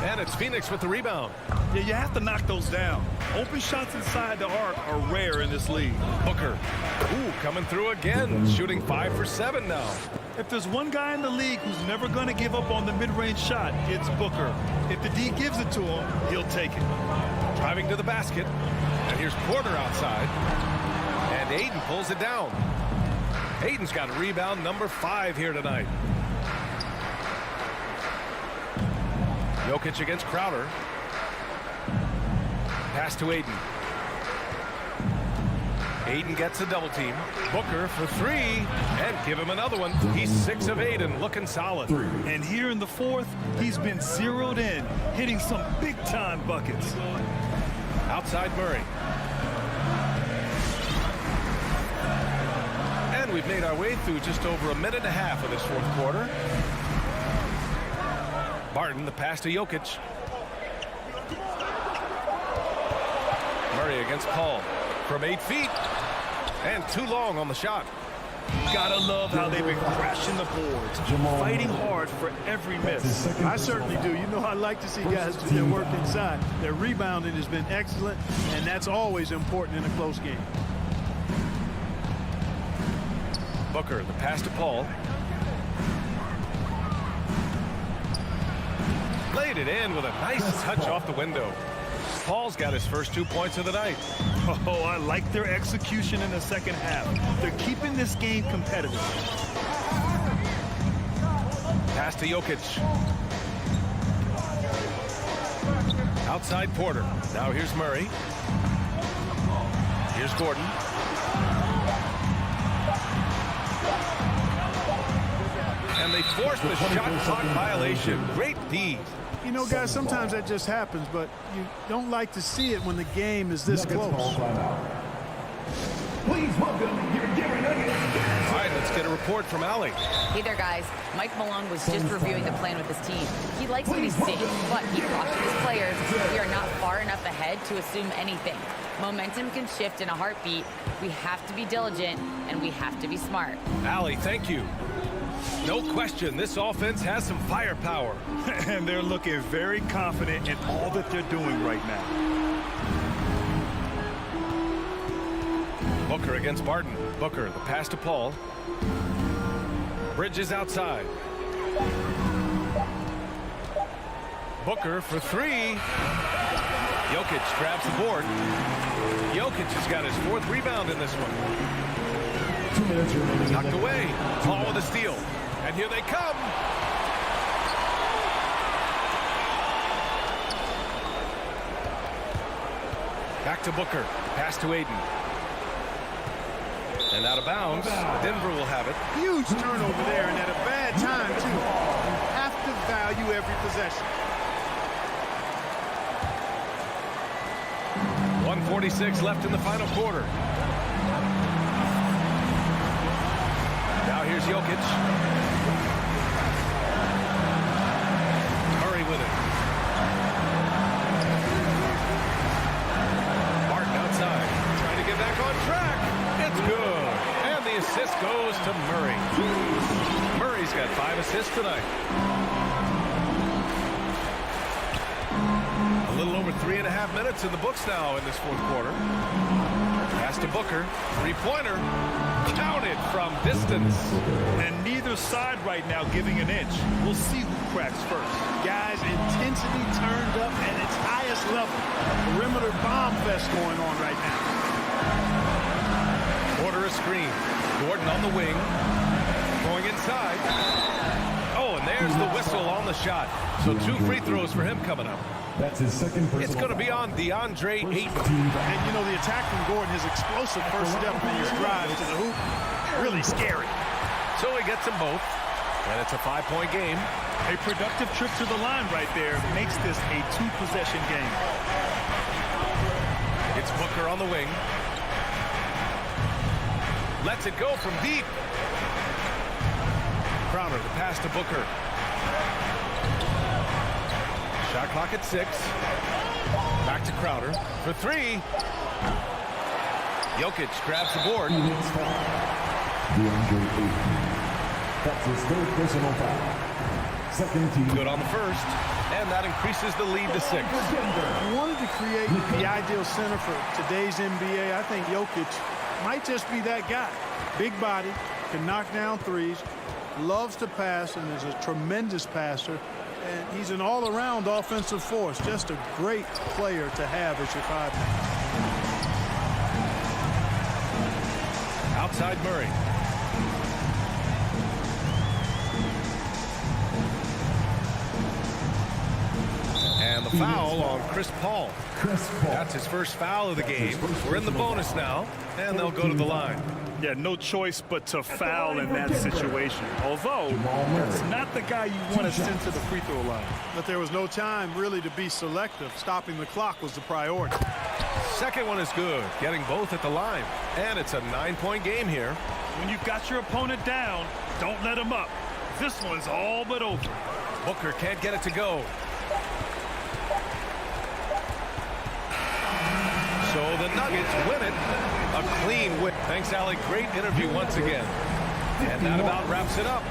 And it's Phoenix with the rebound. Yeah, you have to knock those down. Open shots inside the arc are rare in this league. Booker. Ooh, coming through again. Shooting 5 for 7 now. If there's one guy in the league who's never going to give up on the mid-range shot, it's Booker. If the D gives it to him, he'll take it. Driving to the basket. And here's Porter outside. And Ayton pulls it down. Ayton's got rebound number 5 here tonight. Jokic against Crowder. Pass to Ayton. Ayton gets a double team. Booker for 3. And give him another one. He's 6 of 8 and looking solid. And here in the fourth, he's been zeroed in, hitting some big-time buckets. Outside Murray. And And we've made our way through just over a minute and a half of this fourth quarter. Barton, the pass to Jokic. Murray against Paul from 8 feet. And too long on the shot. Gotta love how they've been crashing the boards, fighting hard for every miss. I certainly do. You know, I like to see guys do their work inside. Their rebounding has been excellent, and that's always important in a close game. Booker, the pass to Paul. Laid it in with a nice touch off the window. Paul's got his first 2 points of the night. Oh, I like their execution in the second half. They're keeping this game competitive. Pass to Jokic. Outside Porter. Now here's Murray. Here's Gordon. And they forced the shot clock violation. Great D. You know, guys, sometimes that just happens, but you don't like to see it when the game is this close. Please welcome your Gary Nuggets. All right, let's get a report from Allie. Hey there, guys. Mike Malone was just reviewing the plan with his team. He likes what he's seeing, but he cautioned his players we are not far enough ahead to assume anything. Momentum can shift in a heartbeat. We have to be diligent, and we have to be smart. Allie, thank you. No question, this offense has some firepower. And they're looking very confident in all that they're doing right now. Booker against Barton. Booker, the pass to Paul. Bridges outside. Booker for three. Jokic grabs the board. Jokic has got his fourth rebound in this one. Knocked away. Paul with a steal. And here they come. Back to Booker. Pass to Aiden. And out of bounds. Denver will have it. Huge turnover there, and at a bad time, too. You have to value every possession. 1:46 left in the final quarter. Now here's Jokic. Murray with it. Martin outside. Trying to get back on track. It's good. And the assist goes to Murray. Murray's got 5 assists tonight. A little over 3.5 minutes in the books now in this fourth quarter. Pass to Booker. Three-pointer. Counted from distance. And neither side right now giving an inch. We'll see who cracks first. Guys, intensity turned up at its highest level. Perimeter bomb fest going on right now. Order a screen. Gordon on the wing. Going inside. Oh, and there's the whistle on the shot. So 2 free throws for him coming up. That's his second personal. It's going to be on DeAndre Ayton. And, you know, the attack from Gordon, his explosive first step in his drive to the hoop, really scary. So he gets them both. And it's a 5-point game. A productive trip to the line right there makes this a 2-possession game. It's Booker on the wing. Lets it go from deep. Crowder, the pass to Booker. Shot clock at 6. Back to Crowder for 3. Jokic grabs the board. DeAndre Ayton. That's his third personal foul. Second team. Good on the first. And that increases the lead to 6. You wanted to create the ideal center for today's NBA. I think Jokic might just be that guy. Big body, can knock down threes, loves to pass, and is a tremendous passer. And he's an all-around offensive force. Just a great player to have as your 5-man. Outside Murray. And the foul on Chris Paul. That's his first foul of the game. We're in the bonus now, and they'll go to the line. Yeah, no choice but to foul in that situation. Although, that's not the guy you want to send to the free throw line. But there was no time really to be selective. Stopping the clock was the priority. Second one is good, getting both at the line. And it's a 9-point game here. When you've got your opponent down, don't let him up. This one's all but over. Booker can't get it to go. So the Nuggets win it. A clean win. Thanks, Allie. Great interview once again. And that about wraps it up.